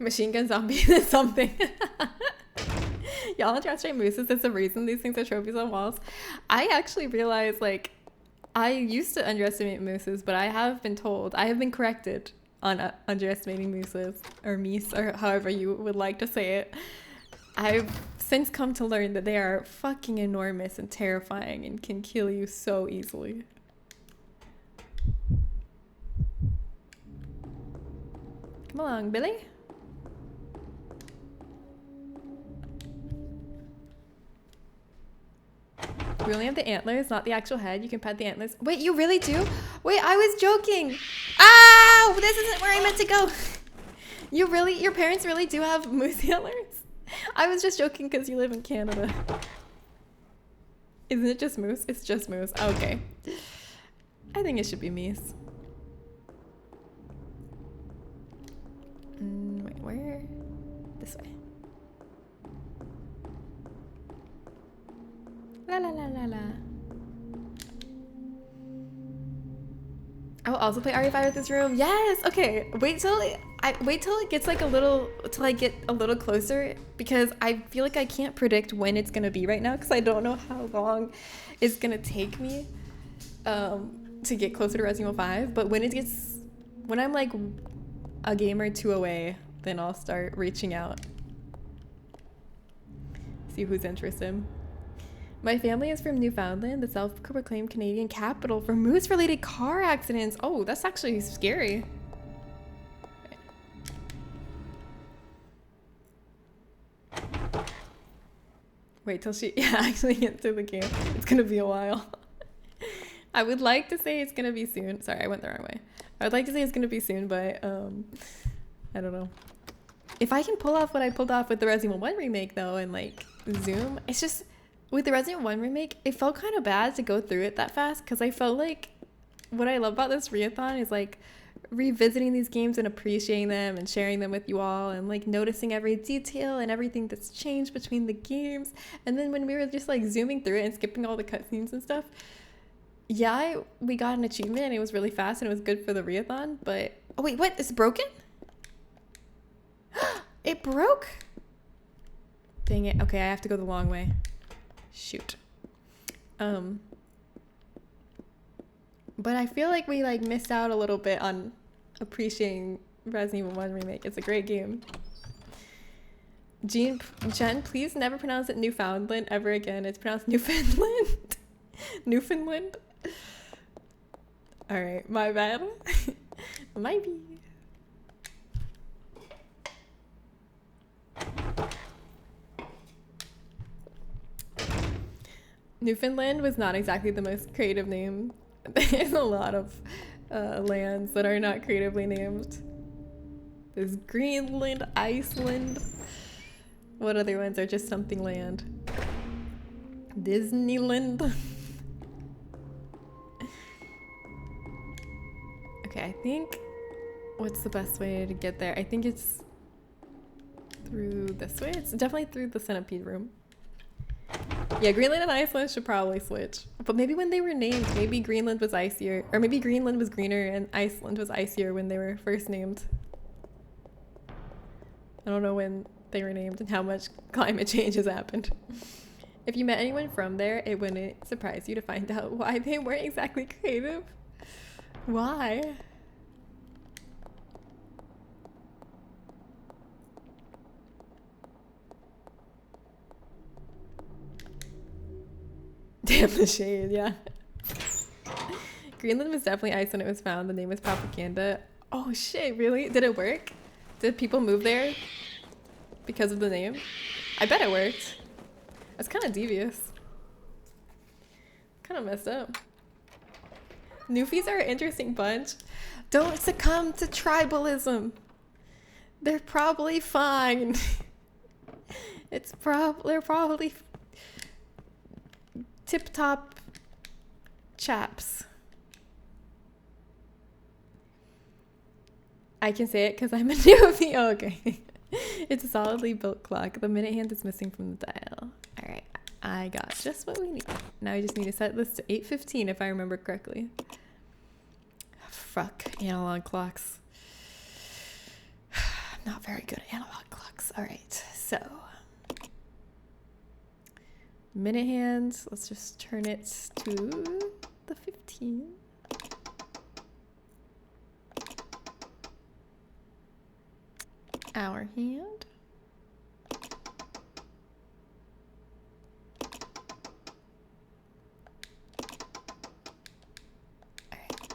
Machine gun zombie is something. Y'all underestimate mooses. That's the reason these things are trophies on walls. I actually realized, like, I used to underestimate mooses, but I have been told, I have been corrected on underestimating mooses, or meese, or however you would like to say it. I've since come to learn that they are fucking enormous and terrifying and can kill you so easily. Come along, Billy. We only have the antlers, not the actual head. You can pet the antlers. Wait, you really do? Wait, I was joking. Ow! This isn't where I meant to go. Your parents really do have moose antlers? I was just joking because you live in Canada. Isn't it just moose? It's just moose. Okay. I think it should be meese. Wait, where? This way. La la la la la. I will also play RE5 with this room. Yes. Okay. Wait till it gets like till I get a little closer, because I feel like I can't predict when it's gonna be right now because I don't know how long it's gonna take me to get closer to Resident Evil 5. But when I'm like a game or two away, then I'll start reaching out See who's interested. My family is from Newfoundland, the self-proclaimed Canadian capital for moose-related car accidents. Oh, that's actually scary. Wait till she actually gets through the game. It's gonna be a while. I would like to say it's gonna be soon. Sorry, I went the wrong way. I would like to say it's gonna be soon, but I don't know. If I can pull off what I pulled off with the Resident Evil 1 remake though, and like zoom, it's just with the Resident Evil 1 remake, it felt kind of bad to go through it that fast because I felt like what I love about this reathon is like revisiting these games and appreciating them and sharing them with you all and like noticing every detail and everything that's changed between the games. And then when we were just like zooming through it and skipping all the cutscenes and stuff, yeah, we got an achievement and it was really fast and it was good for the reathon, but oh wait, what? It's broken? It broke? Dang it. Okay, I have to go the long way. Shoot. But I feel like we like missed out a little bit on appreciating Resident Evil 1 remake. It's a great game. Jen, please never pronounce it Newfoundland ever again. It's pronounced Newfoundland. Newfoundland. All right, my bad. Might be. Newfoundland was not exactly the most creative name. There's a lot of lands that are not creatively named. There's Greenland, Iceland. What other ones are just something land? Disneyland. Okay, I think what's the best way to get there? I think it's through this way. It's definitely through the centipede room. Yeah, Greenland and Iceland should probably switch. But maybe when they were named, maybe Greenland was icier. Or maybe Greenland was greener and Iceland was icier when they were first named. I don't know when they were named and how much climate change has happened. If you met anyone from there, it wouldn't surprise you to find out why they weren't exactly creative. Why? Damn the shade, yeah. Greenland was definitely ice when it was found. The name was propaganda. Oh shit, really? Did it work? Did people move there because of the name? I bet it worked. That's kind of devious. Kind of messed up. Newfies are an interesting bunch. Don't succumb to tribalism. They're probably fine. They're probably tip-top chaps. I can say it because I'm a newbie. Oh, okay. It's a solidly built clock. The minute hand is missing from the dial. All right, I got just what we need. Now I just need to set this to 8:15 if I remember correctly. Fuck analog clocks. I'm not very good at analog clocks. All right, so minute hands. Let's just turn it to the 15. Hour hand. All right.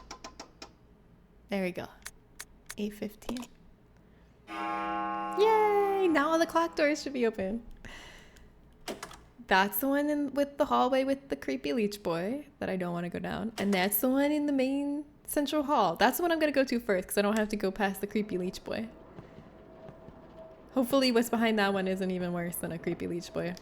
There we go. 8:15. Yay! Now all the clock doors should be open. That's the one with the hallway with the creepy leech boy that I don't want to go down. And that's the one in the main central hall. That's the one I'm going to go to first because I don't have to go past the creepy leech boy. Hopefully what's behind that one isn't even worse than a creepy leech boy.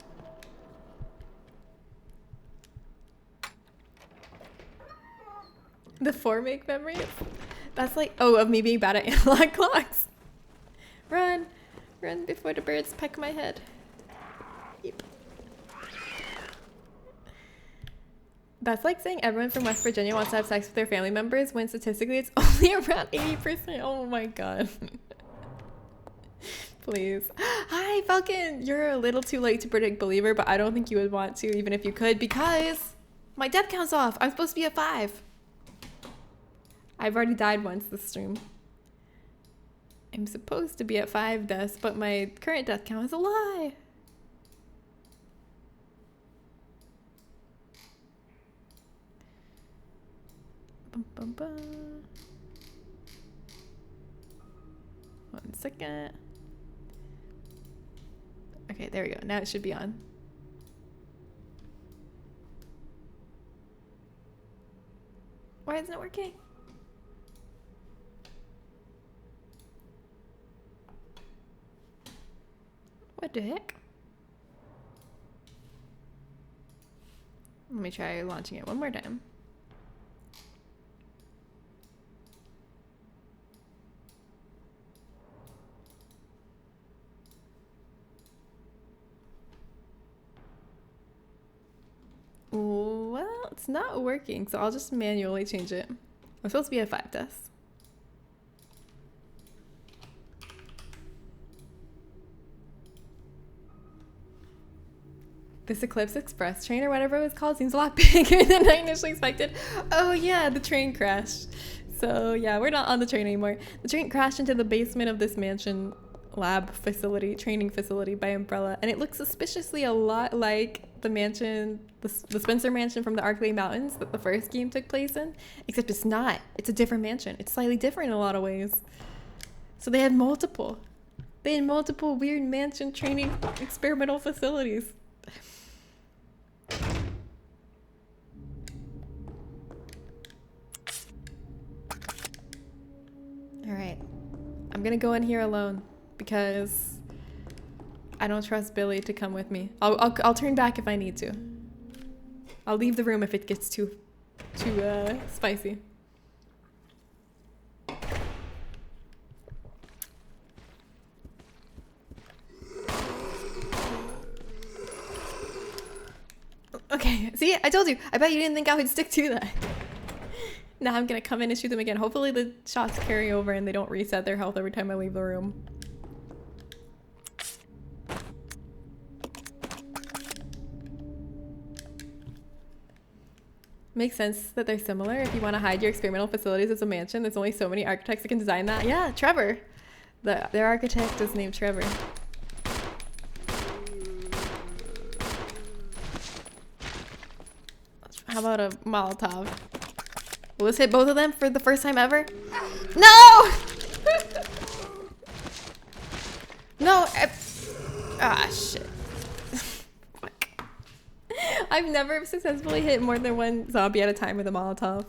The 4 make memories? That's like, oh, of me being bad at analog clocks. Run. Run before the birds peck my head. Yep. That's like saying everyone from West Virginia wants to have sex with their family members when statistically it's only around 80%. Oh my god. Please. Hi, Falcon. You're a little too late to predict Believer, but I don't think you would want to even if you could because my death count's off. I'm supposed to be at 5. I've already died once this stream. I'm supposed to be at 5 deaths, but my current death count is a lie. Bum, bum, bum. 1 second. Okay, there we go. Now it should be on. Why isn't it working? What the heck? Let me try launching it one more time. Well, it's not working, so I'll just manually change it. I'm supposed to be at 5 tests. This Eclipse Express train or whatever it was called seems a lot bigger than I initially expected. Oh yeah, the train crashed. So yeah, we're not on the train anymore. The train crashed into the basement of this mansion lab facility, training facility by Umbrella, and it looks suspiciously a lot like the mansion, the Spencer mansion from the Arklay Mountains that the first game took place in, except it's not. It's a different mansion. It's slightly different in a lot of ways. So they had multiple weird mansion training experimental facilities. All right, I'm gonna go in here alone because I don't trust Billy to come with me. I'll turn back if I need to. I'll leave the room if it gets too spicy. Okay, see, I told you. I bet you didn't think I would stick to that. Now I'm gonna come in and shoot them again. Hopefully the shots carry over and they don't reset their health every time I leave the room. Makes sense that they're similar. If you want to hide your experimental facilities as a mansion, there's only so many architects that can design that. Yeah, Trevor. Their architect is named Trevor. How about a Molotov? Will this hit both of them for the first time ever? No! No! Ah, shit. Fuck. I've never successfully hit more than one zombie at a time with a Molotov.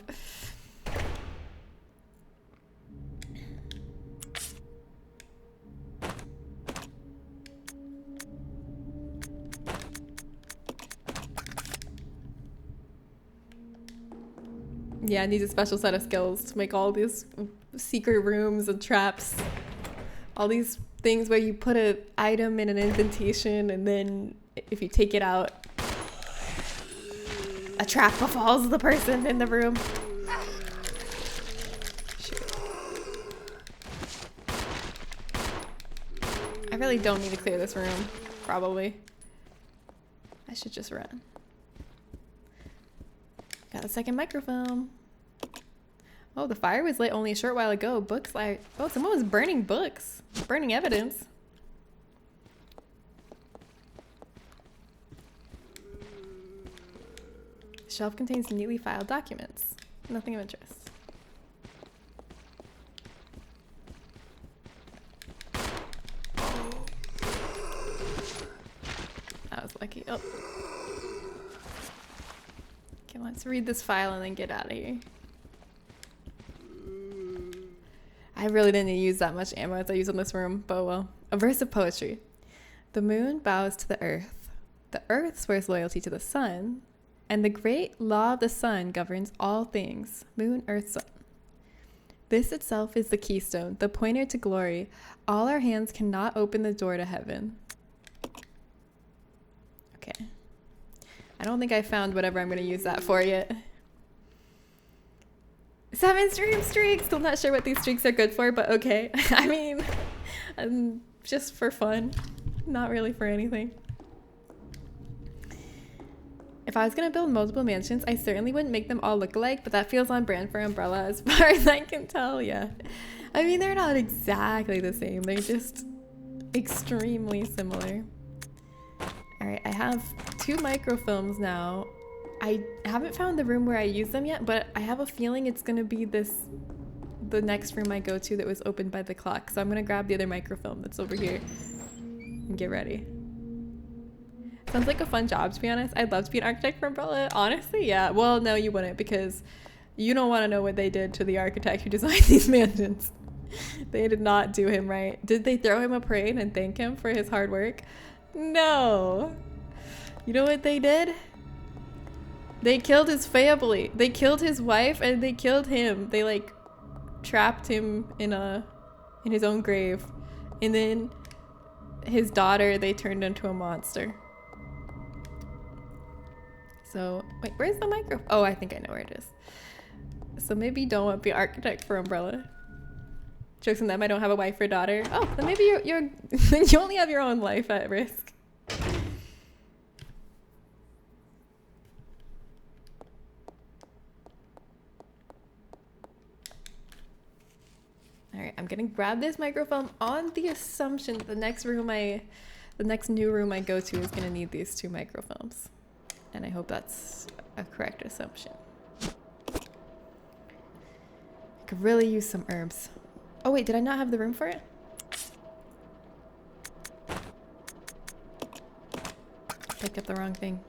Yeah, it needs a special set of skills to make all these secret rooms and traps. All these things where you put an item in an indentation and then if you take it out, a trap befalls the person in the room. Shoot. I really don't need to clear this room, probably. I should just run. Got a second microfilm. Oh, the fire was lit only a short while ago. Books like... Oh, someone was burning books. Burning evidence. Shelf contains neatly filed documents. Nothing of interest. That was lucky. Oh. Okay, let's read this file and then get out of here. I really didn't use that much ammo as I use in this room, but well. A verse of poetry. The moon bows to the earth. The earth swears loyalty to the sun. And the great law of the sun governs all things. Moon, earth, sun. This itself is the keystone, the pointer to glory. All our hands cannot open the door to heaven. Okay. I don't think I found whatever I'm going to use that for yet. 7 stream streaks! Still not sure what these streaks are good for, but okay. I mean, just for fun. Not really for anything. If I was going to build multiple mansions, I certainly wouldn't make them all look alike, but that feels on brand for Umbrella as far as I can tell, yeah. I mean, they're not exactly the same. They're just extremely similar. Alright, I have 2 microfilms now. I haven't found the room where I use them yet, but I have a feeling it's gonna be the next room I go to that was opened by the clock. So I'm gonna grab the other microfilm that's over here and get ready. Sounds like a fun job, to be honest. I'd love to be an architect for Umbrella. Honestly, yeah. Well, no, you wouldn't, because you don't want to know what they did to the architect who designed these mansions. They did not do him right. Did they throw him a parade and thank him for his hard work? No. You know what they did? They killed his family. They killed his wife and they killed him. They like trapped him in his own grave. And then his daughter, they turned into a monster. So, wait, where's the microphone? Oh, I think I know where it is. So maybe you don't want to be architect for Umbrella. Jokes on them, I don't have a wife or daughter. Oh, then maybe you're you only have your own life at risk. All right, I'm gonna grab this microphone on the assumption that the next new room I go to is gonna need these two microphones. And I hope that's a correct assumption. I could really use some herbs. Oh wait, did I not have the room for it? Picked up the wrong thing.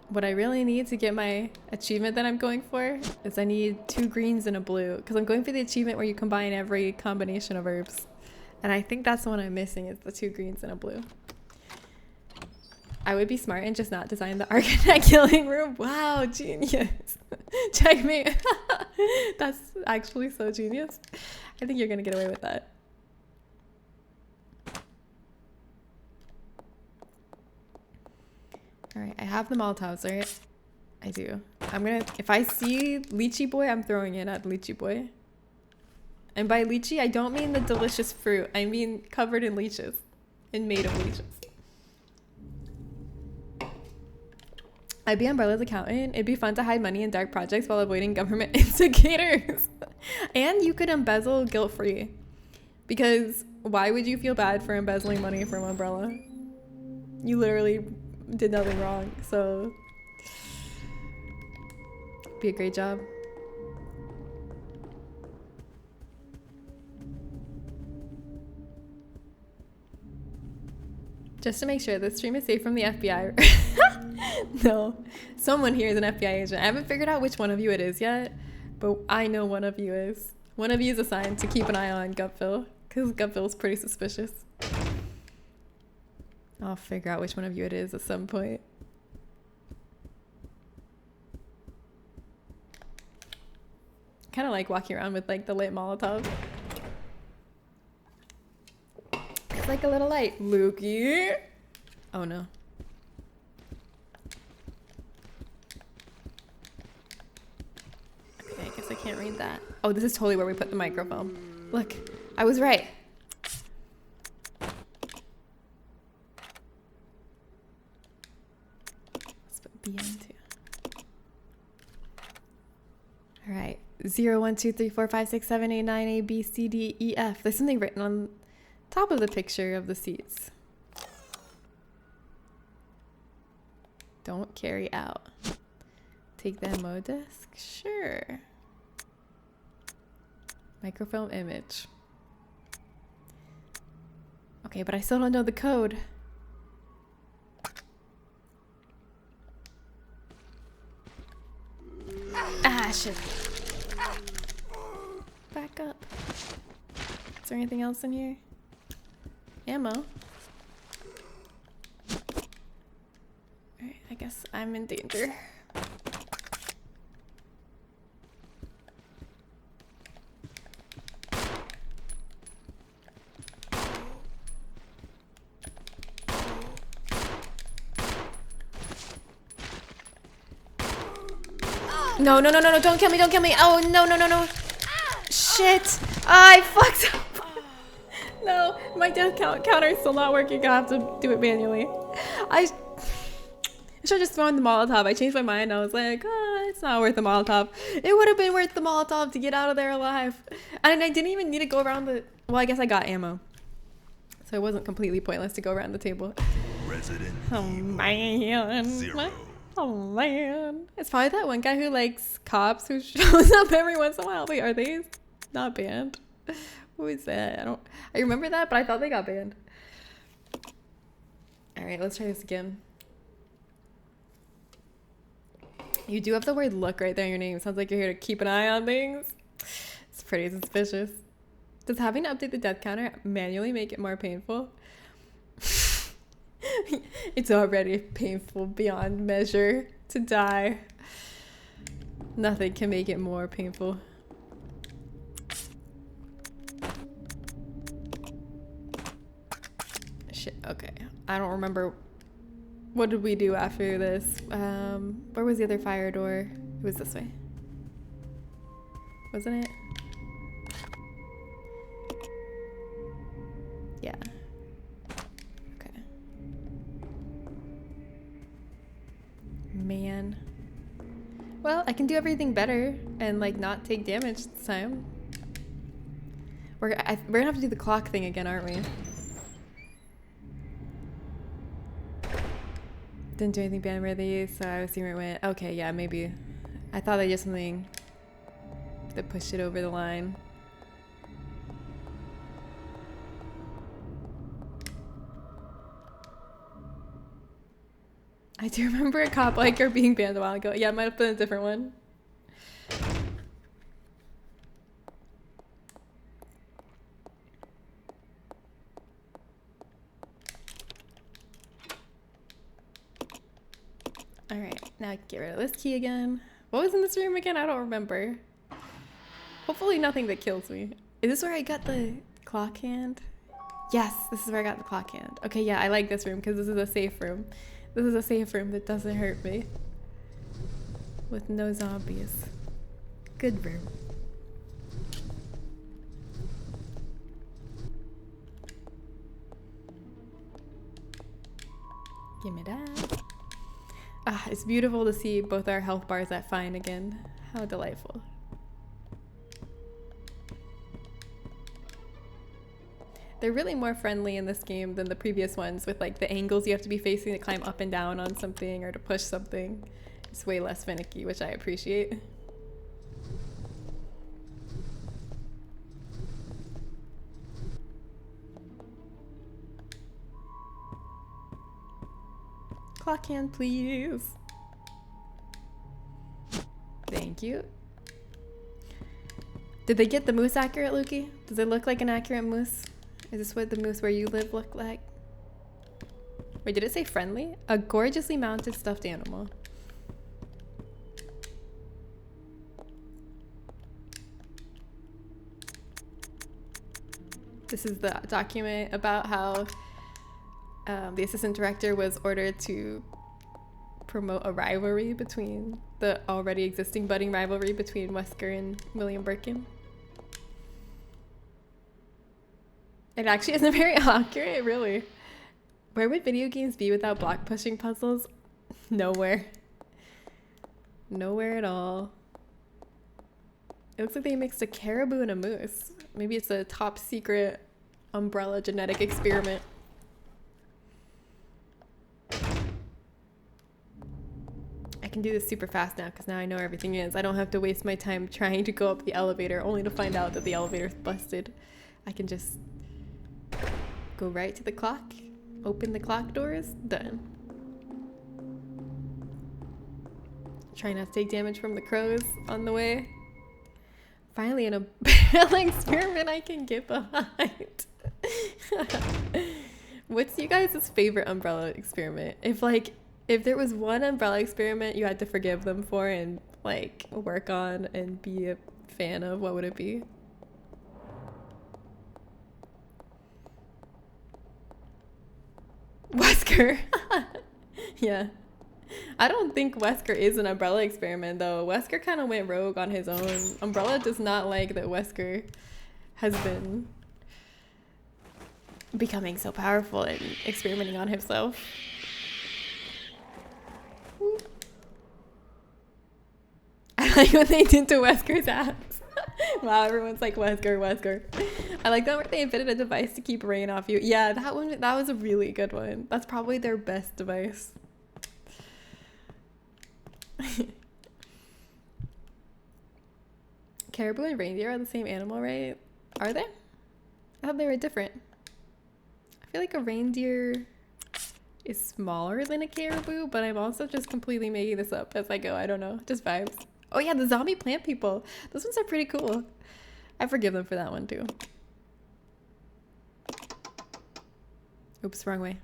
What I really need to get my achievement that I'm going for is I need 2 greens and a blue, because I'm going for the achievement where you combine every combination of herbs. And I think that's the one I'm missing, is the 2 greens and a blue. I would be smart and just not design the architect killing room. Wow, genius. Checkmate. That's actually so genius. I think you're gonna get away with that. All right, I have the Molotovs, right? I do. I'm gonna, if I see Lychee Boy, I'm throwing it at Lychee Boy. And by lychee, I don't mean the delicious fruit. I mean covered in leeches and made of leeches. I'd be Umbrella's accountant. It'd be fun to hide money in dark projects while avoiding government instigators. And you could embezzle guilt-free. Because why would you feel bad for embezzling money from Umbrella? You literally did nothing wrong, so be a great job. Just to make sure this stream is safe from the FBI. No, someone here is an FBI agent. I haven't figured out which one of you it is yet, but I know one of you is. One of you is assigned to keep an eye on Gutville, because Gutville is pretty suspicious. I'll figure out which one of you it is at some point. Kind of like walking around with like the lit Molotov. It's like a little light. Lukey. Oh no. Okay, I guess I can't read that. Oh, this is totally where we put the microphone. Look, I was right. All right, 0, 1, 2, 3, 4, 5, 6, 7, 8, 9, A, B, C, D, E, F. There's something written on top of the picture of the seats. Don't carry out. Take the MO disc? Sure. Microfilm image. Okay, but I still don't know the code. Ah, shit. Back up. Is there anything else in here? Ammo. Alright, I guess I'm in danger. No, no, no, no, no, don't kill me, don't kill me. Oh, no, no, no, no. Shit. I fucked up. No, my death counter is still not working. I have to do it manually. I should have just thrown the Molotov. I changed my mind. I was like, oh, it's not worth the Molotov. It would have been worth the Molotov to get out of there alive. And I didn't even need to go around the... Well, I guess I got ammo. So it wasn't completely pointless to go around the table. Resident Oh, man. 0. Oh man. It's probably that one guy who likes cops who shows up every once in a while. Wait, are they not banned? Who is that? I remember that, but I thought they got banned. Alright, let's try this again. You do have the word look right there in your name. Sounds like you're here to keep an eye on things. It's pretty suspicious. Does having to update the death counter manually make it more painful? It's already painful beyond measure to die. Nothing can make it more painful. Shit, okay. I don't remember. What did we do after this? Where was the other fire door? It was this way. Wasn't it? Yeah. Okay. Man. Well, I can do everything better and like not take damage this time. We're gonna have to do the clock thing again, aren't we? Didn't do anything ban worthy, so I was seeing where it went. Okay, yeah, maybe. I thought I did something that pushed it over the line. I do remember a cop liker being banned a while ago. Yeah, it might have been a different one. Alright, now I can get rid of this key again. What was in this room again? I don't remember. Hopefully nothing that kills me. Is this where I got the clock hand? Yes, this is where I got the clock hand. Okay, yeah, I like this room because this is a safe room. This is a safe room that doesn't hurt me. With no zombies. Good room. Give me that. Ah, it's beautiful to see both our health bars at fine again. How delightful. They're really more friendly in this game than the previous ones with like the angles you have to be facing to climb up and down on something or to push something. It's way less finicky, which I appreciate. Clock hand, please. Thank you. Did they get the moose accurate, Lukey? Does it look like an accurate moose? Is this what the moose where you live look like? Wait, did it say friendly? A gorgeously mounted stuffed animal. This is the document about how the assistant director was ordered to promote a rivalry between the already existing budding rivalry between Wesker and William Birkin. It actually isn't very accurate, really. Where would video games be without block pushing puzzles? Nowhere. Nowhere at all. It looks like they mixed a caribou and a moose. Maybe it's a top secret Umbrella genetic experiment. I can do this super fast now because now I know where everything is. I don't have to waste my time trying to go up the elevator only to find out that the elevator's busted. I can just go right to the clock, open the clock doors, done. Try not to take damage from the crows on the way. Finally an umbrella experiment I can get behind. What's you guys' favorite umbrella experiment? If there was one umbrella experiment you had to forgive them for and like work on and be a fan of, what would it be? Wesker. Yeah. I don't think Wesker is an umbrella experiment though. Wesker kind of went rogue on his own. Umbrella does not like that Wesker has been becoming so powerful and experimenting on himself. I like what they did to Wesker's abs. Wow, everyone's like, Wesker, Wesker. I like that where they invented a device to keep rain off you. Yeah, that was a really good one. That's probably their best device. Caribou and reindeer are the same animal, right? Are they? I thought they were different. I feel like a reindeer is smaller than a caribou, but I'm also just completely making this up as I go. I don't know. Just vibes. Oh yeah, the zombie plant people. Those ones are pretty cool. I forgive them for that one too. Oops, wrong way.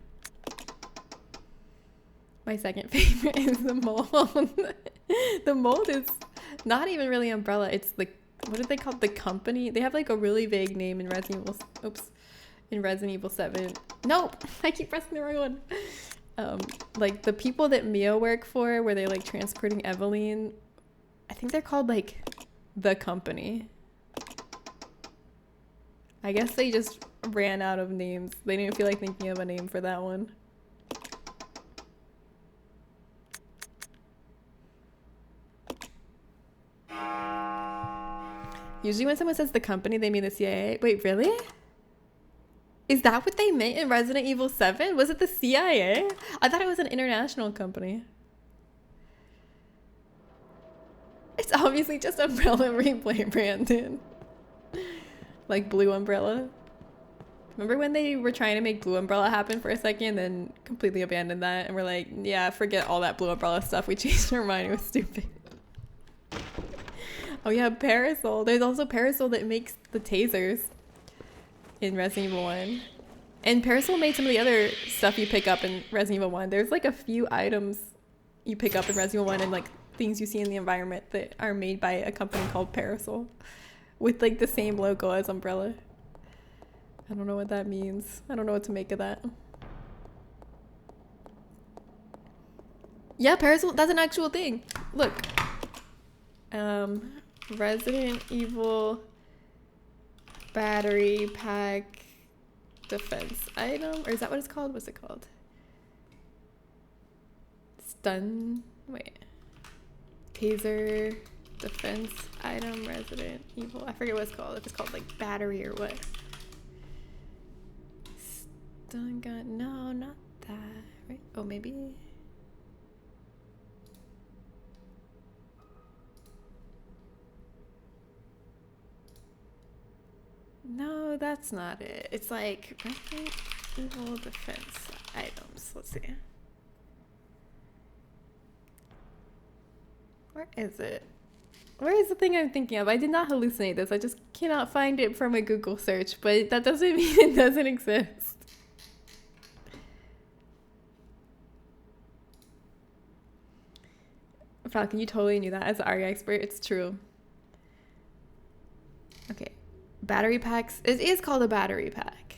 My second favorite is the mold. The mold is not even really Umbrella. It's the, what did they call it? The company. They have like a really vague name in Resident Evil. Oops. In Resident Evil 7. Nope, I keep pressing the wrong one. Like the people that Mia work for, where they're like transporting Evelyn, I think they're called like the company. I guess they just ran out of names. They didn't feel like thinking of a name for that one. Usually when someone says the company, they mean the CIA. Wait, really? Is that what they meant in Resident Evil 7? Was it the CIA? I thought it was an international company. It's obviously just Umbrella Replay, Brandon. Like Blue Umbrella. Remember when they were trying to make Blue Umbrella happen for a second, then completely abandoned that, and we're like, yeah, forget all that Blue Umbrella stuff. We changed our mind. It was stupid. Oh yeah, Parasol. There's also Parasol that makes the tasers in Resident Evil 1. And Parasol made some of the other stuff you pick up in Resident Evil 1. There's like a few items you pick up in Resident Evil 1 and like things you see in the environment that are made by a company called Parasol with like the same logo as Umbrella. I don't know what that means. I don't know what to make of that. Yeah, Parasol, that's an actual thing. Look. Resident Evil battery pack defense item, or is that what it's called? What's it called? Stun, wait, taser defense item Resident Evil. I forget what it's called, if it's called like battery or what. Stun gun, no, not that, right? Oh, maybe. No, that's not it. It's like Resident Evil defense items. Let's see. Where is it? Where is the thing I'm thinking of? I did not hallucinate this. I just cannot find it from a Google search, but that doesn't mean it doesn't exist. Falcon, you totally knew that as an ARIA expert. It's true. Okay. Battery packs. It is called a battery pack.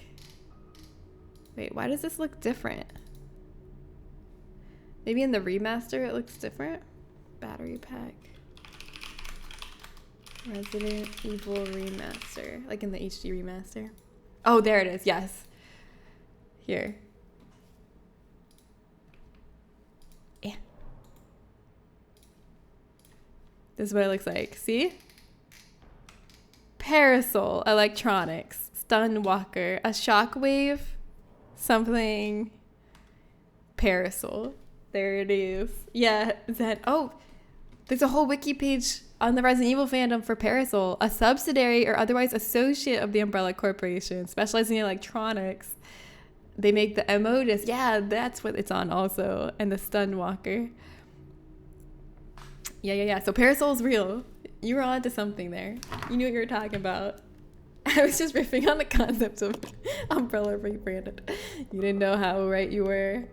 Wait, why does this look different? Maybe in the remaster it looks different? Battery pack. Resident Evil remaster. Like in the HD remaster. Oh, there it is. Yes. Here. Yeah. This is what it looks like. See? Parasol electronics, stun walker, a shockwave, something, Parasol. There it is. Yeah, Zen. Oh, there's a whole wiki page on the Resident Evil fandom for Parasol, a subsidiary or otherwise associate of the Umbrella Corporation, specializing in electronics. They make the emotes. Yeah, that's what it's on also, and the stun walker. Yeah. So Parasol's real. You were onto something there. You knew what you were talking about. I was just riffing on the concept of Umbrella rebranded. You didn't know how right you were.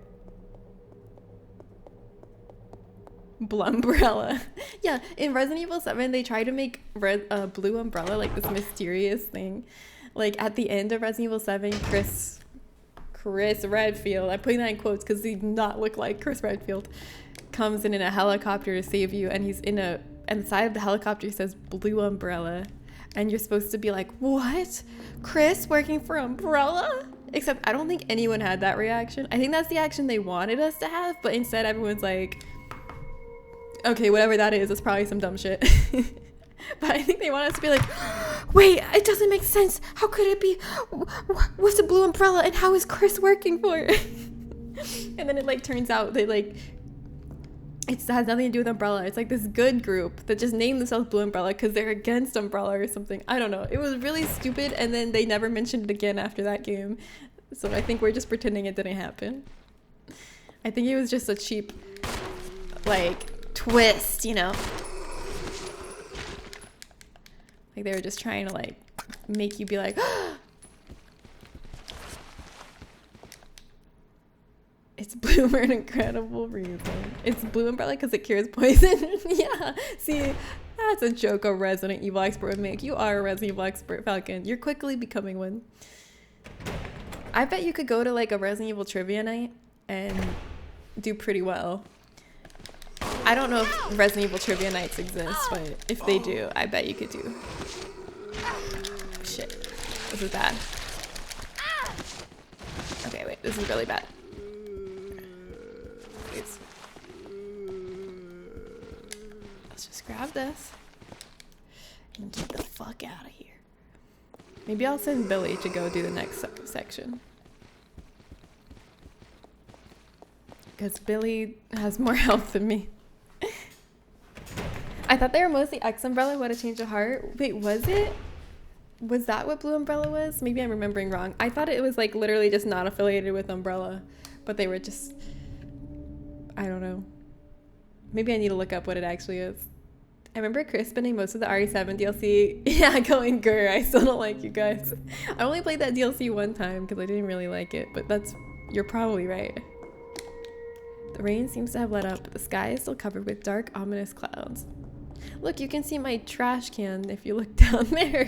Blumbrella. Yeah, in Resident Evil 7, they tried to make Blue Umbrella like this mysterious thing. Like at the end of Resident Evil 7, Chris Redfield, I'm putting that in quotes because he did not look like Chris Redfield, comes in a helicopter to save you, and he's in a, and the side of the helicopter says Blue Umbrella, and you're supposed to be like, what? Chris working for Umbrella? Except I don't think anyone had that reaction. I think that's the action they wanted us to have, but instead everyone's like, okay, whatever that is, it's probably some dumb shit. But I think they want us to be like, wait, it doesn't make sense. How could it be? What's a Blue Umbrella and how is Chris working for it? And then it like turns out they like It has nothing to do with Umbrella. It's like this good group that just named themselves Blue Umbrella because they're against Umbrella or something. I don't know. It was really stupid, and then they never mentioned it again after that game. So I think we're just pretending it didn't happen. I think it was just a cheap, like, twist, you know? Like, they were just trying to, like, make you be like, it's blue for an incredible reason. It's Blue Umbrella because it cures poison. Yeah, see, that's a joke a Resident Evil expert would make. You are a Resident Evil expert, Falcon. You're quickly becoming one. I bet you could go to like a Resident Evil trivia night and do pretty well. I don't know if Resident Evil trivia nights exist, but if they do, I bet you could do. Shit, this is bad. Okay, wait, this is really bad. Please. Let's just grab this and get the fuck out of here. Maybe I'll send Billy to go do the next section. Because Billy has more health than me. I thought they were mostly X Umbrella, What a Change of Heart. Wait, was it? Was that what Blue Umbrella was? Maybe I'm remembering wrong. I thought it was like literally just not affiliated with Umbrella. But they were just... I don't know. Maybe I need to look up what it actually is. I remember Chris spending most of the RE7 DLC. Yeah, going grr. I still don't like you guys. I only played that DLC one time because I didn't really like it. But that's... You're probably right. The rain seems to have let up, but the sky is still covered with dark, ominous clouds. Look, you can see my trash can if you look down there.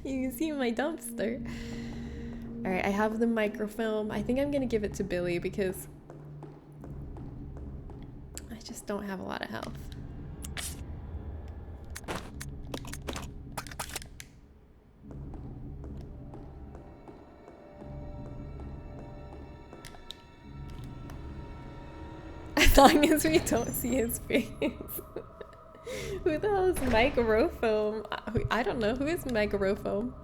You can see my dumpster. Alright, I have the microfilm. I think I'm gonna give it to Billy because I just don't have a lot of health. As long as we don't see his face. Who the hell is Microfilm? I don't know. Who is Microfilm?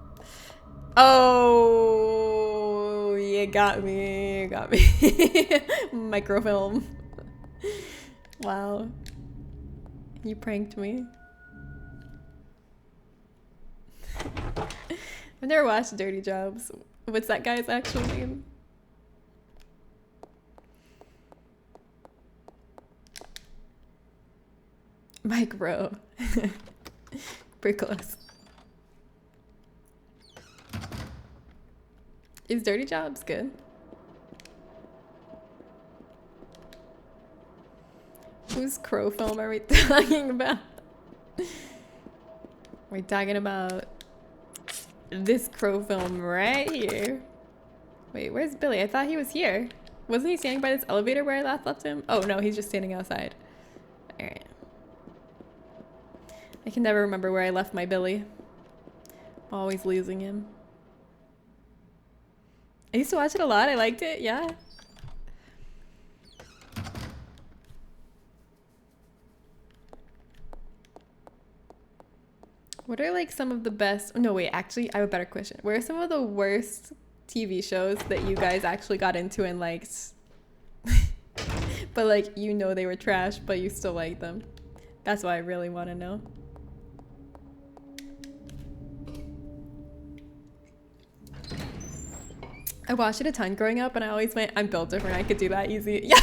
Oh, you got me. You got me. Microfilm. Wow. You pranked me. I've never watched Dirty Jobs. What's that guy's actual name? Micro. Pretty close. Is Dirty Jobs good? Whose crow film are we talking about? We're talking about this crow film right here. Wait, where's Billy? I thought he was here. Wasn't he standing by this elevator where I last left him? Oh no, he's just standing outside. Alright. I can never remember where I left my Billy. Always losing him. I used to watch it a lot. I liked it. Yeah. What are like some of the best... No, wait. Actually, I have a better question. What are some of the worst TV shows that you guys actually got into and liked? But like, you know they were trash, but you still like them. That's what I really want to know. I watched it a ton growing up and I always went, I'm built different, I could do that easy. Yeah.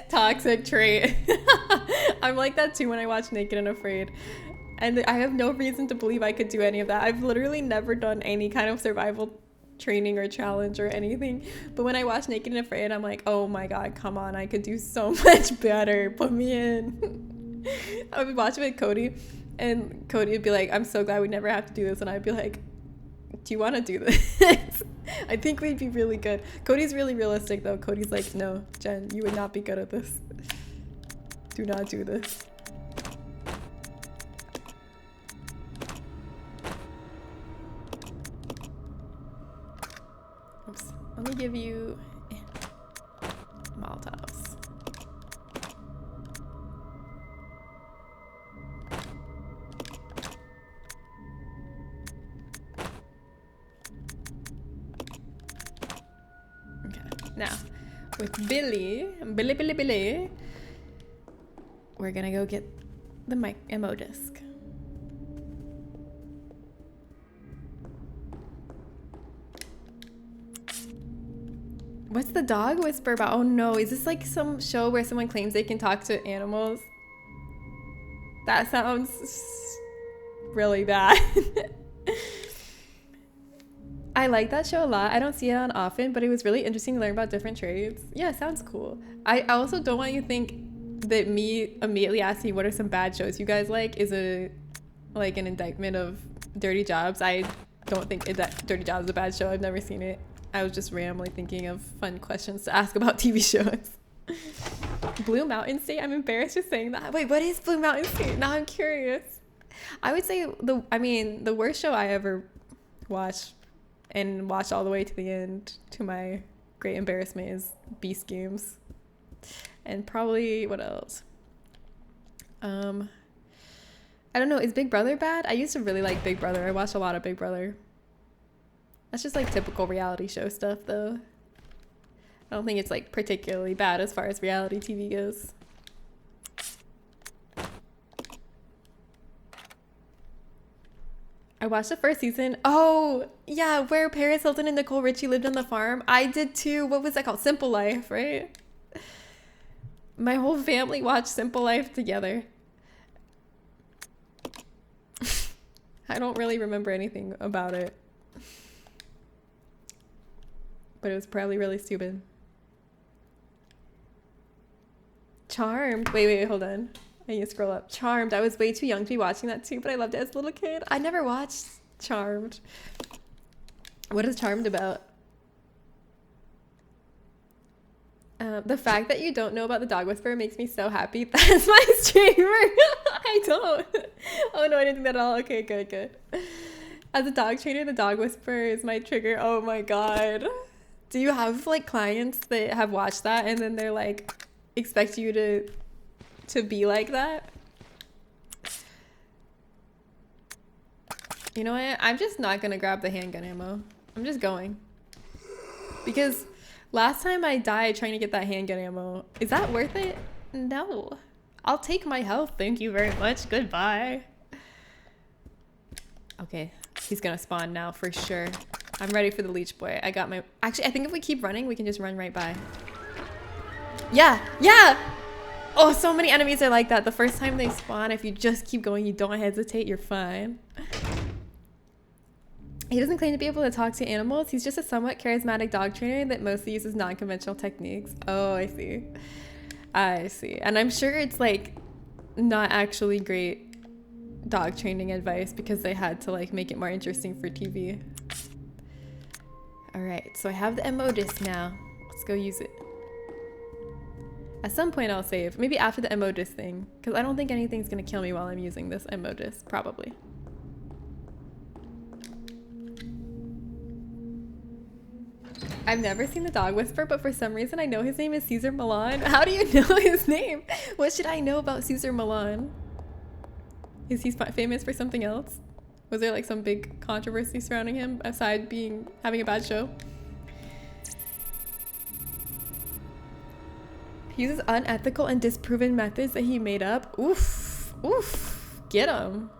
Toxic trait. I'm like that too when I watch Naked and Afraid. And I have no reason to believe I could do any of that. I've literally never done any kind of survival training or challenge or anything. But when I watch Naked and Afraid, I'm like, oh my God, come on, I could do so much better. Put me in. I would watch it with Cody and Cody would be like, I'm so glad we never have to do this. And I'd be like, do you want to do this? I think we'd be really good. Cody's really realistic though. Cody's like, no, Jen, you would not be good at this. Do not do this. Oops. Let me give you Molotovs. Now, with Billy, we're gonna go get the mic ammo disc. What's the dog whisper about? Oh no, is this like some show where someone claims they can talk to animals? That sounds really bad. I like that show a lot. I don't see it on often, but it was really interesting to learn about different trades. Yeah, sounds cool. I also don't want you to think that me immediately asking what are some bad shows you guys like is an indictment of Dirty Jobs. I don't think Dirty Jobs is a bad show. I've never seen it. I was just randomly thinking of fun questions to ask about TV shows. Blue Mountain State? I'm embarrassed just saying that. Wait, what is Blue Mountain State? Now I'm curious. I would say the worst show I ever watched and watched all the way to the end, to my great embarrassment, is Beast Games. And probably, what else? I don't know, is Big Brother bad? I used to really like Big Brother. I watched a lot of Big Brother. That's just like typical reality show stuff though. I don't think it's like particularly bad as far as reality TV goes. I watched the first season. Oh, yeah, where Paris Hilton and Nicole Richie lived on the farm. I did too. What was that called? Simple Life, right? My whole family watched Simple Life together. I don't really remember anything about it. But it was probably really stupid. Charmed. Wait, hold on. I need to scroll up. Charmed. I was way too young to be watching that too, but I loved it as a little kid. I never watched Charmed. What is Charmed about? The fact that you don't know about the dog whisperer makes me so happy. That's my streamer. I don't. Oh no, I didn't think that at all. Okay, good. As a dog trainer, the dog whisperer is my trigger. Oh my god. Do you have like clients that have watched that and then they're like expect you to be like that? You know what? I'm just not gonna grab the handgun ammo. I'm just going. Because last time I died trying to get that handgun ammo. Is that worth it? No. I'll take my health. Thank you very much. Goodbye. Okay. He's gonna spawn now for sure. I'm ready for the leech boy. I got my... Actually, I think if we keep running, we can just run right by. Yeah! Oh, so many enemies are like that. The first time they spawn, if you just keep going, you don't hesitate, you're fine. He doesn't claim to be able to talk to animals. He's just a somewhat charismatic dog trainer that mostly uses non-conventional techniques. Oh, I see. And I'm sure it's like not actually great dog training advice because they had to like make it more interesting for TV. All right, so I have the MO disc now. Let's go use it. At some point I'll save, maybe after the MO disc thing, because I don't think anything's gonna kill me while I'm using this MO disc, probably. I've never seen the dog whisper, but for some reason I know his name is Cesar Millan. How do you know his name? What should I know about Cesar Millan? Is he famous for something else? Was there like some big controversy surrounding him aside having a bad show? He uses unethical and disproven methods that he made up. Oof. Get him.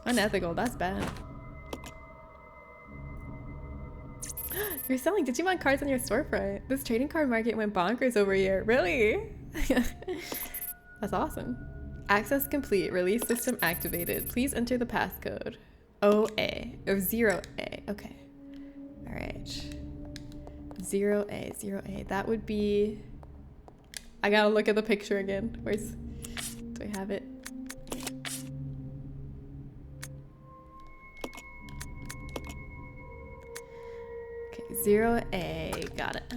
Unethical, that's bad. You're selling Digimon cards on your storefront. This trading card market went bonkers over here. Really? That's awesome. Access complete. Release system activated. Please enter the passcode. OA. Or 0A. Okay. Alright. 0A. That would be... I gotta look at the picture again. Do I have it? Okay, 0A. Got it.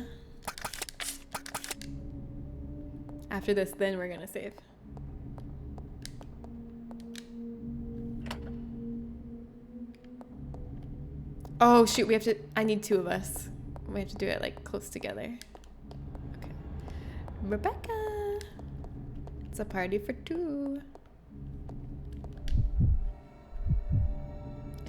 After this, then we're gonna save. Oh shoot, I need two of us. We have to do it like close together. Okay. Rebecca! It's a party for two.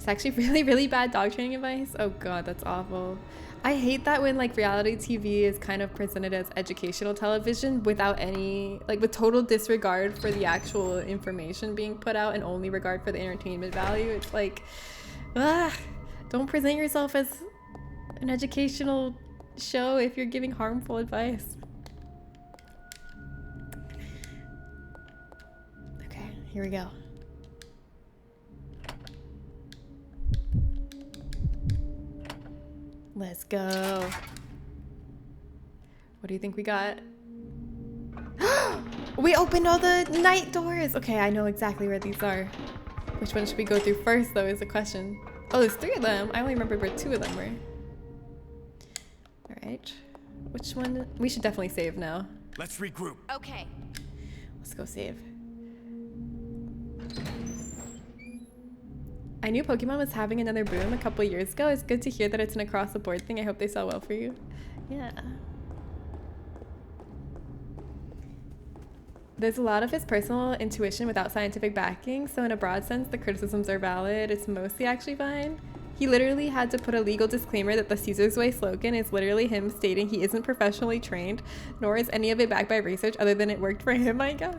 It's actually really, really bad dog training advice. Oh god, that's awful. I hate that when like reality TV is kind of presented as educational television without any, like with total disregard for the actual information being put out and only regard for the entertainment value. It's like, don't present yourself as an educational show if you're giving harmful advice. Okay, here we go. Let's go. What do you think we got? We opened all the night doors. Okay, I know exactly where these are. Which one should we go through first, though, is the question. Oh, there's 3 of them. I only remember where 2 of them were. All right. Which one? We should definitely save now. Let's regroup. Okay. Let's go save. I knew Pokemon was having another boom a couple years ago. It's good to hear that it's an across-the-board thing. I hope they sell well for you. Yeah. There's a lot of his personal intuition without scientific backing, so in a broad sense, the criticisms are valid. It's mostly actually fine. He literally had to put a legal disclaimer that the Caesar's Way slogan is literally him stating he isn't professionally trained, nor is any of it backed by research other than it worked for him, I guess.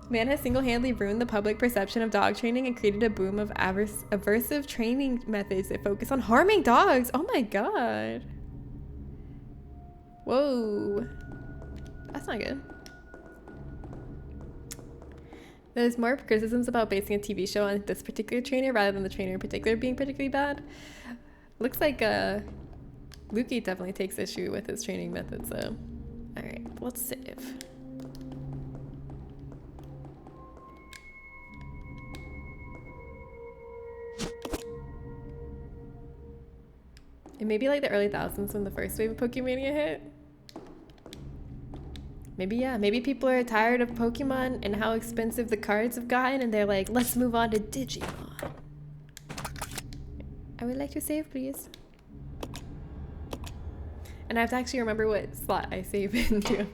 Man has single-handedly ruined the public perception of dog training and created a boom of aversive training methods that focus on harming dogs. Oh my god. Whoa. That's not good. There's more criticisms about basing a TV show on this particular trainer rather than the trainer in particular being particularly bad. Looks like Lukey definitely takes issue with his training methods, so. Alright, let's save. It may be like the early thousands when the first wave of Pokemania hit. Maybe, yeah. Maybe people are tired of Pokemon and how expensive the cards have gotten and they're like, let's move on to Digimon. I would like to save, please. And I have to actually remember what slot I save into.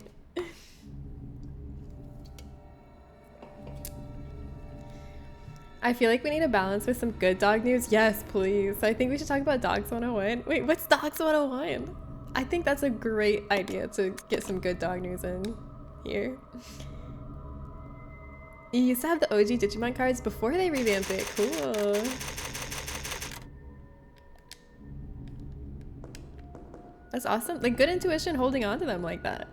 I feel like we need a balance with some good dog news. Yes, please. I think we should talk about Dogs 101. Wait, what's Dogs 101? I think that's a great idea to get some good dog news in here. You used to have the OG Digimon cards before they revamped it. Cool. That's awesome. Like, good intuition holding on to them like that.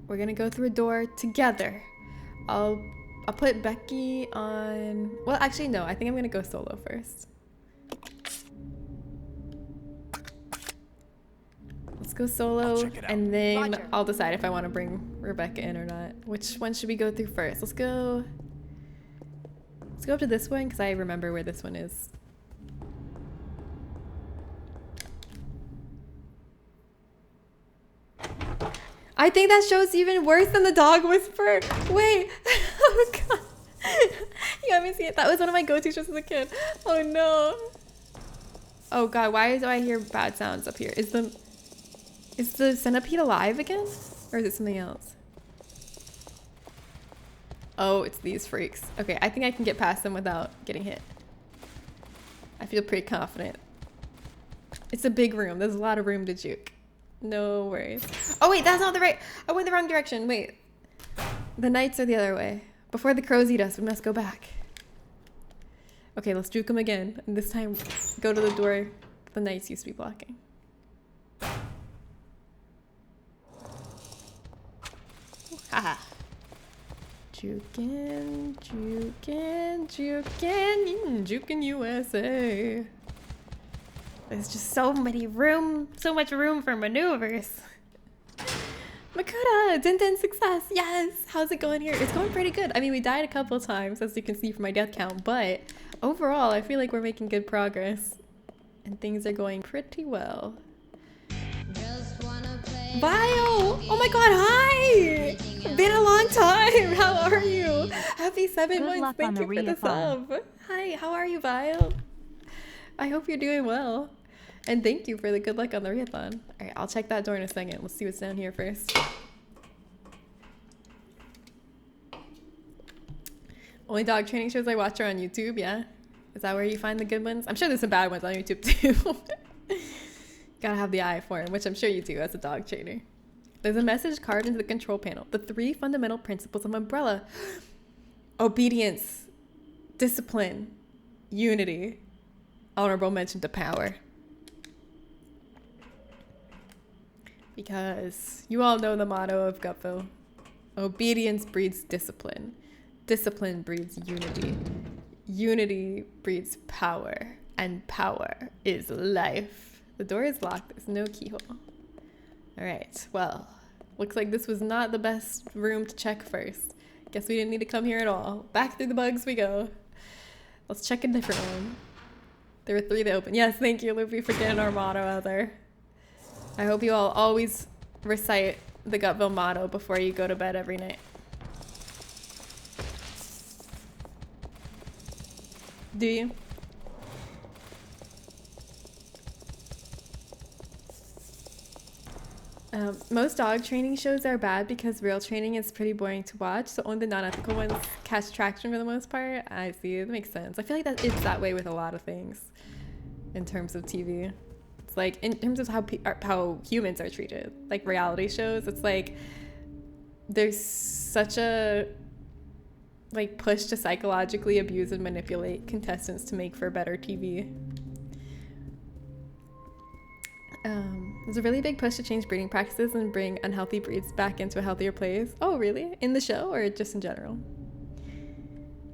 We're gonna go through a door together. I'll put Becky on, well, actually no, I think I'm gonna go solo first. Let's go solo and then Roger. I'll decide if I want to bring Rebecca in or not. Which one should we go through first? Let's go up to this one because I remember where this one is. I think that show's even worse than the Dog Whisperer. Wait. Oh god. You got me see it. That was one of my go-to shows as a kid. Oh no. Oh god, why do I hear bad sounds up here? Is the centipede alive again? Or is it something else? Oh, it's these freaks. Okay, I think I can get past them without getting hit. I feel pretty confident. It's a big room. There's a lot of room to juke. No worries. Oh wait, that's not the right. I went the wrong direction. Wait. The knights are the other way. Before the crows eat us, we must go back. Okay, let's juke them again. And this time, go to the door the knights used to be blocking. Haha. Jukin', jukin', jukin', jukin' USA. There's just so much room for maneuvers. Makuta, Dintin success, yes! How's it going here? It's going pretty good. I mean, we died a couple times, as you can see from my death count, but overall, I feel like we're making good progress. And things are going pretty well. Bio! Oh my god, hi! Been a long time. How are you? Happy 7 Good months. luck Thank on you the for the reathon. sub. Hi, how are you, Vile? I hope you're doing well. And thank you for the good luck on the reathon. Alright, I'll check that door in a second. Let's see what's down here first. Only dog training shows I watch are on YouTube, yeah? Is that where you find the good ones? I'm sure there's some bad ones on YouTube too. Gotta have the eye for them, which I'm sure you do as a dog trainer. There's a message carved into the control panel. The 3 fundamental principles of Umbrella. Obedience, discipline, unity. Honorable mention to power. Because you all know the motto of Gutville. Obedience breeds discipline. Discipline breeds unity. Unity breeds power. And power is life. The door is locked. There's no keyhole. Alright, well, looks like this was not the best room to check first. Guess we didn't need to come here at all. Back through the bugs we go. Let's check a different one. There were 3 that open. Yes, thank you, Luffy, for getting our motto out there. I hope you all always recite the Gutville motto before you go to bed every night. Do you? Most dog training shows are bad because real training is pretty boring to watch, so only the non-ethical ones catch traction for the most part. I see, it makes sense. I feel like that it's that way with a lot of things in terms of TV. It's like in terms of how humans are treated, like reality shows. It's like there's such a like push to psychologically abuse and manipulate contestants to make for better TV. There's a really big push to change breeding practices and bring unhealthy breeds back into a healthier place. Oh, really? In the show or just in general?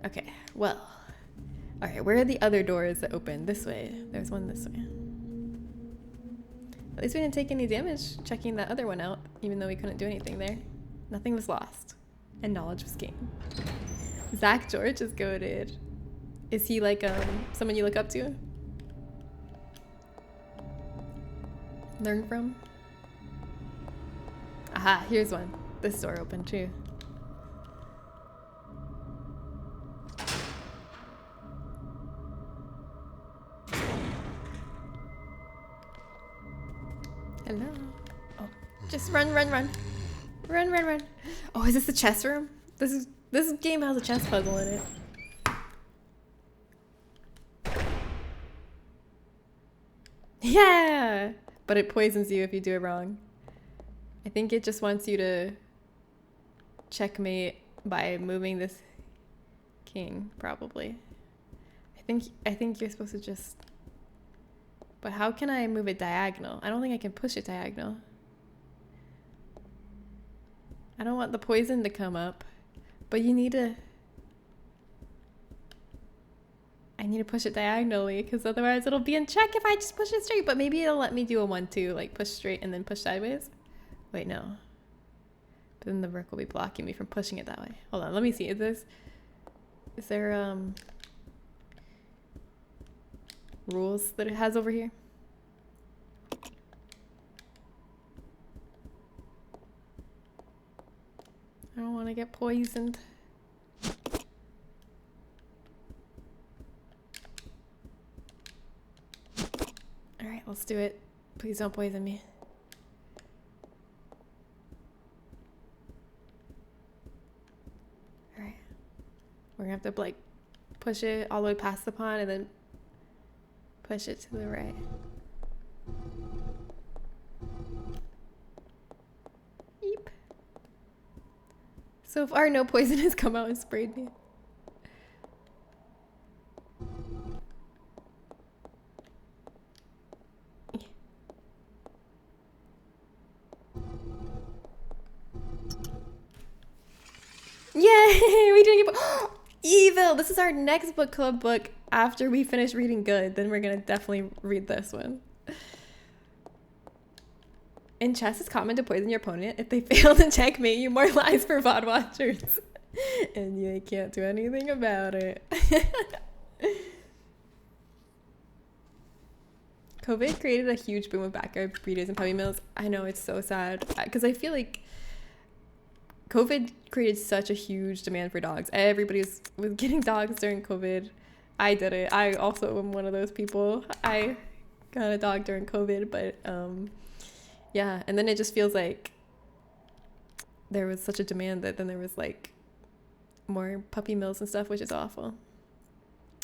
Okay, well. Alright, where are the other doors that open? This way. There's one this way. At least we didn't take any damage checking that other one out, even though we couldn't do anything there. Nothing was lost. And knowledge was gained. Zach George is goated. Is he like someone you look up to? Learn from? Aha, here's one. This door open too. Hello. Oh, just run, run, run. Run, run, run. Oh, is this the chess room? This game has a chess puzzle in it. Yeah! But it poisons you if you do it wrong. I think it just wants you to checkmate by moving this king, probably. I think you're supposed to just... But how can I move it diagonal? I don't think I can push it diagonal. I don't want the poison to come up, but you need to... I need to push it diagonally because otherwise it'll be in check if I just push it straight. But maybe it'll let me do a 1-2, like push straight and then push sideways. Wait, no. But then the rook will be blocking me from pushing it that way. Hold on, let me see. Is there rules that it has over here? I don't want to get poisoned. Alright, let's do it. Please don't poison me. Alright. We're gonna have to like push it all the way past the pawn and then push it to the right. Eep. So far no poison has come out and sprayed me. Yay! We didn't get Evil! This is our next book club book after we finish reading Good. Then we're gonna definitely read this one. In chess, it's common to poison your opponent if they fail to checkmate you. More lies for VOD watchers. And you can't do anything about it. COVID created a huge boom of backyard breeders and puppy mills. I know, it's so sad. Because I feel like COVID created such a huge demand for dogs. Everybody was getting dogs during COVID. I did it. I also am one of those people. I got a dog during COVID, but yeah. And then it just feels like there was such a demand that then there was like more puppy mills and stuff, which is awful.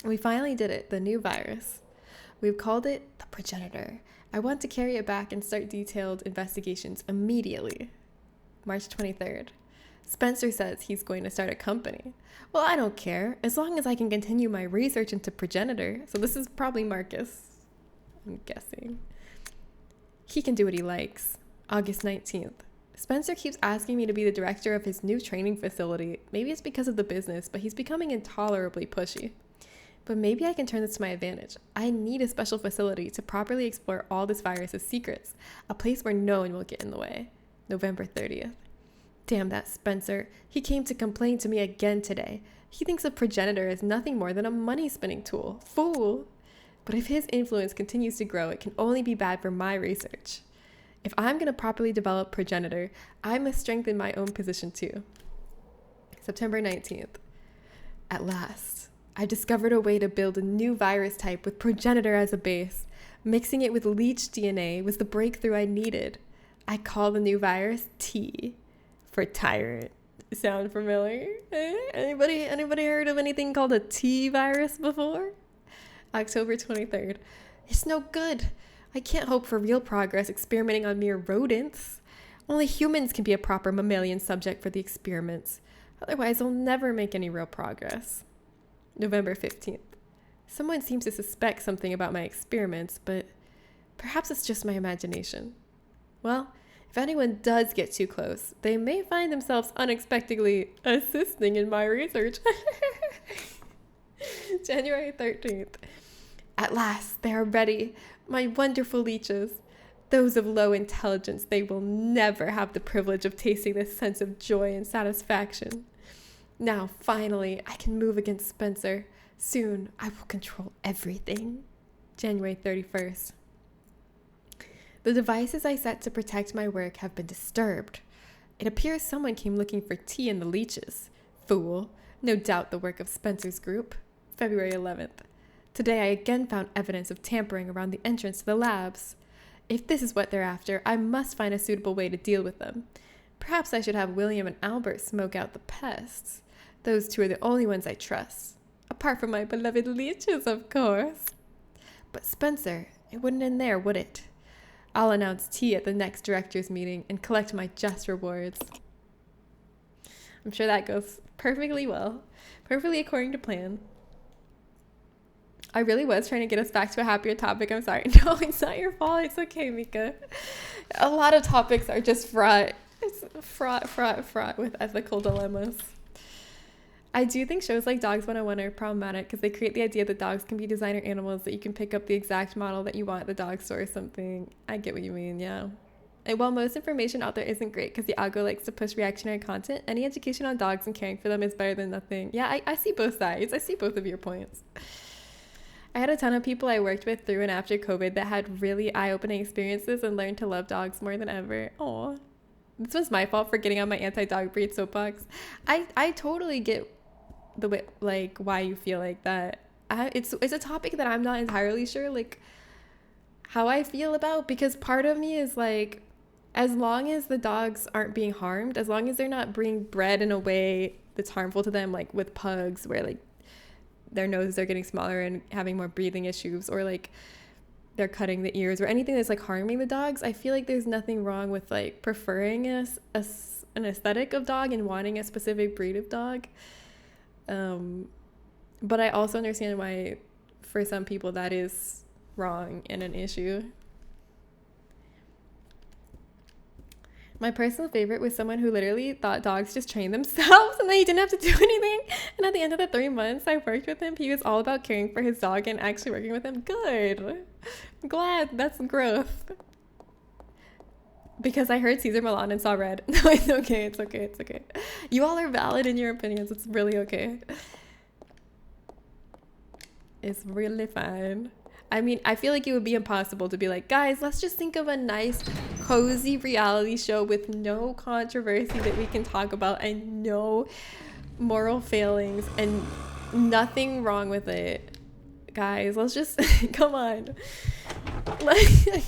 We finally did it, the new virus. We've called it the progenitor. I want to carry it back and start detailed investigations immediately. March 23rd. Spencer says he's going to start a company. Well, I don't care, as long as I can continue my research into progenitor. So this is probably Marcus, I'm guessing. He can do what he likes. August 19th. Spencer keeps asking me to be the director of his new training facility. Maybe it's because of the business, but he's becoming intolerably pushy. But maybe I can turn this to my advantage. I need a special facility to properly explore all this virus's secrets. A place where no one will get in the way. November 30th. Damn that Spencer. He came to complain to me again today. He thinks a progenitor is nothing more than a money-spinning tool. Fool! But if his influence continues to grow, it can only be bad for my research. If I'm going to properly develop progenitor, I must strengthen my own position too. September 19th. At last, I discovered a way to build a new virus type with progenitor as a base. Mixing it with leech DNA was the breakthrough I needed. I call the new virus T for tyrant. Sound familiar? Anybody heard of anything called a T virus before? October 23rd. It's no good. I can't hope for real progress experimenting on mere rodents. Only humans can be a proper mammalian subject for the experiments. Otherwise, I'll never make any real progress. November 15th. Someone seems to suspect something about my experiments, but perhaps it's just my imagination. Well, if anyone does get too close, they may find themselves unexpectedly assisting in my research. January 13th. At last, they are ready. My wonderful leeches. Those of low intelligence, they will never have the privilege of tasting this sense of joy and satisfaction. Now, finally, I can move against Spencer. Soon, I will control everything. January 31st. The devices I set to protect my work have been disturbed. It appears someone came looking for tea in the leeches. Fool. No doubt the work of Spencer's group. February 11th. Today I again found evidence of tampering around the entrance to the labs. If this is what they're after, I must find a suitable way to deal with them. Perhaps I should have William and Albert smoke out the pests. Those two are the only ones I trust. Apart from my beloved leeches, of course. But Spencer, it wouldn't end there, would it? I'll announce tea at the next director's meeting and collect my just rewards. I'm sure that goes perfectly well. Perfectly according to plan. I really was trying to get us back to a happier topic. I'm sorry. No, it's not your fault. It's okay, Mika. A lot of topics are just fraught. It's fraught with ethical dilemmas. I do think shows like Dogs 101 are problematic because they create the idea that dogs can be designer animals, that you can pick up the exact model that you want at the dog store or something. I get what you mean, yeah. And while most information out there isn't great because the algo likes to push reactionary content, any education on dogs and caring for them is better than nothing. Yeah, I see both sides. I see both of your points. I had a ton of people I worked with through and after COVID that had really eye-opening experiences and learned to love dogs more than ever. Aw. This was my fault for getting on my anti-dog breed soapbox. I totally get the way, like, why you feel like that. It's a topic that I'm not entirely sure, like, how I feel about, because part of me is like, as long as the dogs aren't being harmed, as long as they're not being bred in a way that's harmful to them, like with pugs where like their noses are getting smaller and having more breathing issues, or like they're cutting the ears or anything that's like harming the dogs, I feel like there's nothing wrong with like preferring an aesthetic of dog and wanting a specific breed of dog. But I also understand why for some people that is wrong and an issue. My personal favorite was someone who literally thought dogs just train themselves and that he didn't have to do anything. And at the end of the 3 months I worked with him, he was all about caring for his dog and actually working with him. Good. I'm glad. That's growth. Because I heard Caesar Milan and saw red. No, it's okay. It's okay. It's okay. You all are valid in your opinions. It's really okay. It's really fine. I mean, I feel like it would be impossible to be like, guys, let's just think of a nice, cozy reality show with no controversy that we can talk about and no moral failings and nothing wrong with it. Guys, let's just come on. Like,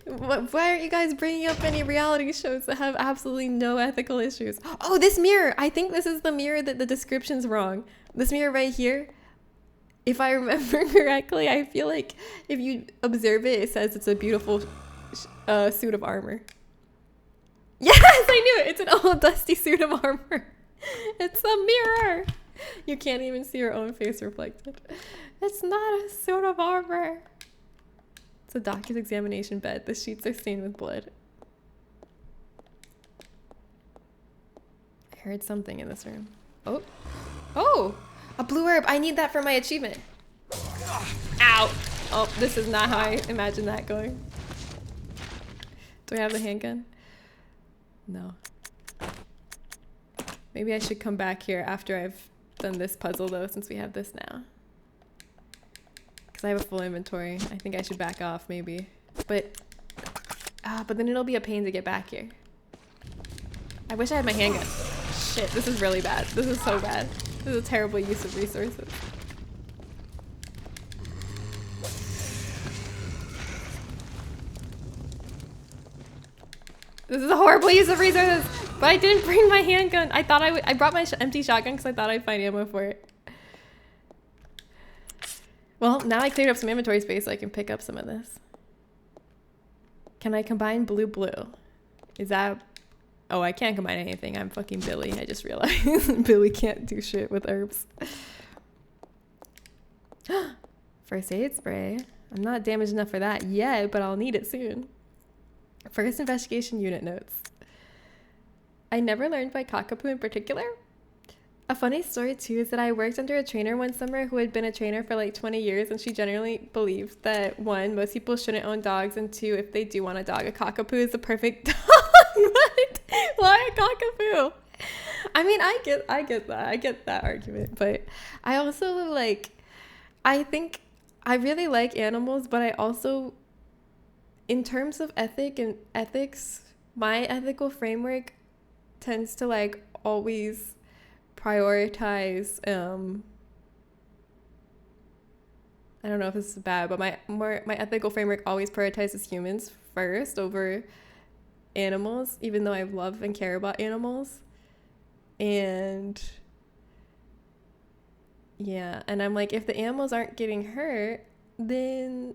why aren't you guys bringing up any reality shows that have absolutely no ethical issues? Oh, this mirror. I think this is the mirror that the description's wrong. This mirror right here, if I remember correctly, I feel like if you observe it, it says it's a beautiful suit of armor. Yes, I knew it. It's an old dusty suit of armor. It's a mirror. You can't even see your own face reflected. It's not a suit of armor. It's a doctor's examination bed. The sheets are stained with blood. I heard something in this room. Oh. Oh! A blue herb. I need that for my achievement. Ow! Oh, this is not how I imagined that going. Do I have the handgun? No. Maybe I should come back here after I've done this puzzle though, since we have this now. Because I have a full inventory. I think I should back off maybe. But then it'll be a pain to get back here. I wish I had my handgun. Shit, this is really bad. This is so bad. This is a terrible use of resources. This is a horrible use of resources, but I didn't bring my handgun. I thought I brought my empty shotgun because I thought I'd find ammo for it. Well, now I cleared up some inventory space so I can pick up some of this. Can I combine blue? Is that... Oh, I can't combine anything. I'm fucking Billy. I just realized Billy can't do shit with herbs. First aid spray. I'm not damaged enough for that yet, but I'll need it soon. First investigation unit notes. I never learned by Cockapoo in particular. A funny story too is that I worked under a trainer one summer who had been a trainer for like 20 years, and she generally believed that one, most people shouldn't own dogs, and two, if they do want a dog, a cockapoo is the perfect dog. What? Why a cockapoo? I mean, I get that. I get that argument, but I also like, I think I really like animals, but I also, in terms of ethics, my ethical framework tends to like always prioritize I don't know if this is bad, but my ethical framework always prioritizes humans first over animals, even though I love and care about animals. And yeah, and I'm like, if the animals aren't getting hurt, then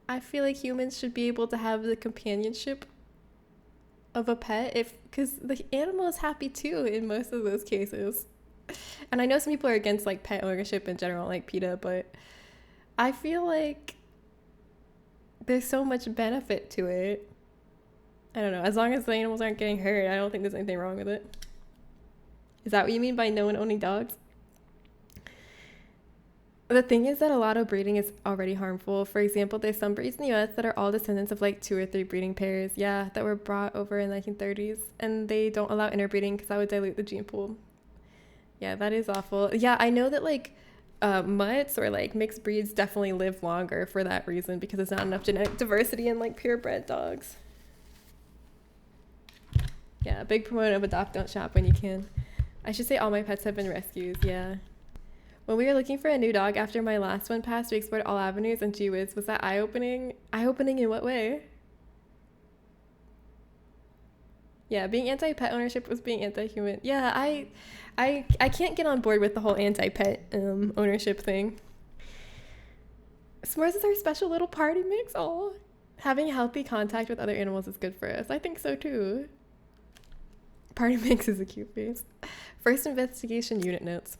I feel like humans should be able to have the companionship of a pet, because the animal is happy too in most of those cases. And I know some people are against like pet ownership in general, like PETA, but I feel like there's so much benefit to it. I don't know. As long as the animals aren't getting hurt, I don't think there's anything wrong with it. Is that what you mean by no one owning dogs? The thing is that a lot of breeding is already harmful. For example, there's some breeds in the US that are all descendants of like 2 or 3 breeding pairs, yeah, that were brought over in the 1930s, and they don't allow interbreeding because that would dilute the gene pool. Yeah, that is awful. Yeah, I know that like mutts or like mixed breeds definitely live longer for that reason, because there's not enough genetic diversity in like purebred dogs. Yeah, big proponent of adopt, don't shop when you can. I should say all my pets have been rescues, yeah. When we were looking for a new dog after my last one passed, we explored all avenues, and gee whiz, was that eye-opening? Eye-opening in what way? Yeah, being anti-pet ownership was being anti-human. Yeah, I can't get on board with the whole anti-pet ownership thing. S'mores is our special little party mix. Oh, having healthy contact with other animals is good for us. I think so too. Party mix is a cute face. First investigation unit notes.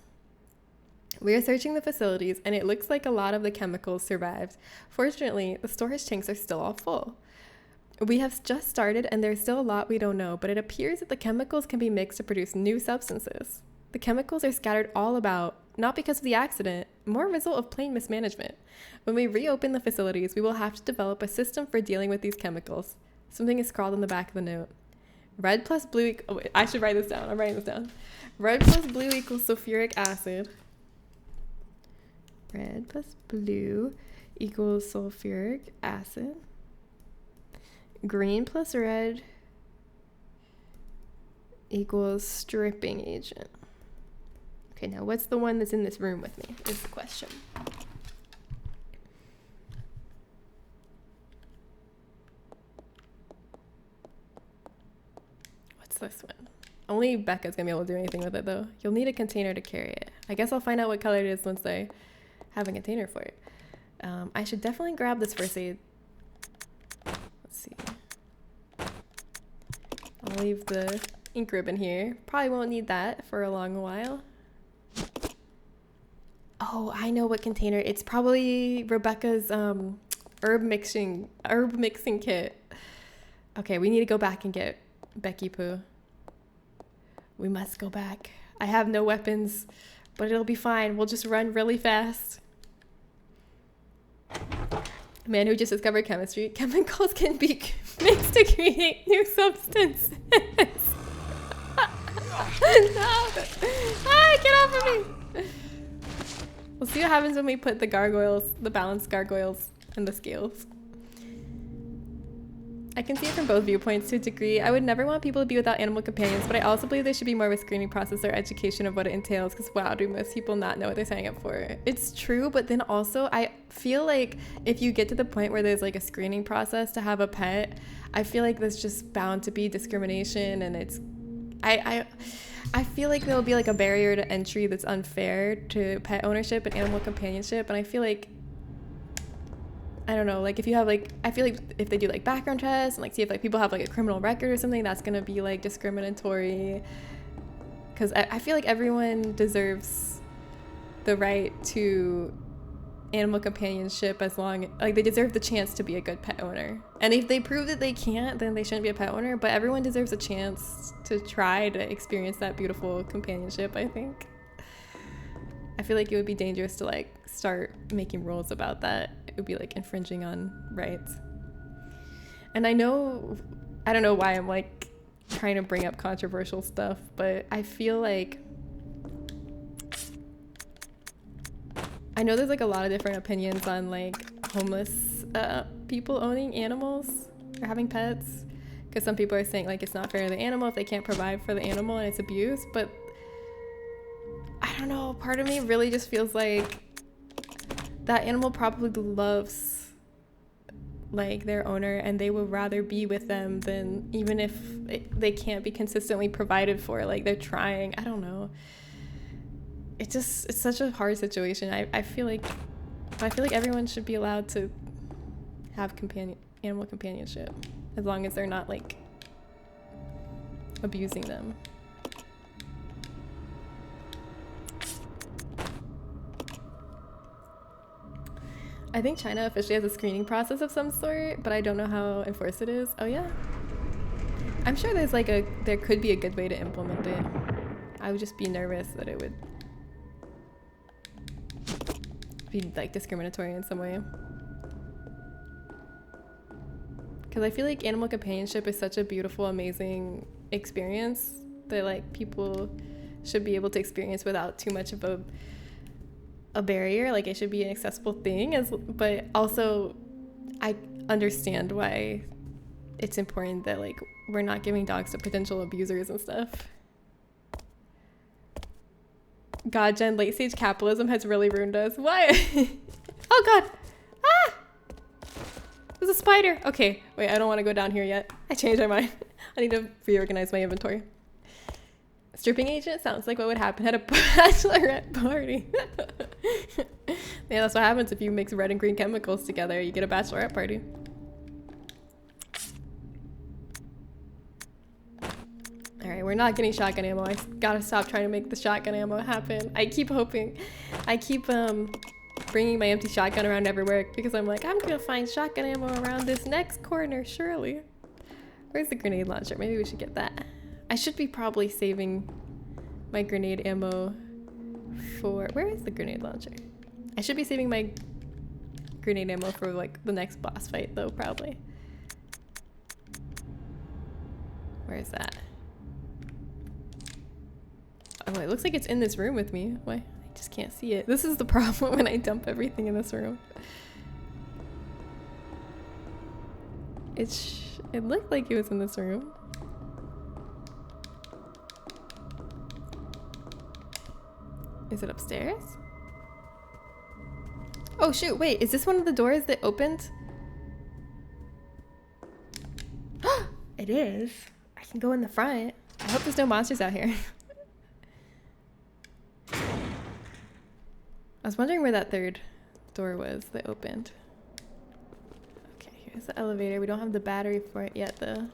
We are searching the facilities, and it looks like a lot of the chemicals survived. Fortunately, the storage tanks are still all full. We have just started, and there's still a lot we don't know, but it appears that the chemicals can be mixed to produce new substances. The chemicals are scattered all about, not because of the accident, more a result of plain mismanagement. When we reopen the facilities, we will have to develop a system for dealing with these chemicals. Something is scrawled on the back of the note. Red plus blue, oh wait, I should write this down. I'm writing this down. Red plus blue equals sulfuric acid. Red plus blue equals sulfuric acid. green plus red equals stripping agent. Okay, now what's the one that's in this room with me is the question. What's this one? Only Becca's gonna be able to do anything with it though. You'll need a container to carry it. I guess I'll find out what color it is once I have a container for it. I should definitely grab this first aid. Let's see. I'll leave the ink ribbon here. Probably won't need that for a long while. Oh, I know what container. It's probably Rebecca's herb mixing kit. Okay, we need to go back and get Becky Poo. We must go back. I have no weapons, but it'll be fine. We'll just run really fast. A man who just discovered chemistry. Chemicals can be mixed to create new substances. No! Ah, get off of me! We'll see what happens when we put the gargoyles, the balanced gargoyles, in the scales. I can see it from both viewpoints to a degree. I would never want people to be without animal companions, but I also believe there should be more of a screening process or education of what it entails, because wow, do most people not know what they're signing up for. It's true, but then also I feel like if you get to the point where there's like a screening process to have a pet, I feel like there's just bound to be discrimination, and it's I feel like there'll be like a barrier to entry that's unfair to pet ownership and animal companionship, and I feel like, I don't know, like if you have like, I feel like if they do like background tests and like see if like people have like a criminal record or something, that's gonna be like discriminatory, because I feel like everyone deserves the right to animal companionship as long, like they deserve the chance to be a good pet owner, and if they prove that they can't, then they shouldn't be a pet owner, but everyone deserves a chance to try to experience that beautiful companionship. I think I feel like it would be dangerous to like start making rules about that. It would be like infringing on rights. And I don't know why I'm like trying to bring up controversial stuff, but I feel like I know there's like a lot of different opinions on like homeless people owning animals or having pets, because some people are saying like it's not fair to the animal if they can't provide for the animal and it's abuse, but I don't know, part of me really just feels like that animal probably loves like their owner, and they would rather be with them than, even if they can't be consistently provided for, like they're trying. I don't know. It's such a hard situation. I feel like everyone should be allowed to have animal companionship as long as they're not like abusing them. I think China officially has a screening process of some sort, but I don't know how enforced it is. Oh yeah? I'm sure there could be a good way to implement it. I would just be nervous that it would be like discriminatory in some way. Because I feel like animal companionship is such a beautiful, amazing experience that like people should be able to experience without too much of a barrier. Like it should be an accessible thing, but also I understand why it's important that like we're not giving dogs to potential abusers and stuff. God, Jen, late stage capitalism has really ruined us. What? Oh God. Ah! There's a spider. Okay, wait, I don't want to go down here yet. I changed my mind. I need to reorganize my inventory. Stripping agent sounds like what would happen at a bachelorette party. Yeah, that's what happens if you mix red and green chemicals together. You get a bachelorette party. All right, we're not getting shotgun ammo. I gotta stop trying to make the shotgun ammo happen. I keep hoping. I keep bringing my empty shotgun around everywhere because I'm like, I'm gonna find shotgun ammo around this next corner, surely. Where's the grenade launcher? Maybe we should get that. I should be probably saving my grenade ammo for... Where is the grenade launcher? I should be saving my grenade ammo for like the next boss fight though, probably. Where is that? Oh, it looks like it's in this room with me. Why? I just can't see it. This is the problem when I dump everything in this room. It looked like he was in this room. Is it upstairs? Oh shoot, wait, is this one of the doors that opened? It is. I can go in the front. I hope there's no monsters out here. I was wondering where that third door was that opened. Okay, here's the elevator. We don't have the battery for it yet though.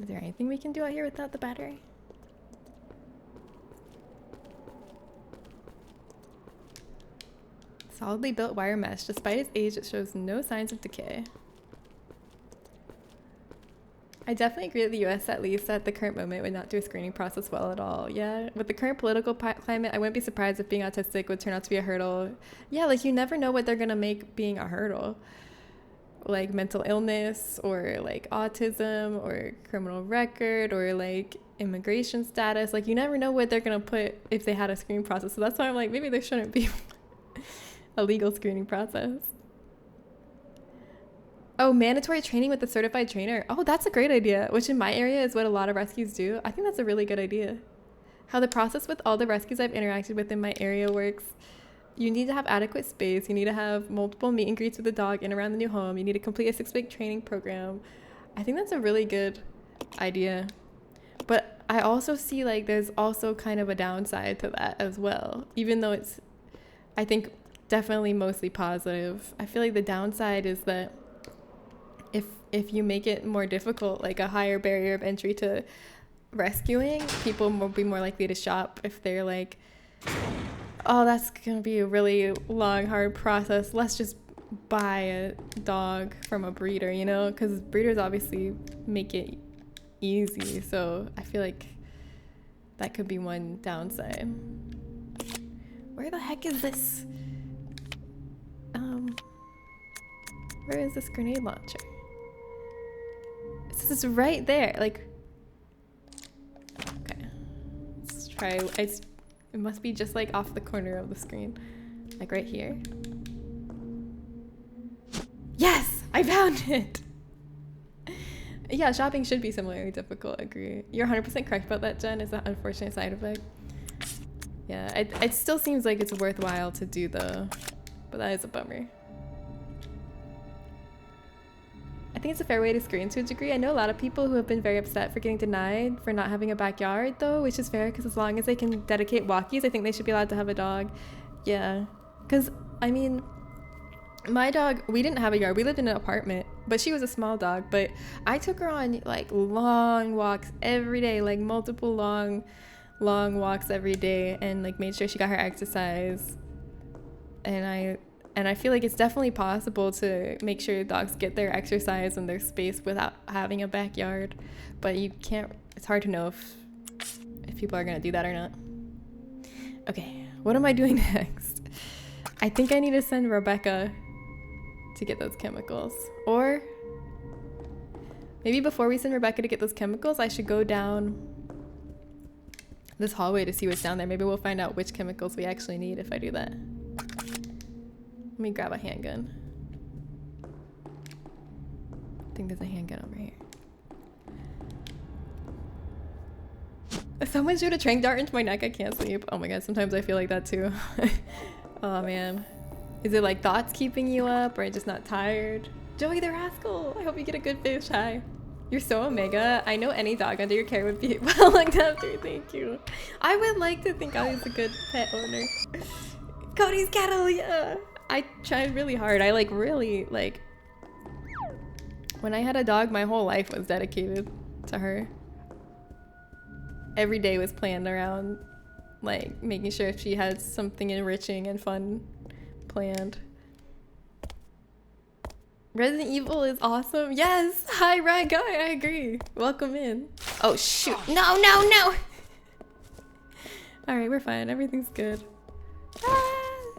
Is there anything we can do out here without the battery? Solidly built wire mesh. Despite its age, it shows no signs of decay. I definitely agree that the US, at least at the current moment, would not do a screening process well at all. Yeah, with the current political climate, I wouldn't be surprised if being autistic would turn out to be a hurdle. Yeah, like you never know what they're gonna make being a hurdle. Like mental illness or like autism or criminal record or like immigration status. Like you never know what they're gonna put if they had a screening process. So that's why I'm like, maybe there shouldn't be a legal screening process. Oh, mandatory training with a certified trainer. Oh, that's a great idea, which in my area is what a lot of rescues do. I think that's a really good idea. How the process with all the rescues I've interacted with in my area works. You need to have adequate space. You need to have multiple meet and greets with the dog in around the new home. You need to complete a 6-week training program. I think that's a really good idea. But I also see like there's also kind of a downside to that as well. Even though it's, I think, definitely mostly positive. I feel like the downside is that if you make it more difficult, like a higher barrier of entry to rescuing, people will be more likely to shop if they're like, oh, that's gonna be a really long, hard process. Let's just buy a dog from a breeder, you know? Because breeders obviously make it easy. So I feel like that could be one downside. Where the heck is this? Where is this grenade launcher? This is right there. Like, okay. Let's try. It must be just like off the corner of the screen, like right here. Yes, I found it. Yeah, shopping should be similarly difficult. Agree. You're 100% correct about that, Jen. It's an unfortunate side effect. Yeah, it still seems like it's worthwhile to do though, but that is a bummer. I think it's a fair way to screen to a degree. I know a lot of people who have been very upset for getting denied for not having a backyard though, which is fair because as long as they can dedicate walkies, I think they should be allowed to have a dog. Yeah, because I mean, my dog, we didn't have a yard. We lived in an apartment, but she was a small dog. But I took her on like long walks every day, like multiple long walks every day, and like made sure she got her exercise. And I feel like it's definitely possible to make sure dogs get their exercise and their space without having a backyard. But you can't, it's hard to know if people are gonna do that or not. Okay, what am I doing next? I think I need to send Rebecca to get those chemicals. Or maybe before we send Rebecca to get those chemicals, I should go down this hallway to see what's down there. Maybe we'll find out which chemicals we actually need if I do that. Let me grab a handgun. I think there's a handgun over here. If someone shoot a tranq dart into my neck, I can't sleep. Oh my god, sometimes I feel like that too. Oh man. Is it like thoughts keeping you up or just not tired? Joey the Rascal, I hope you get a good fish. Hi. You're so omega. I know any dog under your care would be well looked after. Thank you. I would like to think I was a good pet owner. Cody's Catalina. I tried really hard. I really when I had a dog, my whole life was dedicated to her. Every day was planned around like making sure she had something enriching and fun planned. Resident Evil is awesome. Yes. Hi, Rad Guy. I agree. Welcome in. Oh shoot. No. All right, we're fine. Everything's good.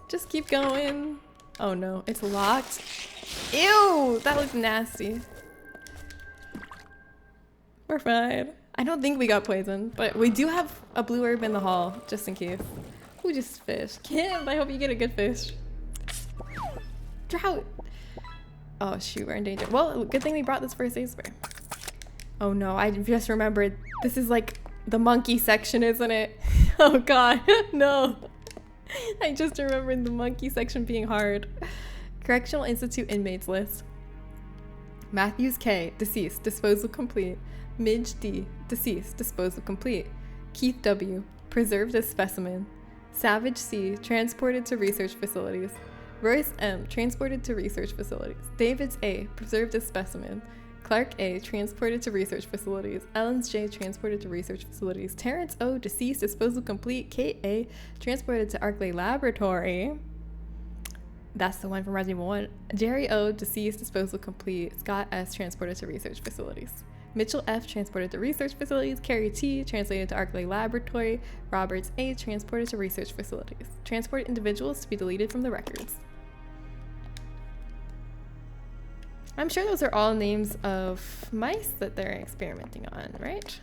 Just keep going. Oh no, it's locked. Ew, that looks nasty. We're fine. I don't think we got poisoned, but we do have a blue herb in the hall, just in case. Who just fished? Kim, I hope you get a good fish. Drought. Oh shoot, we're in danger. Well, good thing we brought this first aid spray. Oh no, I just remembered. This is like the monkey section, isn't it? Oh god, no. I just remembered the monkey section being hard. Correctional Institute inmates list. Matthews K, deceased, disposal complete. Midge D, deceased, disposal complete. Keith W, preserved as specimen. Savage C, transported to research facilities. Royce M, transported to research facilities. Davids A, preserved as specimen. Clark A, transported to research facilities. Ellens J, transported to research facilities. Terrence O, deceased, disposal complete. Kate A, transported to Arklay Laboratory. That's the one from Resident Evil 1. Jerry O, deceased, disposal complete. Scott S, transported to research facilities. Mitchell F, transported to research facilities. Carrie T, translated to Arklay Laboratory. Roberts A, transported to research facilities. Transport individuals to be deleted from the records. I'm sure those are all names of mice that they're experimenting on, right?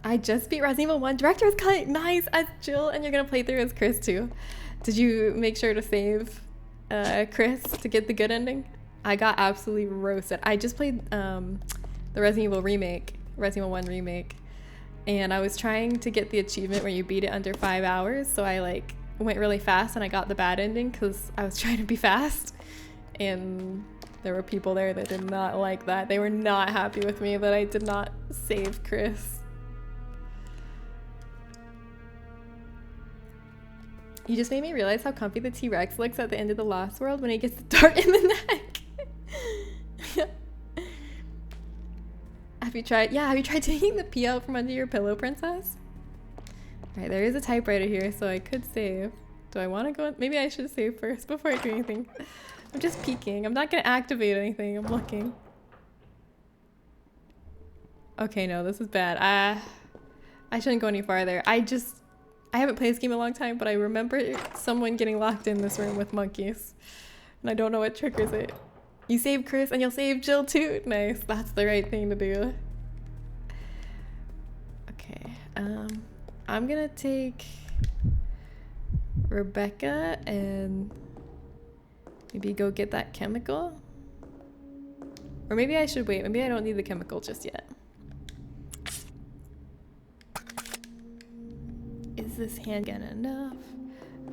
I just beat Resident Evil 1. Director's Cut! Nice! As Jill, and you're gonna play through as Chris too. Did you make sure to save Chris to get the good ending? I got absolutely roasted. I just played the Resident Evil remake, Resident Evil 1 remake. And I was trying to get the achievement where you beat it under 5 hours, so I like went really fast and I got the bad ending because I was trying to be fast. And there were people there that did not like that. They were not happy with me that I did not save Chris. You just made me realize how comfy the T-Rex looks at the end of the Lost World when he gets the dart in the neck. Have you tried taking the pee out from under your pillow, princess? Alright, there is a typewriter here, so I could save. Do I want to go? Maybe I should save first before I do anything. I'm just peeking. I'm not going to activate anything. I'm looking. Okay, no, this is bad. I shouldn't go any farther. I haven't played this game in a long time, but I remember someone getting locked in this room with monkeys. And I don't know what triggers it. You save Chris and you'll save Jill too. Nice. That's the right thing to do. Okay. I'm gonna take Rebecca and maybe go get that chemical. Or maybe I should wait. Maybe I don't need the chemical just yet. Is this handgun enough?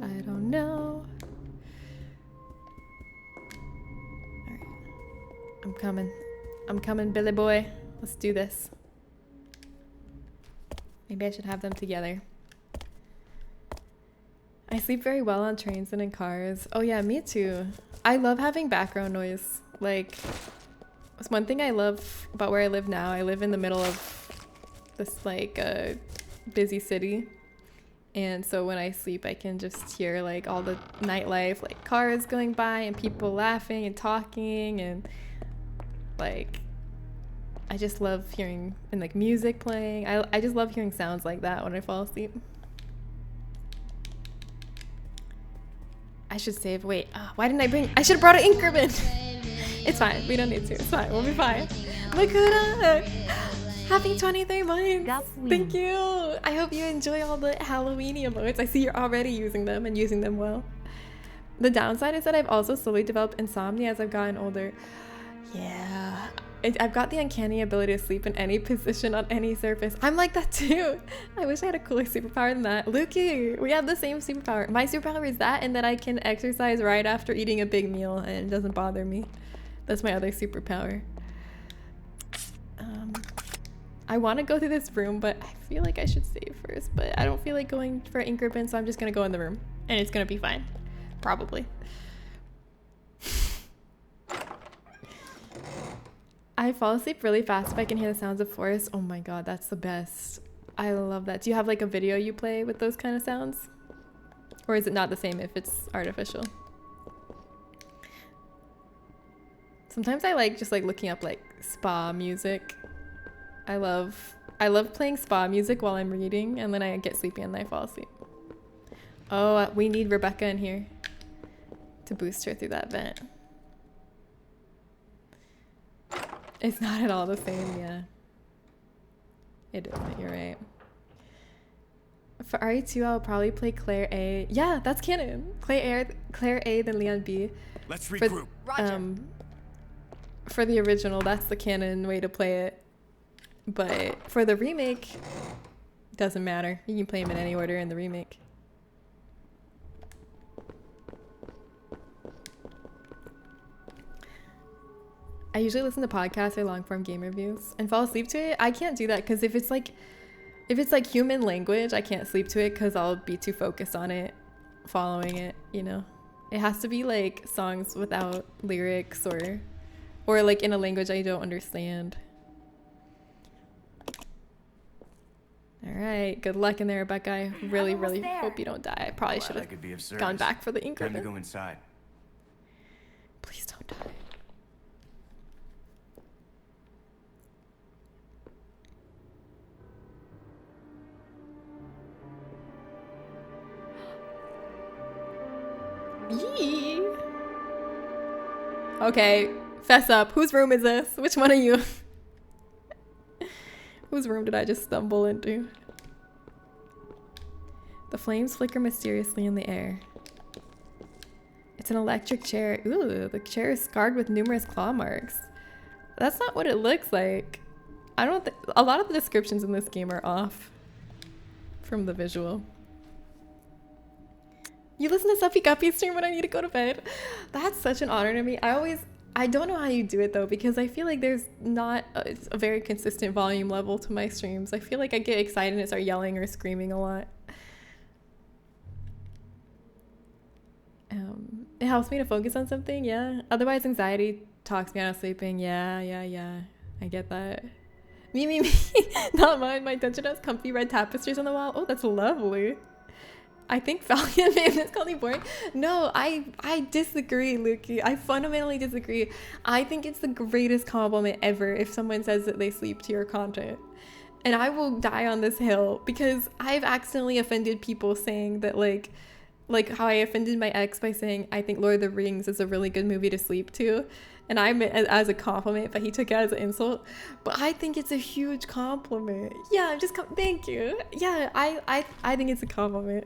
I don't know. I'm coming. I'm coming, Billy boy. Let's do this. Maybe I should have them together. I sleep very well on trains and in cars. Oh yeah, me too. I love having background noise. Like, it's one thing I love about where I live now. I live in the middle of this like busy city. And so when I sleep, I can just hear like all the nightlife, like cars going by and people laughing and talking, and like I just love hearing, and like music playing. I just love hearing sounds like that when I fall asleep. I should save. Wait, why didn't I bring? I should have brought an ink ribbon. It's fine. We don't need to. It's fine. We'll be fine. Makuna! Happy 23 months! Thank you! I hope you enjoy all the Halloween emotes. I see you're already using them and using them well. The downside is that I've also slowly developed insomnia as I've gotten older. Yeah. I've got the uncanny ability to sleep in any position on any surface. I'm like that too. I wish I had a cooler superpower than that. Lukey, we have the same superpower. My superpower is that, and that I can exercise right after eating a big meal and it doesn't bother me. That's my other superpower. I want to go through this room, but I feel like I should save first. But I don't feel like going for ink ribbon, so I'm just going to go in the room. And it's going to be fine. Probably. I fall asleep really fast if I can hear the sounds of forest. Oh my god, that's the best. I love that. Do you have like a video you play with those kind of sounds? Or is it not the same if it's artificial? Sometimes I like just like looking up like spa music. I love playing spa music while I'm reading, and then I get sleepy and then I fall asleep. Oh, we need Rebecca in here to boost her through that vent. It's not at all the same, yeah. It isn't, you're right. For RE2, I'll probably play Claire A. Yeah, that's canon. Claire A, then Leon B. Let's For, regroup. for the original, that's the canon way to play it. But for the remake, doesn't matter. You can play them in any order in the remake. I usually listen to podcasts or long form game reviews and fall asleep to it. I can't do that because if it's like human language, I can't sleep to it because I'll be too focused on it, following it, you know. It has to be like songs without lyrics or like in a language I don't understand. All right, good luck in there, Rebecca. I really hope you don't die. I probably should have gone back for the ink Time to ribbon. go inside. Please don't die. Yee. Okay, fess up. Whose room is this? Which one are you? Whose room did I just stumble into? The flames flicker mysteriously in the air. It's an electric chair. Ooh, the chair is scarred with numerous claw marks. That's not what it looks like. I don't think a lot of the descriptions in this game are off from the visual. You listen to Suffy Guppy's stream when I need to go to bed. That's such an honor to me. I don't know how you do it though, because I feel like there's not a very consistent volume level to my streams. I feel like I get excited and start yelling or screaming a lot. It helps me to focus on something, yeah. Otherwise, anxiety talks me out of sleeping. Yeah. I get that. Me. Not mine. My dungeon has comfy red tapestries on the wall. Oh, that's lovely. I think Falcon made this call me boring. No, I disagree, Lukey. I fundamentally disagree. I think it's the greatest compliment ever if someone says that they sleep to your content. And I will die on this hill because I've accidentally offended people saying that like how I offended my ex by saying I think Lord of the Rings is a really good movie to sleep to. And I meant it as a compliment, but he took it as an insult. But I think it's a huge compliment. Yeah, I'm just thank you. Yeah, I think it's a compliment.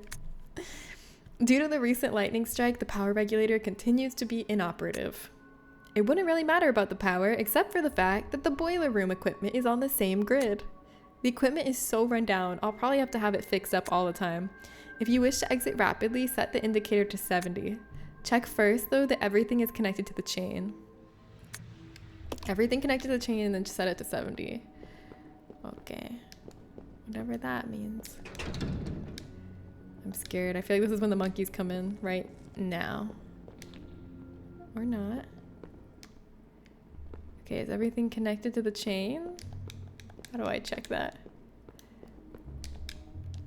Due to the recent lightning strike, the power regulator continues to be inoperative. It wouldn't really matter about the power, except for the fact that the boiler room equipment is on the same grid. The equipment is so run down, I'll probably have to have it fixed up all the time. If you wish to exit rapidly, set the indicator to 70. Check first, though, that everything is connected to the chain. Everything connected to the chain and then set it to 70. Okay. Whatever that means. I'm scared. I feel like this is when the monkeys come in right now. Or not. Okay, is everything connected to the chain? How do I check that?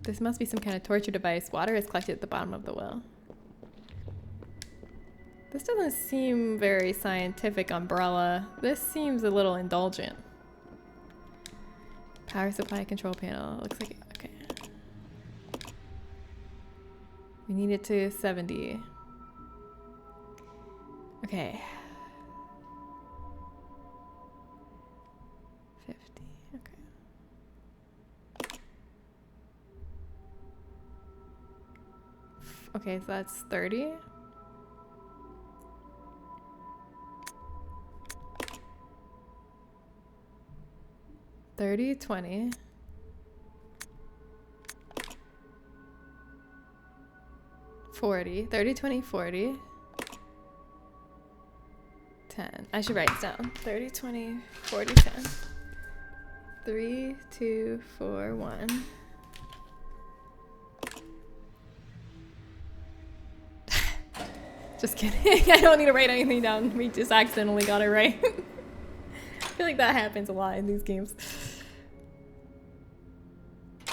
This must be some kind of torture device. Water is collected at the bottom of the well. This doesn't seem very scientific, Umbrella. This seems a little indulgent. Power supply control panel. Looks like, okay. We need it to 70. Okay. 50, okay. Okay, so that's 30. $30, $20. 40. 30, 20, 40. 10. I should write this down. 30, 20, 40, 10. 3, 2, 4, 1. Just kidding. I don't need to write anything down. We just accidentally got it right. I feel like that happens a lot in these games.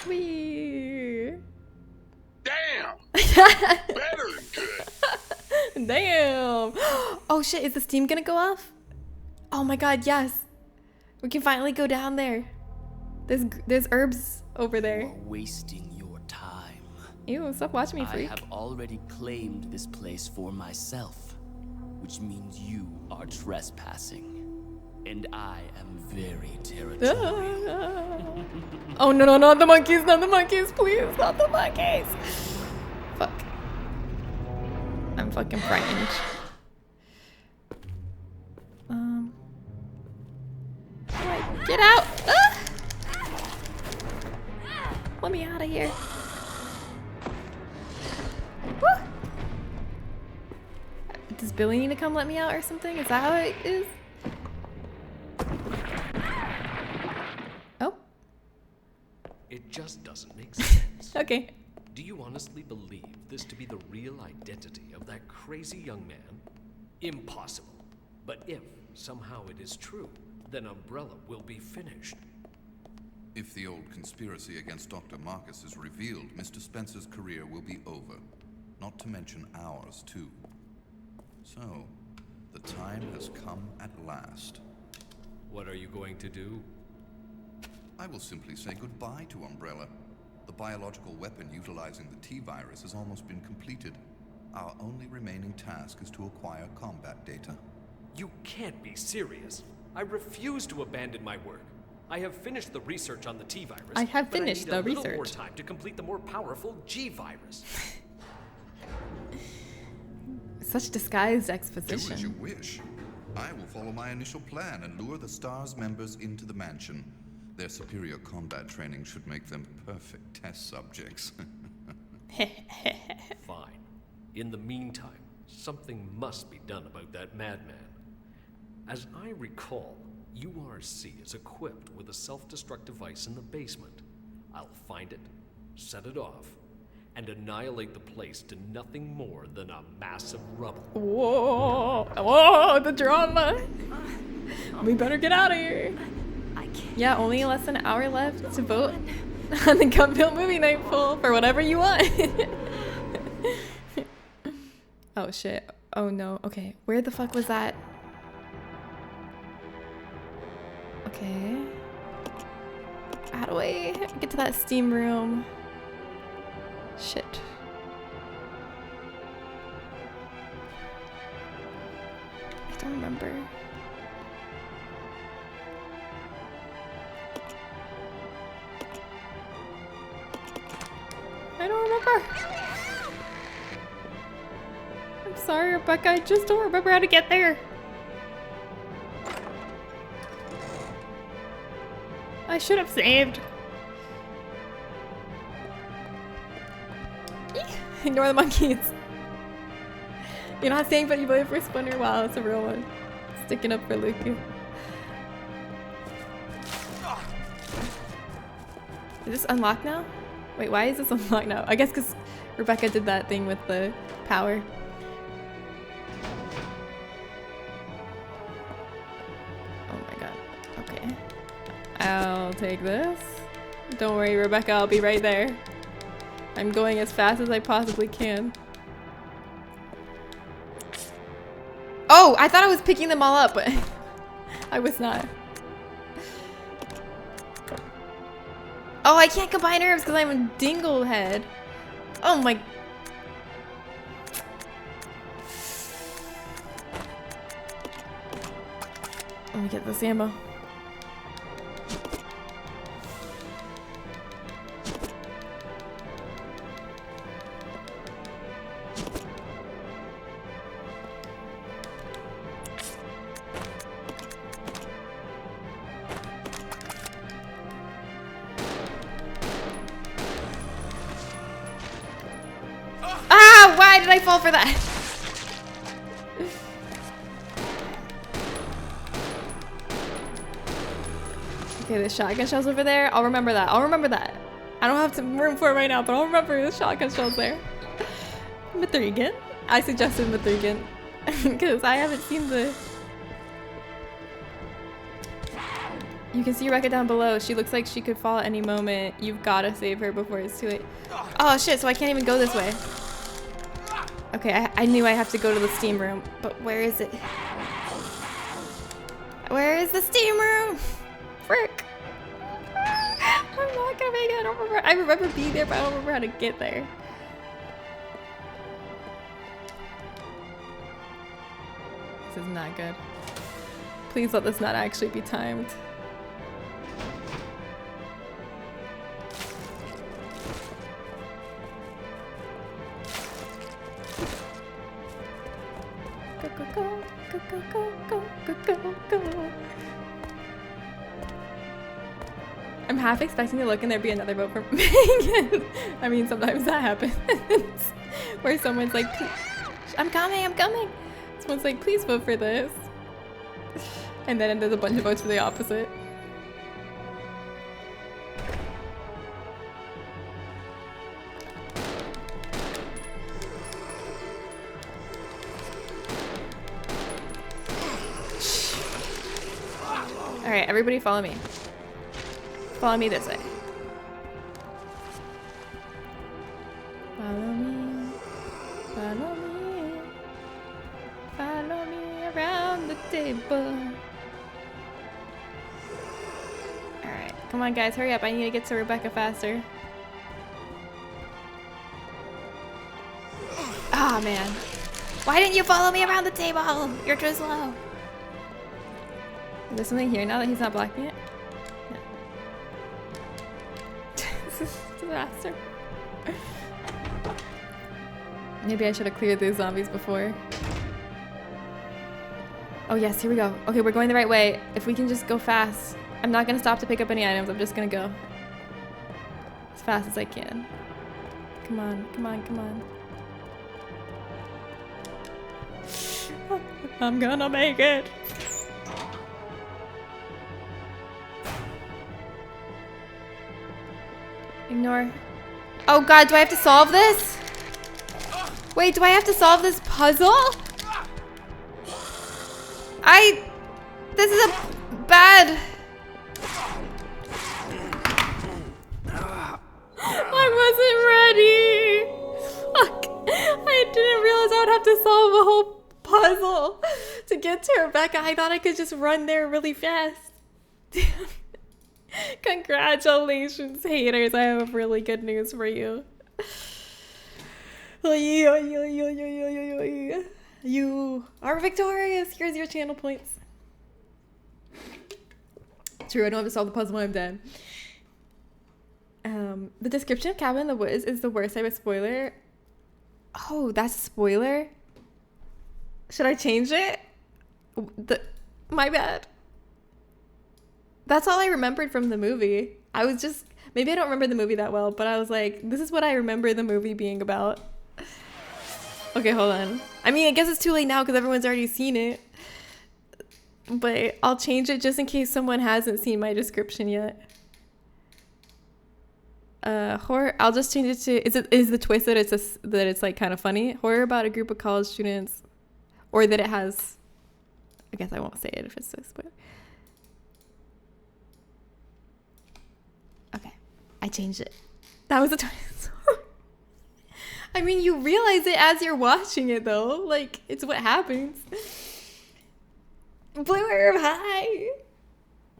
Wee. Damn! Better than good. Damn. Oh shit, is the steam gonna go off? Oh my god, yes. We can finally go down there. There's herbs over there. You are wasting your time. Ew, stop watching me, I freak. have already claimed this place for myself, which means you are trespassing. And I am very territorial. Oh no, no, not the monkeys, not the monkeys, please, not the monkeys. Fuck. I'm fucking frightened. Alright, get out! Ah! Let me out of here. Woo! Does Billy need to come let me out or something? Is that how it is? Oh. It just doesn't make sense. Okay. Do you honestly believe this to be the real identity of that crazy young man? Impossible. But if somehow it is true, then Umbrella will be finished. If the old conspiracy against Dr. Marcus is revealed, Mr. Spencer's career will be over. Not to mention ours, too. So, the time has come at last. What are you going to do? I will simply say goodbye to Umbrella. The biological weapon utilizing the T-virus has almost been completed. Our only remaining task is to acquire combat data. You can't be serious. I refuse to abandon my work. I have finished the research on the T-virus. I have finished but I the need a little more research. time to complete the more powerful G-virus. Such disguised Do exposition. as you wish. I will follow my initial plan and lure the STARS members into the mansion. Their superior combat training should make them perfect test subjects. Fine. In the meantime, something must be done about that madman. As I recall, URC is equipped with a self-destruct device in the basement. I'll find it, set it off, and annihilate the place to nothing more than a mass of rubble. Whoa! Whoa! The drama! We better get out of here. Yeah, only less than an hour left to vote on the Gumfield movie night poll for whatever you want. Oh shit. Oh no. Okay, where the fuck was that? Okay. How do I get to that steam room? Shit. I don't remember. I don't remember. I'm sorry, Rebecca. I just don't remember how to get there. I should have saved. Ignore the monkeys. You're not saying, but you voted for Splinter. Wow, it's a real one. Sticking up for Luke. Is this unlocked now? Wait, why is this unlocked now? I guess because Rebecca did that thing with the power. Oh my god. Okay. I'll take this. Don't worry, Rebecca, I'll be right there. I'm going as fast as I possibly can. Oh, I thought I was picking them all up, but I was not. Oh, I can't combine herbs because I'm a dinglehead. Oh my. Let me get this ammo. Why did I fall for that? Okay, the shotgun shells over there. I'll remember that. I'll remember that. I don't have some room for it right now, but I'll remember the shotgun shells there. Mithrigan? I suggested Mithrigan because I haven't seen the... You can see Rekka down below. She looks like she could fall at any moment. You've got to save her before it's too late. Oh shit, so I can't even go this way. Okay, I knew I have to go to the steam room, but where is it? Where is the steam room? Frick. I'm not gonna make it. I remember being there, but I don't remember how to get there. This is not good. Please let this not actually be timed. Go, go, go, go, go, go, go, go, go, go. I'm half expecting to look and there be another vote for Megan. I mean, sometimes that happens. Where someone's like, I'm coming, I'm coming. Someone's like, please vote for this. And then there's a bunch of votes for the opposite. All right, everybody follow me. Follow me this way. Follow me. Follow me. Follow me around the table. Alright, come on guys, hurry up. I need to get to Rebecca faster. Ah, man. Why didn't you follow me around the table? You're too slow. Is there something here now that he's not blocking it? No. This is a disaster. Maybe I should have cleared these zombies before. Oh yes, here we go. Okay, we're going the right way. If we can just go fast. I'm not gonna stop to pick up any items. I'm just gonna go as fast as I can. Come on, come on, come on. I'm gonna make it. Ignore. Oh god, do I have to solve this? Wait, do I have to solve this puzzle? This is a bad... I wasn't ready. Fuck. I didn't realize I would have to solve a whole puzzle to get to Rebecca. I thought I could just run there really fast. Congratulations, haters. I have really good news for you. You are victorious. Here's your channel points. True, I don't have to solve the puzzle when I'm dead. The description of Cabin in the Woods is the worst type of spoiler. Oh, that's a spoiler? Should I change it? My bad. That's all I remembered from the movie. I was just... Maybe I don't remember the movie that well, but I was like, this is what I remember the movie being about. Okay, hold on. I mean, I guess it's too late now because everyone's already seen it. But I'll change it just in case someone hasn't seen my description yet. Horror. I'll just change it to... Is the twist that it's like kind of funny? Horror about a group of college students, or that it has... I guess I won't say it if it's a spoiler. Okay, I changed it. That was a twist. I mean, you realize it as you're watching it, though. Like, it's what happens. Blue Herb, hi.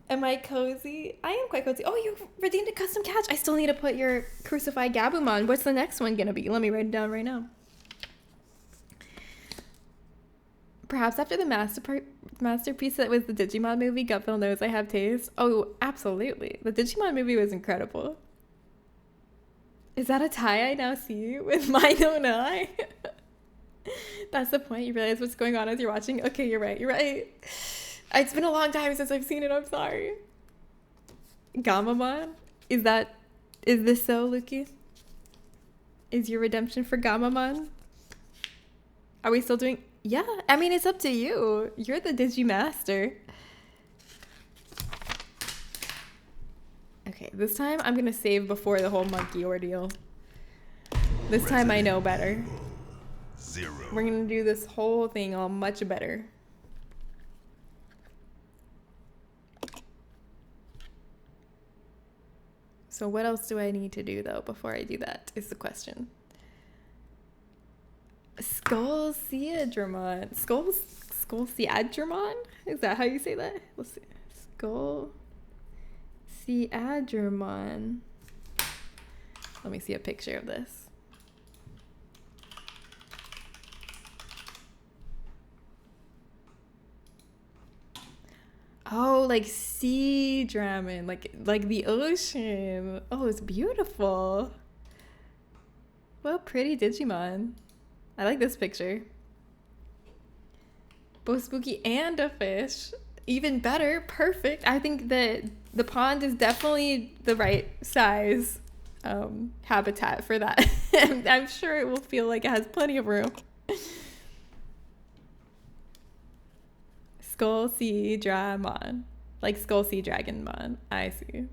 Am I cozy? I am quite cozy. Oh, you redeemed a custom catch. I still need to put your crucified Gabumon. What's the next one gonna be? Let me write it down right now. Perhaps after the masterpiece that was the Digimon movie, Gutville knows I have taste. Oh, absolutely. The Digimon movie was incredible. Is that a tie I now see with mine own eye? That's the point. You realize what's going on as you're watching. Okay, you're right. You're right. It's been a long time since I've seen it. I'm sorry. Gamamon? Is this so, Luki? Is your redemption for Gamamon? Are we still doing... Yeah, I mean, it's up to you. You're the Digimaster. Okay, this time I'm gonna save before the whole monkey ordeal. This time I know better. We're gonna do this whole thing all much better. So what else do I need to do, though, before I do that, is the question. Skullsiadramon. Skullsiadramon? Is that how you say that? Let's see. Skullsiadramon. Let me see a picture of this. Oh, like sea dragon, like the ocean. Oh, it's beautiful. Well, pretty Digimon. I like this picture. Both spooky and a fish. Even better, perfect. I think that the pond is definitely the right size habitat for that. I'm sure it will feel like it has plenty of room. Skull Sea Dramon. Like Skull Sea Dragonmon. I see.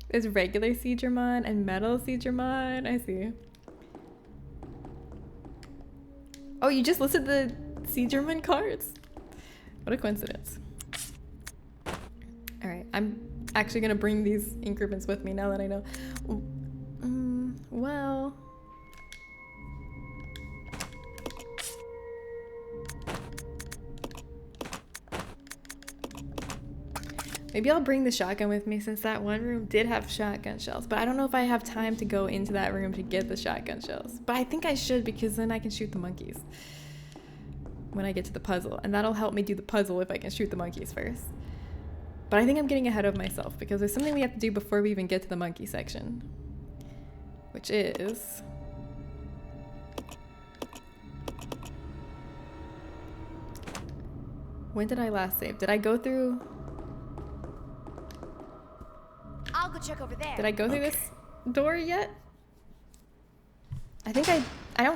There's regular Sea Dramon and Metal Sea Dramon. I see. Oh, you just listed the Sea Dramon cards. What a coincidence. Alright, I'm actually gonna bring these ink ribbons with me now that I know. Well... maybe I'll bring the shotgun with me since that one room did have shotgun shells. But I don't know if I have time to go into that room to get the shotgun shells. But I think I should because then I can shoot the monkeys when I get to the puzzle. And that'll help me do the puzzle if I can shoot the monkeys first. But I think I'm getting ahead of myself because there's something we have to do before we even get to the monkey section. Which is... when did I last save? Did I go through... I'll go check over there. did I go through this door yet? I don't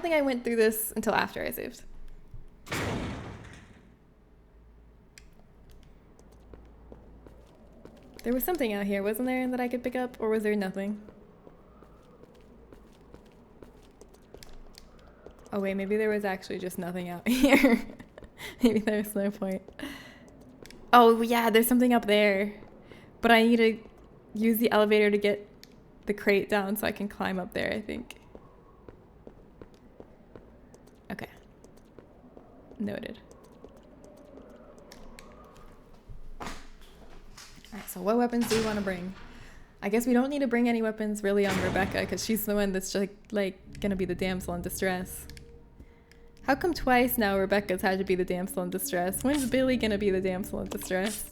think I went through this until after I saved. There was something out here, wasn't there, that I could pick up? Or was there nothing? Oh wait, maybe there was actually just nothing out here. Maybe there's no point. Oh yeah, there's something up there. But I need to use the elevator to get the crate down so I can climb up there, I think. Okay. Noted. Alright, so what weapons do we want to bring? I guess we don't need to bring any weapons really on Rebecca because she's the one that's just like gonna be the damsel in distress. How come twice now Rebecca's had to be the damsel in distress? When's Billy gonna be the damsel in distress?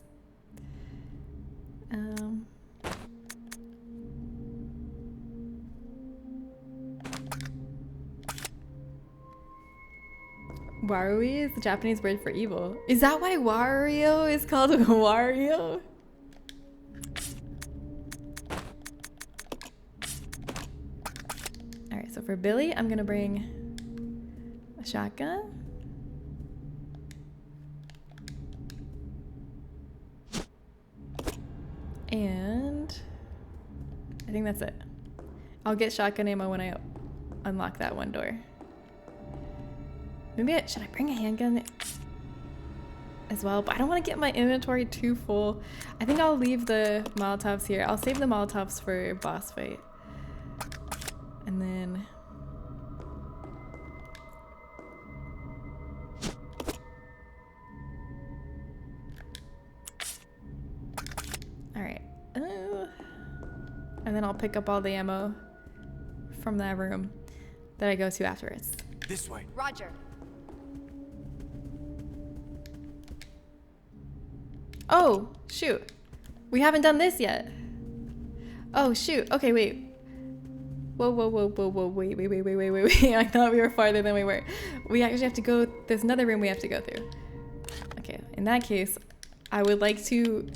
Warui is the Japanese word for evil. Is that why Wario is called Wario? Alright, so for Billy, I'm gonna bring a shotgun. And I think that's it. I'll get shotgun ammo when I unlock that one door. Maybe should I bring a handgun as well? But I don't want to get my inventory too full. I think I'll leave the Molotovs here. I'll save the Molotovs for boss fight. And then... alright. And then I'll pick up all the ammo from that room that I go to afterwards. This way. Roger. Oh, shoot. We haven't done this yet. Oh, shoot. Okay, wait. Whoa, wait. I thought we were farther than we were. We actually have to go... there's another room we have to go through. Okay, in that case, I would like to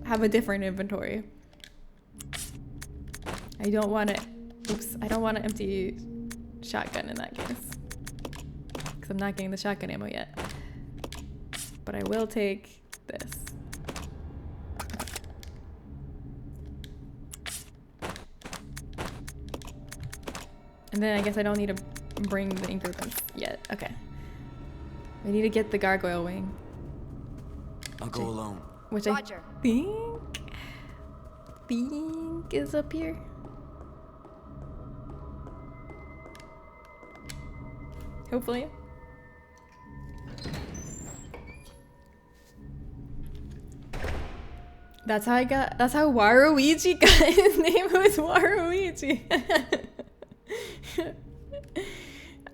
have a different inventory. I don't want to... oops. I don't want an empty shotgun in that case. Because I'm not getting the shotgun ammo yet. But I will take this. And then I guess I don't need to bring the ink ribbons yet. Okay. We need to get the gargoyle wing. I'll go alone. Which Roger. I think is up here. Hopefully. That's how Waluigi got his name. Was Waluigi.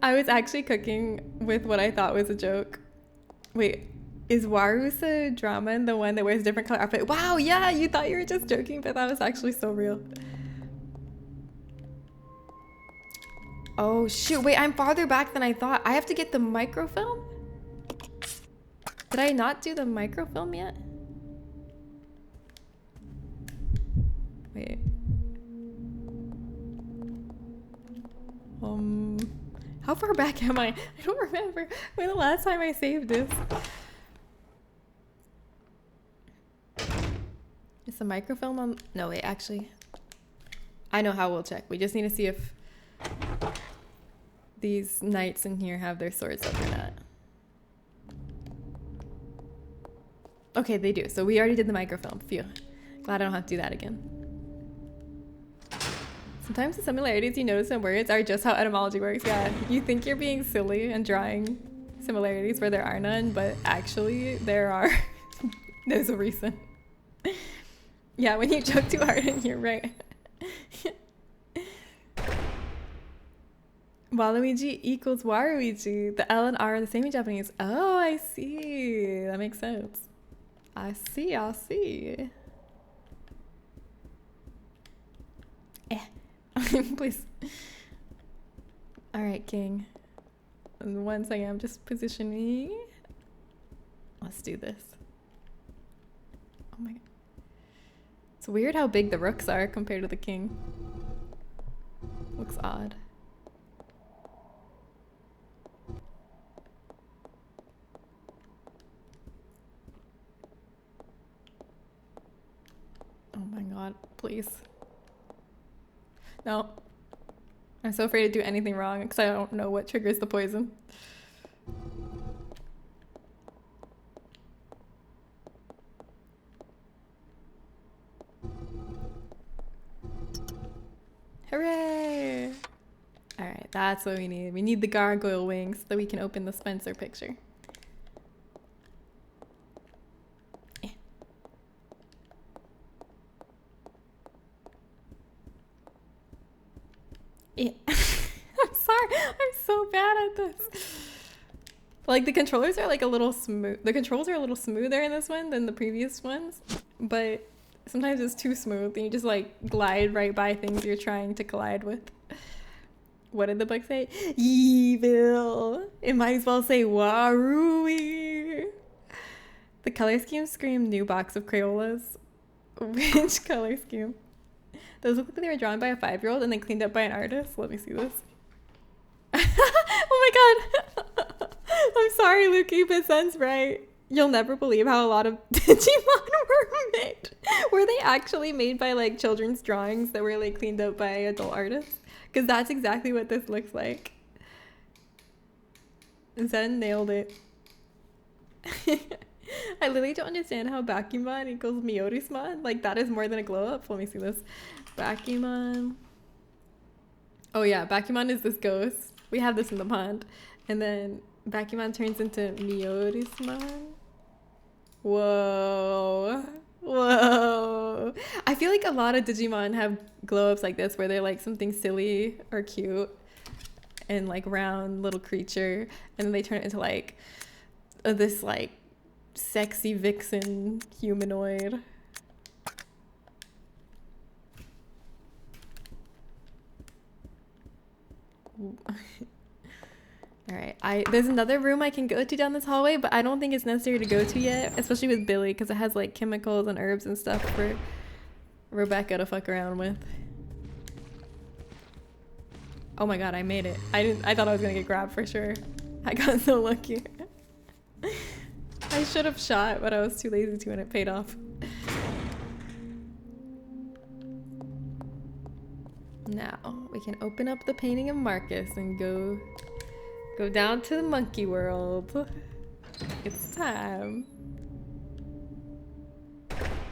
I was actually cooking with what I thought was a joke. Wait, Is Warusa Drama the one that wears different color outfit? Wow, yeah, you thought you were just joking, but that was actually so real. Oh shoot, wait, I'm farther back than I thought. I have to get the microfilm? Did I not do the microfilm yet? Wait. How far back am I? I don't remember when the last time I saved this. Is the microfilm on? No, wait, actually. I know how we'll check. We just need to see if these knights in here have their swords up or not. Okay, they do. So we already did the microfilm. Phew. Glad I don't have to do that again. Sometimes the similarities you notice in words are just how etymology works. Yeah, you think you're being silly and drawing similarities where there are none, but actually there are. There's a reason. Yeah, when you joke too hard and you're right. Waluigi equals Waruigi. The L and R are the same in Japanese. Oh, I see. That makes sense. I see, I see. Please. Alright, King. 1 second, I'm just positioning. Let's do this. Oh my god. It's weird how big the rooks are compared to the king. Looks odd. Oh my god, please. No. I'm so afraid to do anything wrong because I don't know what triggers the poison. Hooray! Alright, that's what we need. We need the gargoyle wings so that we can open the Spencer picture. Yeah. I'm sorry. I'm so bad at this. Like the controllers are like a little smooth. The controls are a little smoother in this one than the previous ones, but sometimes it's too smooth and you just like glide right by things you're trying to collide with. What did the book say? Evil. It might as well say Warui. The color scheme screamed new box of Crayolas. Which color scheme? Those look like they were drawn by a 5-year-old and then cleaned up by an artist. Let me see this. Oh my god. I'm sorry, Lukey, but Sen's right. You'll never believe how a lot of Digimon were made. Were they actually made by like children's drawings that were like cleaned up by adult artists? Because that's exactly what this looks like. Zen nailed it. I literally don't understand how Bakuman equals Miyorismon. Like that is more than a glow up. Let me see this. Bakuman. Oh yeah, Bakuman is this ghost. We have this in the pond. And then Bakuman turns into Miyorismon. Whoa. Whoa. I feel like a lot of Digimon have glow ups like this where they're like something silly or cute and like round little creature. And then they turn it into like this like sexy vixen humanoid. Alright, there's another room I can go to down this hallway, but I don't think it's necessary to go to yet, especially with Billy, because it has like chemicals and herbs and stuff for Rebecca to fuck around with. Oh my god, I made it. I thought I was gonna get grabbed for sure. I got so lucky. I should have shot, but I was too lazy to and it paid off. Now, we can open up the painting of Marcus and go down to the monkey world. It's time.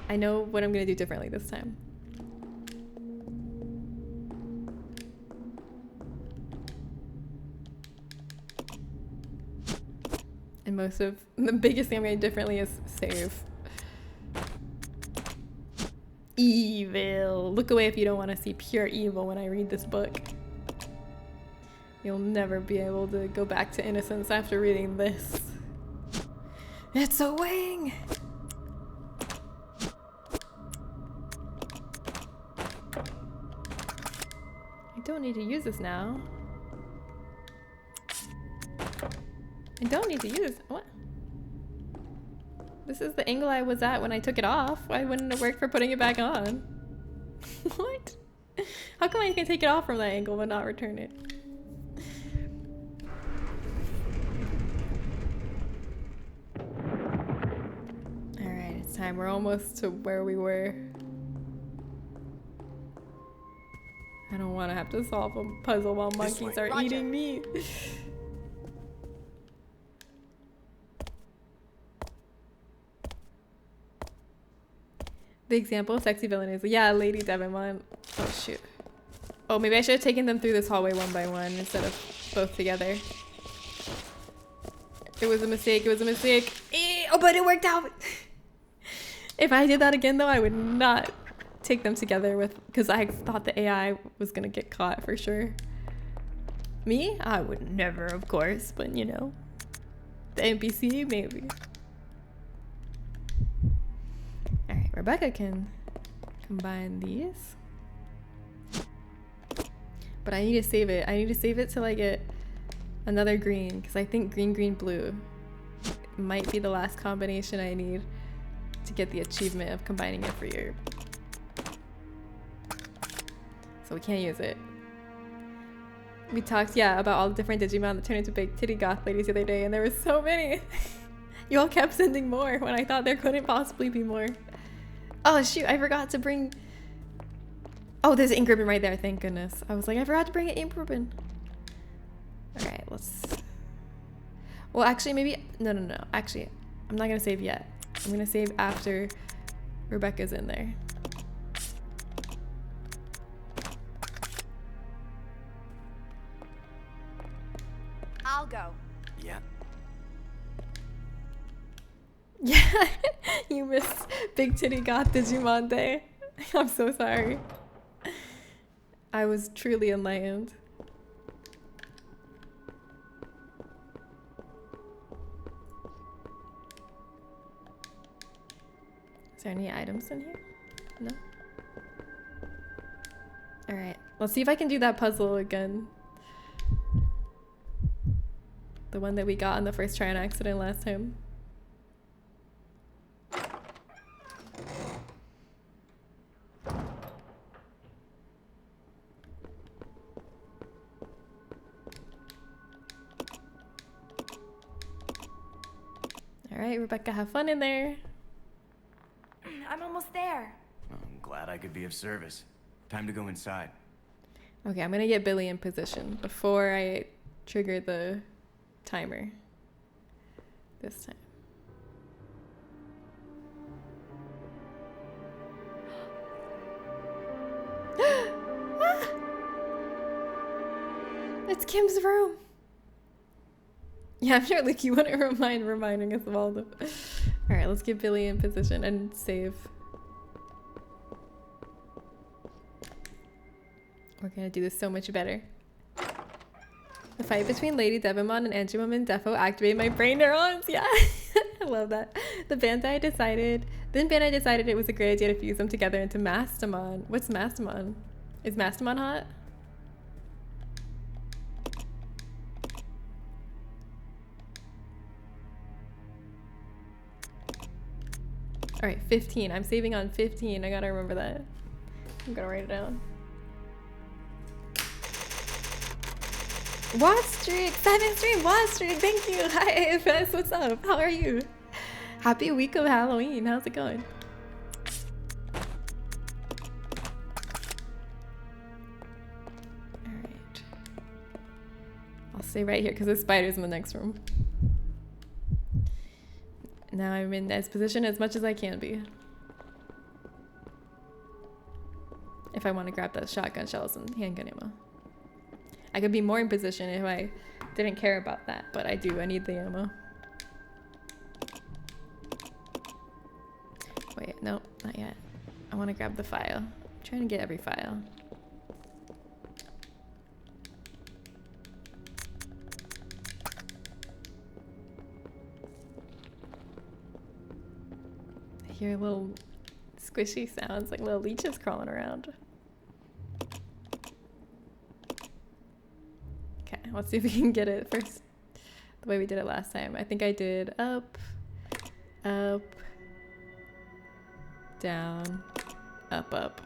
I know what I'm gonna do differently this time. And the biggest thing I'm gonna do differently is save. Evil. Look away if you don't want to see pure evil when I read this book. You'll never be able to go back to innocence after reading this. It's a wing! I don't need to use this now. I don't need to use this. What? This is the angle I was at when I took it off. Why wouldn't it work for putting it back on? What? How come I can take it off from that angle but not return it? Alright, it's time. We're almost to where we were. I don't want to have to solve a puzzle while monkeys are eating meat. The example of sexy villain is, yeah, Lady Devonmont. Oh, shoot. Oh, maybe I should have taken them through this hallway one by one instead of both together. It was a mistake. It was a mistake. Oh, but it worked out. If I did that again, though, I would not take them together with, because I thought the AI was going to get caught for sure. Me? I would never, of course, but you know, the NPC, maybe. Alright, Rebecca can combine these. But I need to save it. I need to save it till I get another green, because I think green, green, blue might be the last combination I need to get the achievement of combining it for your... So we can't use it. We talked, yeah, about all the different Digimon that turned into big titty goth ladies the other day, and there were so many. You all kept sending more when I thought there couldn't possibly be more. Oh shoot, I forgot to bring... Oh, there's an ink ribbon right there, thank goodness. I was like, I forgot to bring an ink ribbon. Alright, let's... Well, actually, maybe... No. Actually, I'm not gonna save yet. I'm gonna save after Rebecca's in there. I'll go. Yeah. Yeah, you missed Big Titty Goth Digimon Day. I'm so sorry. I was truly enlightened. Is there any items in here? No? Alright, let's see if I can do that puzzle again. The one that we got on the first try on accident last time. Alright, Rebecca, have fun in there. I'm almost there. I'm glad I could be of service. Time to go inside. Okay, I'm gonna get Billy in position before I trigger the timer. This time. Ah! It's Kim's room. Yeah, I'm sure like you wouldn't mind reminding us of all the... Alright, let's get Billy in position and save. We're gonna do this so much better. The fight between Lady Devonmon and Antiwoman Defo activated my brain neurons. Yeah, I love that. Then Bandai decided it was a great idea to fuse them together into Mastamon. What's Mastamon? Is Mastamon hot? All right, 15. I'm saving on 15. I gotta remember that. I'm gonna write it down. Watch streak, 7th stream, watch streak, thank you. Hi AFS, what's up? How are you? Happy week of Halloween, how's it going? Alright. I'll stay right here because the spider's in the next room. Now I'm in as position as much as I can be. If I want to grab those shotgun shells and handgun ammo. I could be more in position if I didn't care about that, but I do. I need the ammo. Wait, no, not yet. I want to grab the file. I'm trying to get every file. hear little squishy sounds, like little leeches crawling around. Okay, let's see if we can get it first the way we did it last time. I think I did up, up, down, up, up.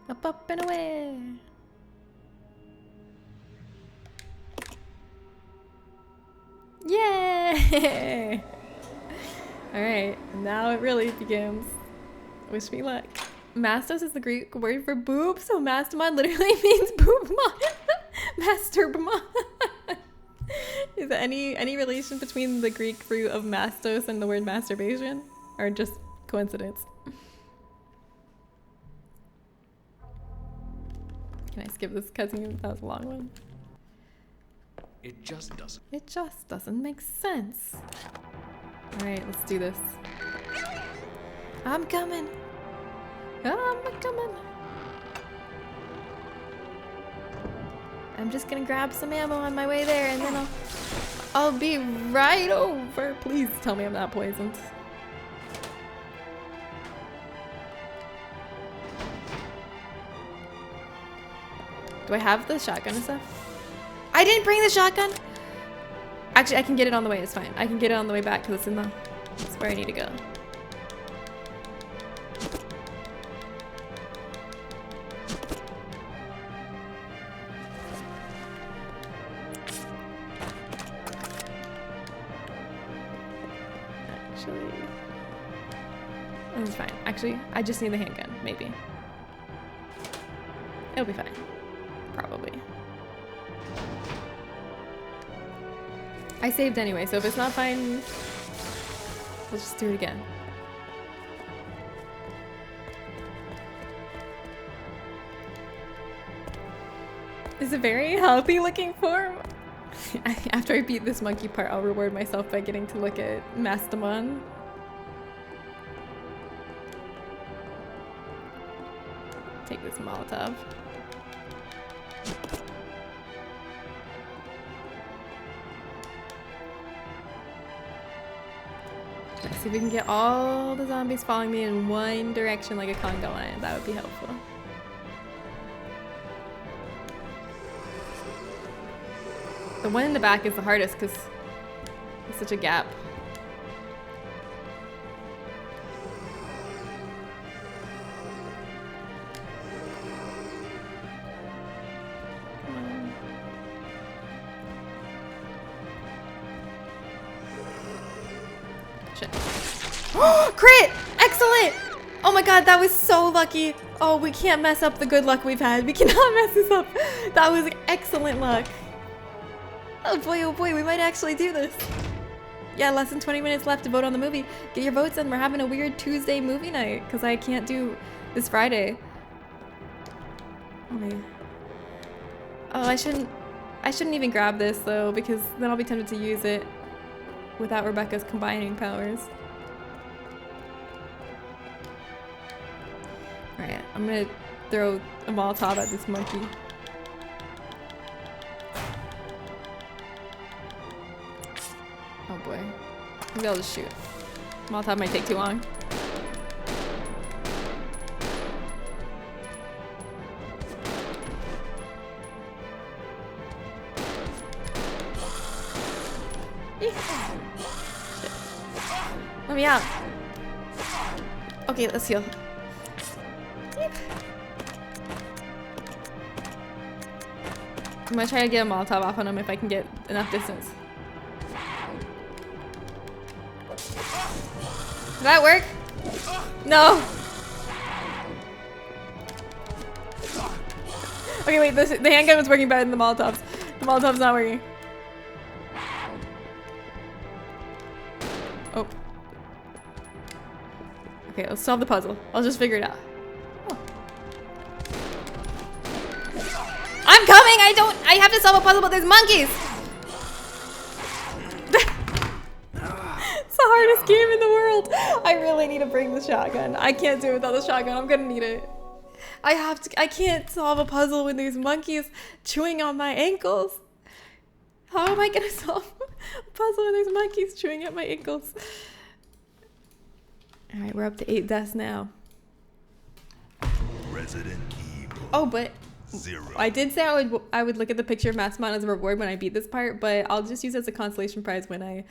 Up, up, and away. Yay! Alright, now it really begins. Wish me luck. Mastos is the Greek word for boob, so mastomon literally means boobmon. Masturbmon. Is there any relation between the Greek root of mastos and the word masturbation? Or just coincidence? Can I skip this cutscene? That was a long one. It just doesn't. It just doesn't make sense. Alright, let's do this. I'm coming. I'm coming. I'm just gonna grab some ammo on my way there and then I'll be right over. Please tell me I'm not poisoned. Do I have the shotgun and stuff? I didn't bring the shotgun! Actually, I can get it on the way, it's fine. I can get it on the way back because it's in the... It's where I need to go. Actually... It's fine. Actually, I just need the handgun, maybe. It'll be fine. Probably. I saved anyway, so if it's not fine, we'll just do it again. It's a very healthy looking form. After I beat this monkey part, I'll reward myself by getting to look at Mastamon. Take this Molotov. Let's see if we can get all the zombies following me in one direction like a conga line. That would be helpful. The one in the back is the hardest because there's such a gap. Shit. Crit! Excellent! Oh my god, that was so lucky. Oh, we can't mess up the good luck we've had. We cannot mess this up. That was excellent luck. Oh boy, we might actually do this. Yeah, less than 20 minutes left to vote on the movie. Get your votes in. We're having a weird Tuesday movie night because I can't do this Friday. Okay. Oh, I shouldn't even grab this though because then I'll be tempted to use it without Rebecca's combining powers. Alright, I'm gonna throw a Molotov at this monkey. Oh boy. Maybe I'll just shoot. Molotov might take too long. Shit. Let me out. Okay, let's heal. Yep. I'm gonna try to get a Molotov off on him if I can get enough distance. Did that work? No. Okay, wait, the handgun was working better than the Molotovs. The Molotov's not working. Oh. Okay, let's solve the puzzle. I'll just figure it out. Oh. I'm coming! I have to solve a puzzle, but there's monkeys! It's the hardest game in the world. I really need to bring the shotgun. I can't do it without the shotgun. I'm gonna need it. I can't solve a puzzle when there's monkeys chewing on my ankles. How am I gonna solve a puzzle when there's monkeys chewing at my ankles? All right, we're up to 8 deaths now. Resident Evil. Oh, but 0. I did say I would look at the picture of Mastermind as a reward when I beat this part, but I'll just use it as a consolation prize when I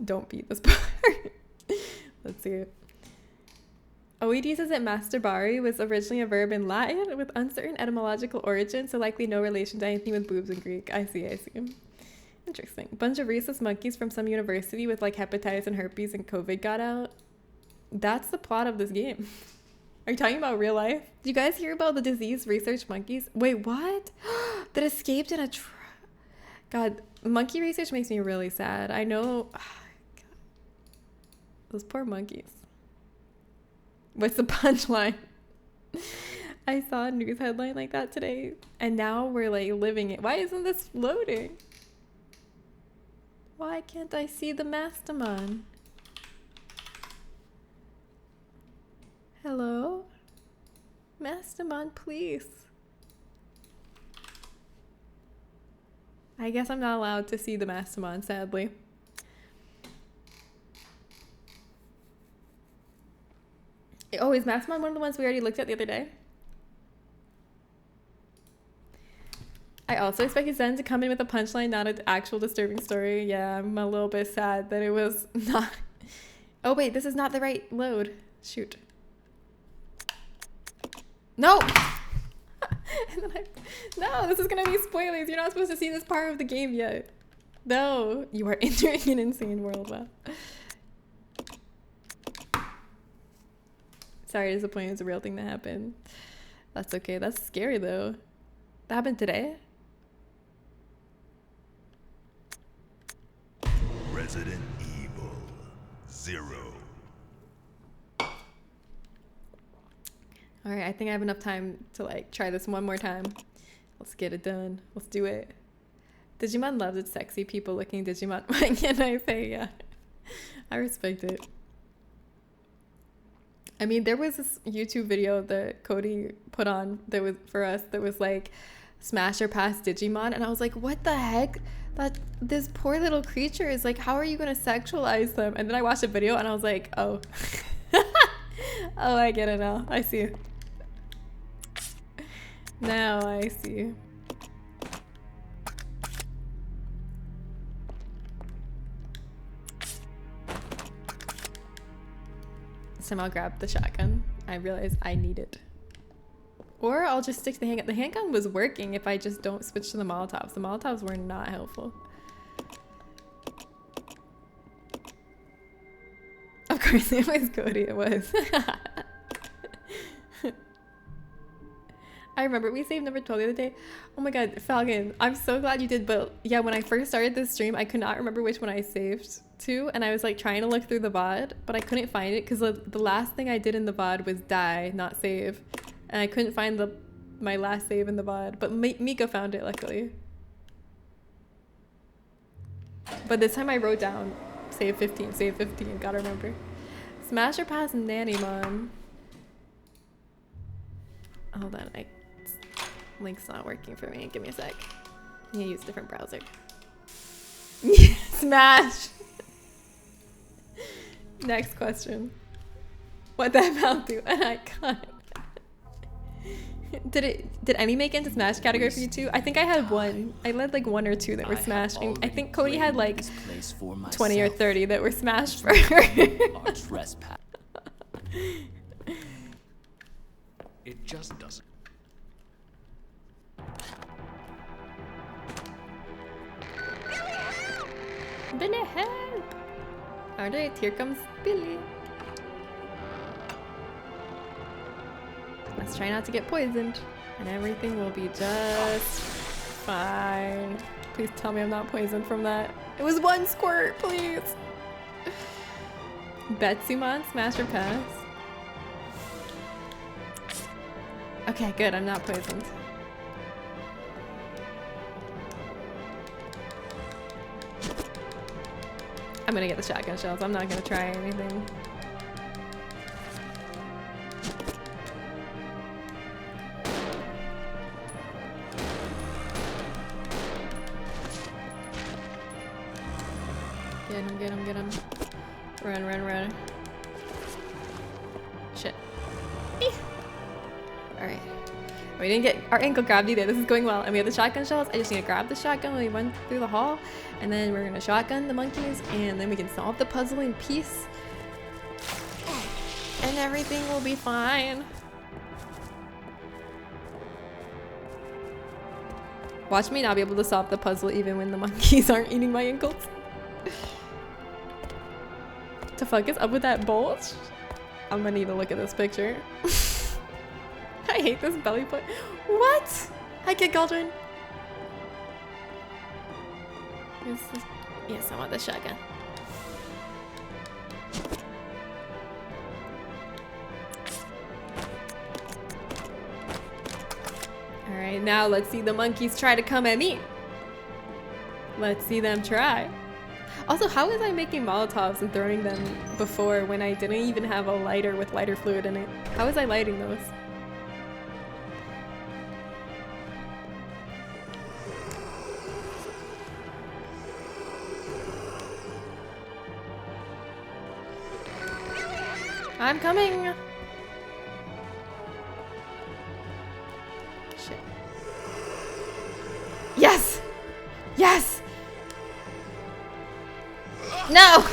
don't beat this part. Let's see it. OED says that masturbare was originally a verb in Latin with uncertain etymological origin, so likely no relation to anything with boobs in Greek. I see. Interesting. A bunch of rhesus monkeys from some university with like hepatitis and herpes and COVID got out. That's the plot of this game. Are you talking about real life? Did you guys hear about the disease research monkeys? Wait, what? That escaped in a God, monkey research makes me really sad. I know. Those poor monkeys. What's the punchline? I saw a news headline like that today, and now we're like living it. Why isn't this loading? Why can't I see the mastermind? Hello? Mastermind, please. I guess I'm not allowed to see the mastermind, sadly. Oh, is Mastermind one of the ones we already looked at the other day? I also expected Zen to come in with a punchline, not an actual disturbing story. Yeah, I'm a little bit sad that it was not. Oh wait, this is not the right load. Shoot. No! No, this is gonna be spoilers. You're not supposed to see this part of the game yet. No, you are entering an insane world. Wow. Sorry, disappointing is a real thing that happened. That's okay. That's scary though. That happened today? Resident Evil 0. All right, I think I have enough time to like try this one more time. Let's get it done. Let's do it. Digimon loves its sexy people looking Digimon. What can I say? Yeah, I respect it. I mean, there was this YouTube video that Cody put on that was for us that was like smash or pass Digimon, and I was like, what the heck? That this poor little creature is like, how are you gonna sexualize them? And then I watched a video and I was like, oh. Oh, I get it now. I see. Now I see. Somehow grab the shotgun. I realize I need it. Or I'll just stick to the handgun. The handgun was working if I just don't switch to the Molotovs. The Molotovs were not helpful. Of course, it was Cody. It was. I remember we saved number 12 the other day. Oh my god, Falcon, I'm so glad you did. But yeah, when I first started this stream, I could not remember which one I saved to. And I was like trying to look through the VOD, but I couldn't find it because the last thing I did in the VOD was die, not save. And I couldn't find my last save in the VOD. But Mika found it, luckily. But this time I wrote down save 15, gotta remember. Smash or pass Nanny Mom. Hold on, link's not working for me. Give me a sec. I need to use a different browser. Smash! Next question. What the amount do? An icon. Did any make into Smash category for you too? I think I had one. I led like 1 or 2 that were Smash. And I think Cody had like 20 or 30 that were Smash for her. It just doesn't. Billy, help! Alright, here comes Billy. Let's try not to get poisoned, and everything will be just fine. Please tell me I'm not poisoned from that. It was 1 squirt, please! Betsumon, smash or pass? Okay, good, I'm not poisoned. I'm gonna get the shotgun shells. I'm not gonna try anything. Get him, get him, get him. Run, run, run. We didn't get our ankle grabbed either. This is going well. And we have the shotgun shells. I just need to grab the shotgun when we run through the hall. And then we're gonna shotgun the monkeys. And then we can solve the puzzle in peace. And everything will be fine. Watch me not be able to solve the puzzle even when the monkeys aren't eating my ankles. The fuck is up with that bulge? I'm gonna need to look at this picture. I hate this belly button. What? Hi, Kid Cauldron. Yes, I want the shotgun. Alright, now let's see the monkeys try to come at me. Let's see them try. Also, how was I making Molotovs and throwing them before when I didn't even have a lighter with lighter fluid in it? How was I lighting those? I'm coming! Shit. Yes! Yes! No!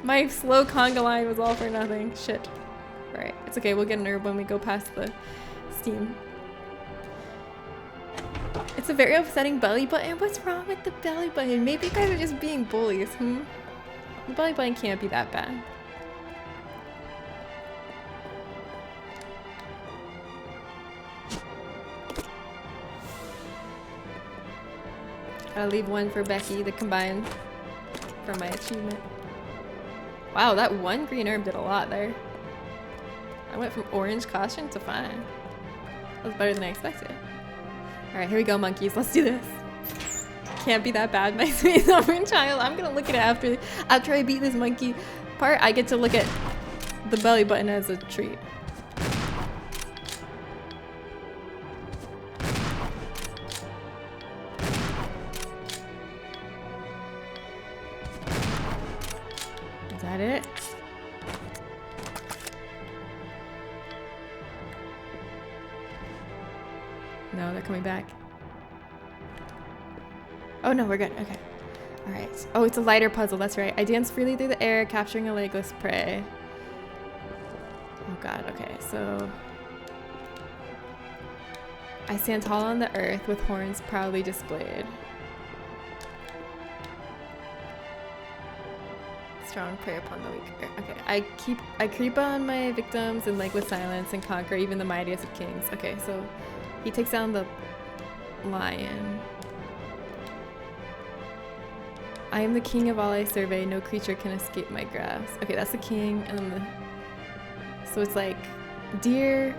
My slow conga line was all for nothing. Shit. Alright, it's okay, we'll get an herb when we go past the steam. It's a very upsetting belly button. What's wrong with the belly button? Maybe you guys are just being bullies, The belly button can't be that bad. Gotta leave one for Becky to combine for my achievement. Wow, that one green herb did a lot there. I went from orange caution to fine. That was better than I expected. Alright, here we go, monkeys. Let's do this. Can't be that bad, my sweet sovereign child. I'm gonna look at it after I beat this monkey part. I get to look at the belly button as a treat. Is that it? No, they're coming back. Oh no, we're good. Okay. Alright. Oh, it's a lighter puzzle. That's right. I dance freely through the air, capturing a legless prey. Oh god. Okay, so... I stand tall on the earth with horns proudly displayed. Strong prey upon the weak. Okay, I creep on my victims in legless silence and conquer even the mightiest of kings. Okay, so he takes down the lion. I am the king of all I survey. No creature can escape my grasp. Okay, that's the king, and then the... So it's like deer,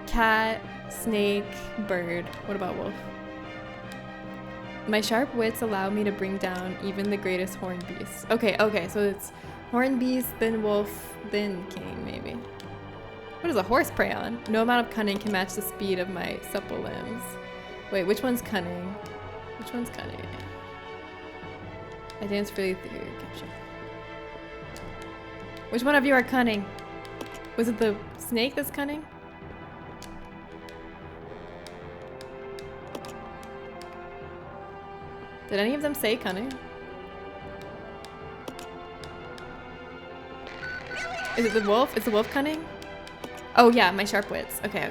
cat, snake, bird. What about wolf? My sharp wits allow me to bring down even the greatest horned beasts. Okay, so it's horned beast, then wolf, then king, maybe. What does a horse prey on? No amount of cunning can match the speed of my supple limbs. Wait, which one's cunning? Which one's cunning? I dance freely through your capture. Which one of you are cunning? Was it the snake that's cunning? Did any of them say cunning? Is it the wolf? Is the wolf cunning? Oh yeah, my sharp wits. Okay.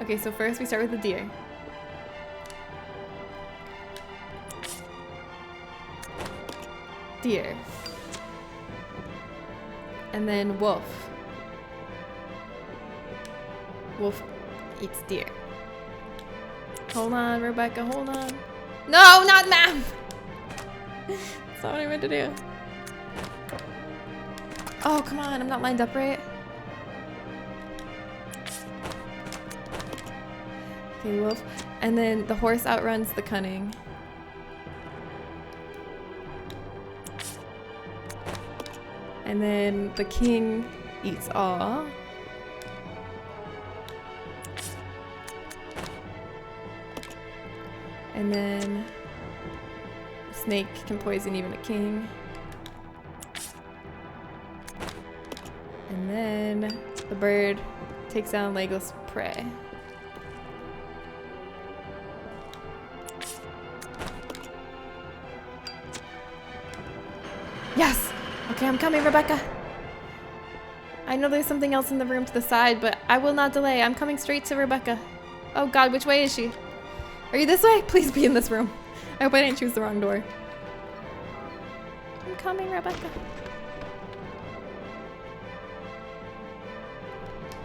Okay, so first we start with the deer. Deer. And then wolf. Wolf eats deer. Hold on, Rebecca, hold on. No, not map! That's not what I meant to do. Oh, come on, I'm not lined up right. Okay, wolf. And then the horse outruns the cunning. And then the king eats all. And then the snake can poison even a king. And then the bird takes down legless pray. Yes! Okay, I'm coming, Rebecca. I know there's something else in the room to the side, but I will not delay. I'm coming straight to Rebecca. Oh god, which way is she? Are you this way? Please be in this room. I hope I didn't choose the wrong door. I'm coming, Rebecca.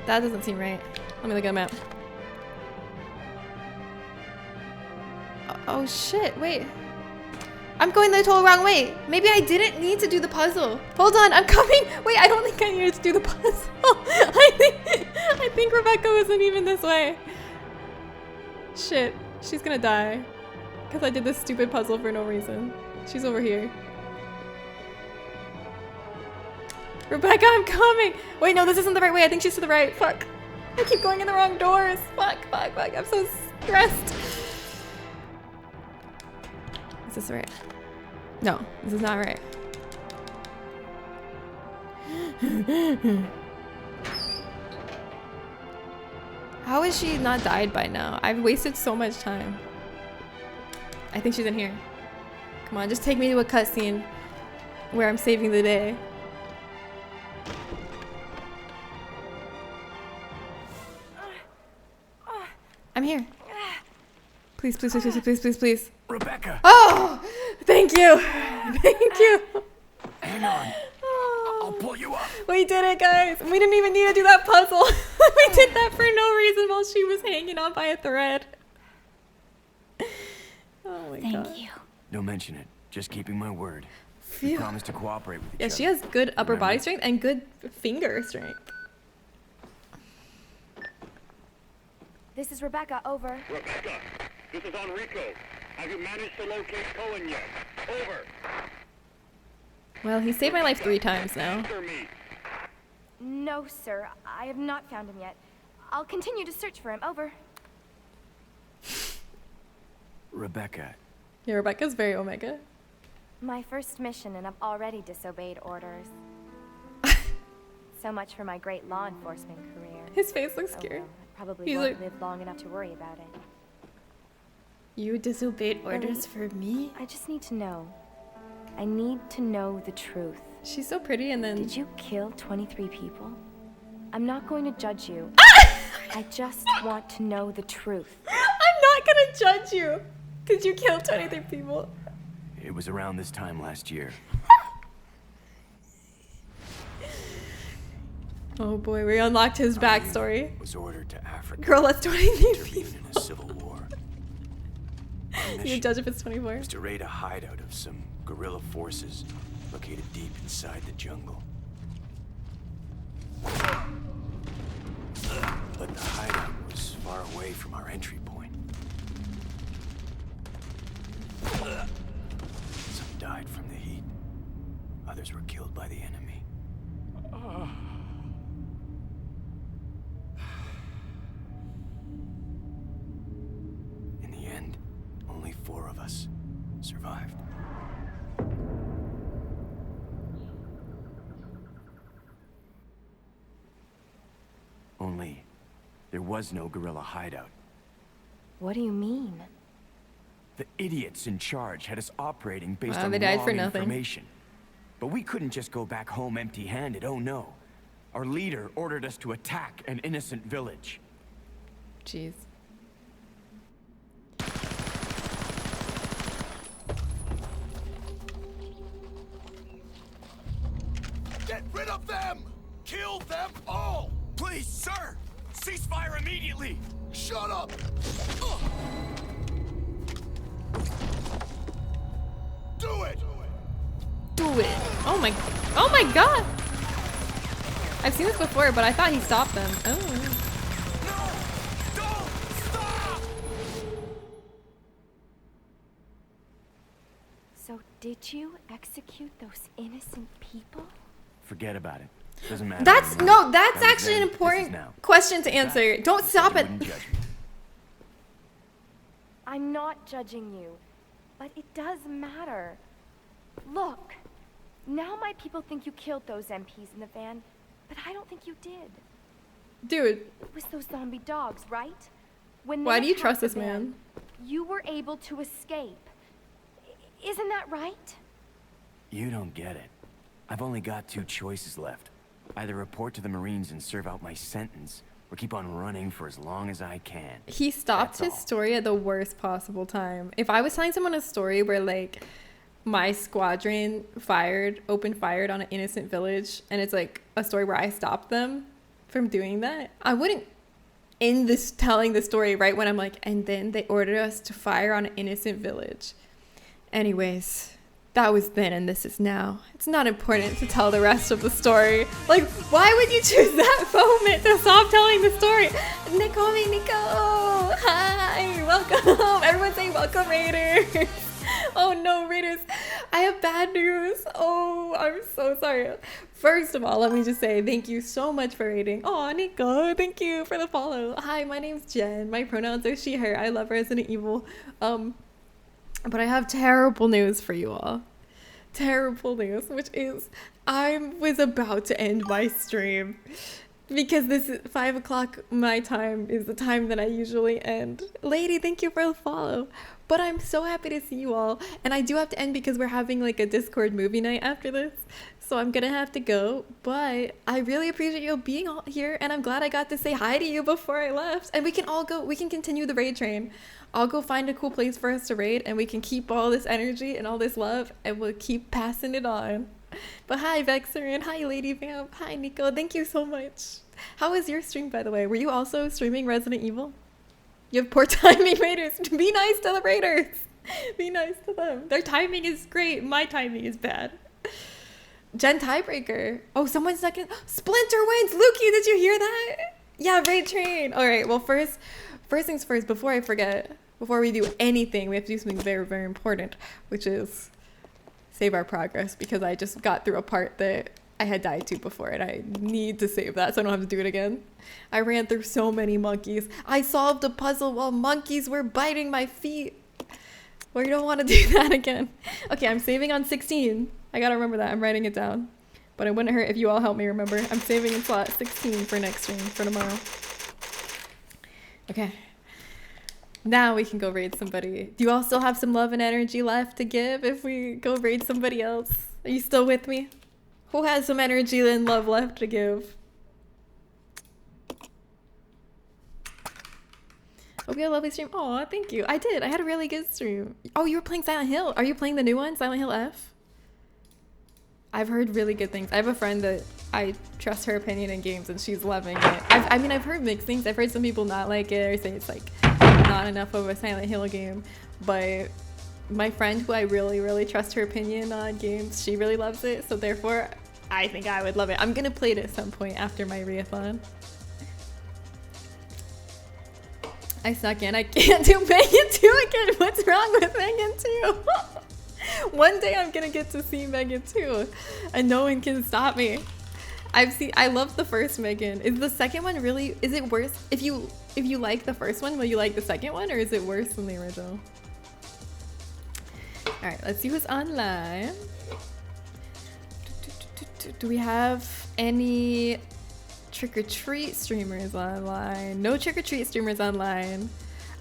That doesn't seem right. Let me look at the map. Oh shit, wait. I'm going the total wrong way. Maybe I didn't need to do the puzzle. Hold on, I'm coming. Wait, I don't think I needed to do the puzzle. I think Rebecca wasn't even this way. Shit, she's gonna die. Because I did this stupid puzzle for no reason. She's over here. Rebecca, I'm coming! Wait, no, this isn't the right way. I think she's to the right. Fuck. I keep going in the wrong doors. Fuck. I'm so stressed. Is this right? No, this is not right. How has she not died by now? I've wasted so much time. I think she's in here. Come on, just take me to a cutscene where I'm saving the day. I'm here. Please, please, please, please, please, please, please. Rebecca! Oh! Thank you! Thank you! Hang on. I'll pull you up. We did it, guys! We didn't even need to do that puzzle. We did that for no reason while she was hanging on by a thread. Oh my god. Thank you. Don't mention it. Just keeping my word. We promise to cooperate with each other. Yeah, she has good upper body strength and good finger strength. This is Rebecca, over. Rebecca, this is Enrico. Have you managed to locate Cohen yet? Over. Well, he saved my life 3 times now. Answer me. No, sir. I have not found him yet. I'll continue to search for him, over. Rebecca. Yeah, Rebecca's very Omega. My first mission, and I've already disobeyed orders. So much for my great law enforcement career. His face looks scared. Well, I probably He's won't like, live long enough to worry about it. You disobeyed orders Really, for me? I just need to know. I need to know the truth. She's so pretty, and then... Did you kill 23 people? I'm not going to judge you. I just want to know the truth. I'm not gonna judge you! Did you kill 23 people? It was around this time last year. Oh boy, we unlocked his backstory. Was ordered to Africa. Girl, that's 23 people. In a civil war. You judge if it's 24. Was to raid a hideout of some guerrilla forces located deep inside the jungle. But the hideout was far away from our entry point. Some died from the heat. Others were killed by the enemy. In the end, only 4 of us survived. Only, there was no guerrilla hideout. What do you mean? The idiots in charge had us operating based on they died for wrong nothing. information. But we couldn't just go back home empty-handed, oh no. Our leader ordered us to attack an innocent village. Jeez. Get rid of them! Kill them all! Please, sir! Ceasefire immediately! Shut up! Do it! Do it. Oh my god. I've seen this before, but I thought he stopped them. Oh. So did you execute those innocent people? Forget about it. Doesn't matter. That's anymore. no, that's That was actually an then, this is important now. question to answer. Don't stop it. You wouldn't judge me. I'm not judging you, but it does matter. Look, now my people think you killed those MPs in the van, but I don't think you did. Dude. It was those zombie dogs, right? When Why they do you trust attacked this them, man? You were able to escape. Isn't that right? You don't get it. I've only got 2 choices left. Either report to the Marines and serve out my sentence, or keep on running for as long as I can. He stopped That's his all. story at the worst possible time. If I was telling someone a story where like my squadron opened fired on an innocent village, and it's like a story where I stopped them from doing that, I wouldn't end this telling the story right when I'm like, and then they ordered us to fire on an innocent village. Anyways, that was then and this is now. It's not important to tell the rest of the story. Like, why would you choose that moment to stop telling the story? Nico, hi, welcome. Everyone say welcome, Raiders. Oh no, Raiders, I have bad news. Oh, I'm so sorry. First of all, let me just say thank you so much for raiding. Oh, Nico, thank you for the follow. Hi, my name's Jen. My pronouns are she, her. I love Resident Evil. But I have terrible news for you all. Terrible news, which is I was about to end my stream because this is 5 o'clock my time is the time that I usually end. Lady, thank you for the follow. But I'm so happy to see you all. And I do have to end because we're having like a Discord movie night after this. So I'm gonna have to go. But I really appreciate you being all here. And I'm glad I got to say hi to you before I left. And we can all go, we can continue the raid train. I'll go find a cool place for us to raid. And we can keep all this energy and all this love. And we'll keep passing it on. But hi, Vexer. And hi, Lady Vamp. Hi, Nico. Thank you so much. How was your stream, by the way? Were you also streaming Resident Evil? You have poor timing, Raiders. Be nice to the Raiders. Be nice to them. Their timing is great. My timing is bad. Gen tiebreaker. Oh, someone's second. Splinter wins. Lukey, did you hear that? Yeah, raid train. All right. Well, first things first. Before I forget, before we do anything, we have to do something very, very important, which is save our progress because I just got through a part that I had died to before and I need to save that so I don't have to do it again. I ran through so many monkeys. I solved a puzzle while monkeys were biting my feet. Well, you don't want to do that again. Okay, I'm saving on 16. I gotta remember that. I'm writing it down. But it wouldn't hurt if you all help me remember. I'm saving in slot 16 for next stream, for tomorrow. Okay. Now we can go raid somebody. Do you all still have some love and energy left to give if we go raid somebody else? Are you still with me? Who has some energy and love left to give? Hope you had a lovely stream. Aw, thank you. I did. I had a really good stream. Oh, you were playing Silent Hill. Are you playing the new one, Silent Hill F? I've heard really good things. I have a friend that I trust her opinion in games and she's loving it. I mean, I've heard mixed things. I've heard some people not like it or say it's like not enough of a Silent Hill game. But my friend who I really, really trust her opinion on games, she really loves it. So therefore, I think I would love it. I'm gonna play it at some point after my reathon. I snuck in. I can't do Megan 2 again. What's wrong with Megan 2? One day I'm gonna get to see Megan 2 and no one can stop me. I love the first Megan. Is the second one really, is it worse? If you like the first one, will you like the second one or is it worse than the original? All right, let's see who's online. Do we have any trick-or-treat streamers online? No trick-or-treat streamers online.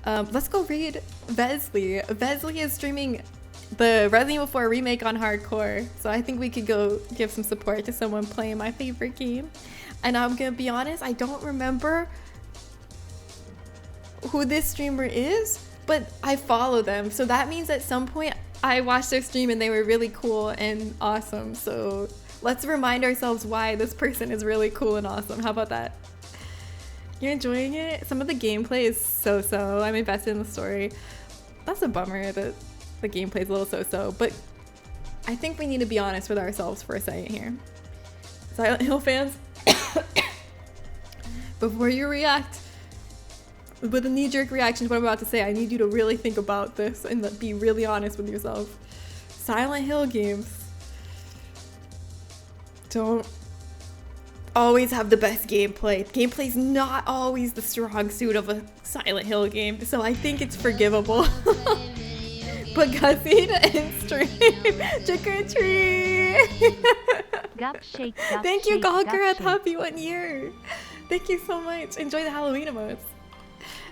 Let's go read Vesley. Vesley is streaming the Resident Evil 4 remake on hardcore. So I think we could go give some support to someone playing my favorite game. And I'm gonna be honest, I don't remember who this streamer is, but I follow them. So that means at some point I watched their stream and they were really cool and awesome. So let's remind ourselves why this person is really cool and awesome. How about that? You're enjoying it? Some of the gameplay is so-so. I'm invested in the story. That's a bummer that the gameplay is a little so-so, but I think we need to be honest with ourselves for a second here. Silent Hill fans, before you react with a knee-jerk reaction to what I'm about to say, I need you to really think about this and be really honest with yourself. Silent Hill games don't always have the best gameplay. Gameplay's not always the strong suit of a Silent Hill game, so I think it's forgivable. But Gussie and stream trick or treat. Thank you, Golgarath. Happy 1 year. Thank you so much. Enjoy the Halloween emotes.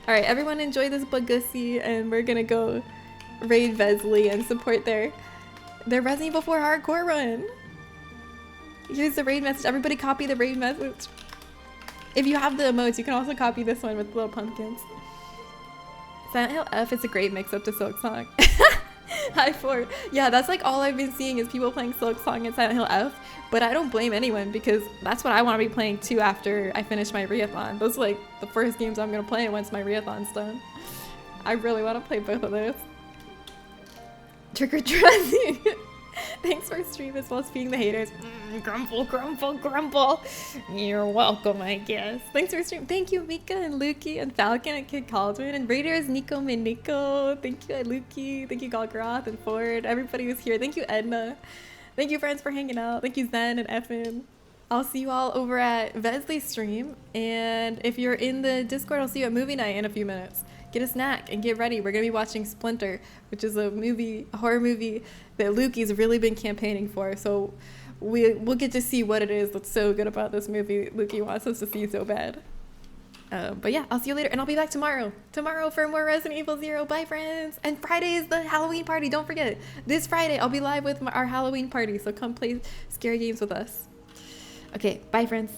All right, everyone enjoy this Bugussy, and we're gonna go raid Vesley and support their Resident Evil 4 hardcore run. Here's the raid message. Everybody copy the raid message. If you have the emotes, you can also copy this one with little pumpkins. Silent Hill F is a great mix-up to Silk Song. Hi, Ford. Yeah, that's like all I've been seeing is people playing Silk Song and Silent Hill F, but I don't blame anyone because that's what I want to be playing too after I finish my reathon. Those are like the first games I'm going to play once my reathon's done. I really want to play both of those. Trick or treating. Thanks for stream as well as feeding the haters. Grumble, grumble, grumble. You're welcome, I guess. Thanks for stream. Thank you, Mika and Lukey and Falcon and Kid Caldwin and Raiders, Nico Miniko. Thank you, Lukey. Thank you, Galgroth and Ford. Everybody was here. Thank you, Edna. Thank you, friends, for hanging out. Thank you, Zen and Effin. I'll see you all over at Vesley's stream. And if you're in the Discord, I'll see you at movie night in a few minutes. Get a snack and get ready. We're gonna be watching Splinter, which is a horror movie that Lukey's really been campaigning for. So we'll get to see what it is that's so good about this movie Lukey wants us to see so bad. But yeah, I'll see you later, and I'll be back tomorrow for more Resident Evil 0. Bye, friends. And Friday is the Halloween party. Don't forget, this Friday I'll be live with our Halloween party, so come play scary games with us. Okay, bye, friends.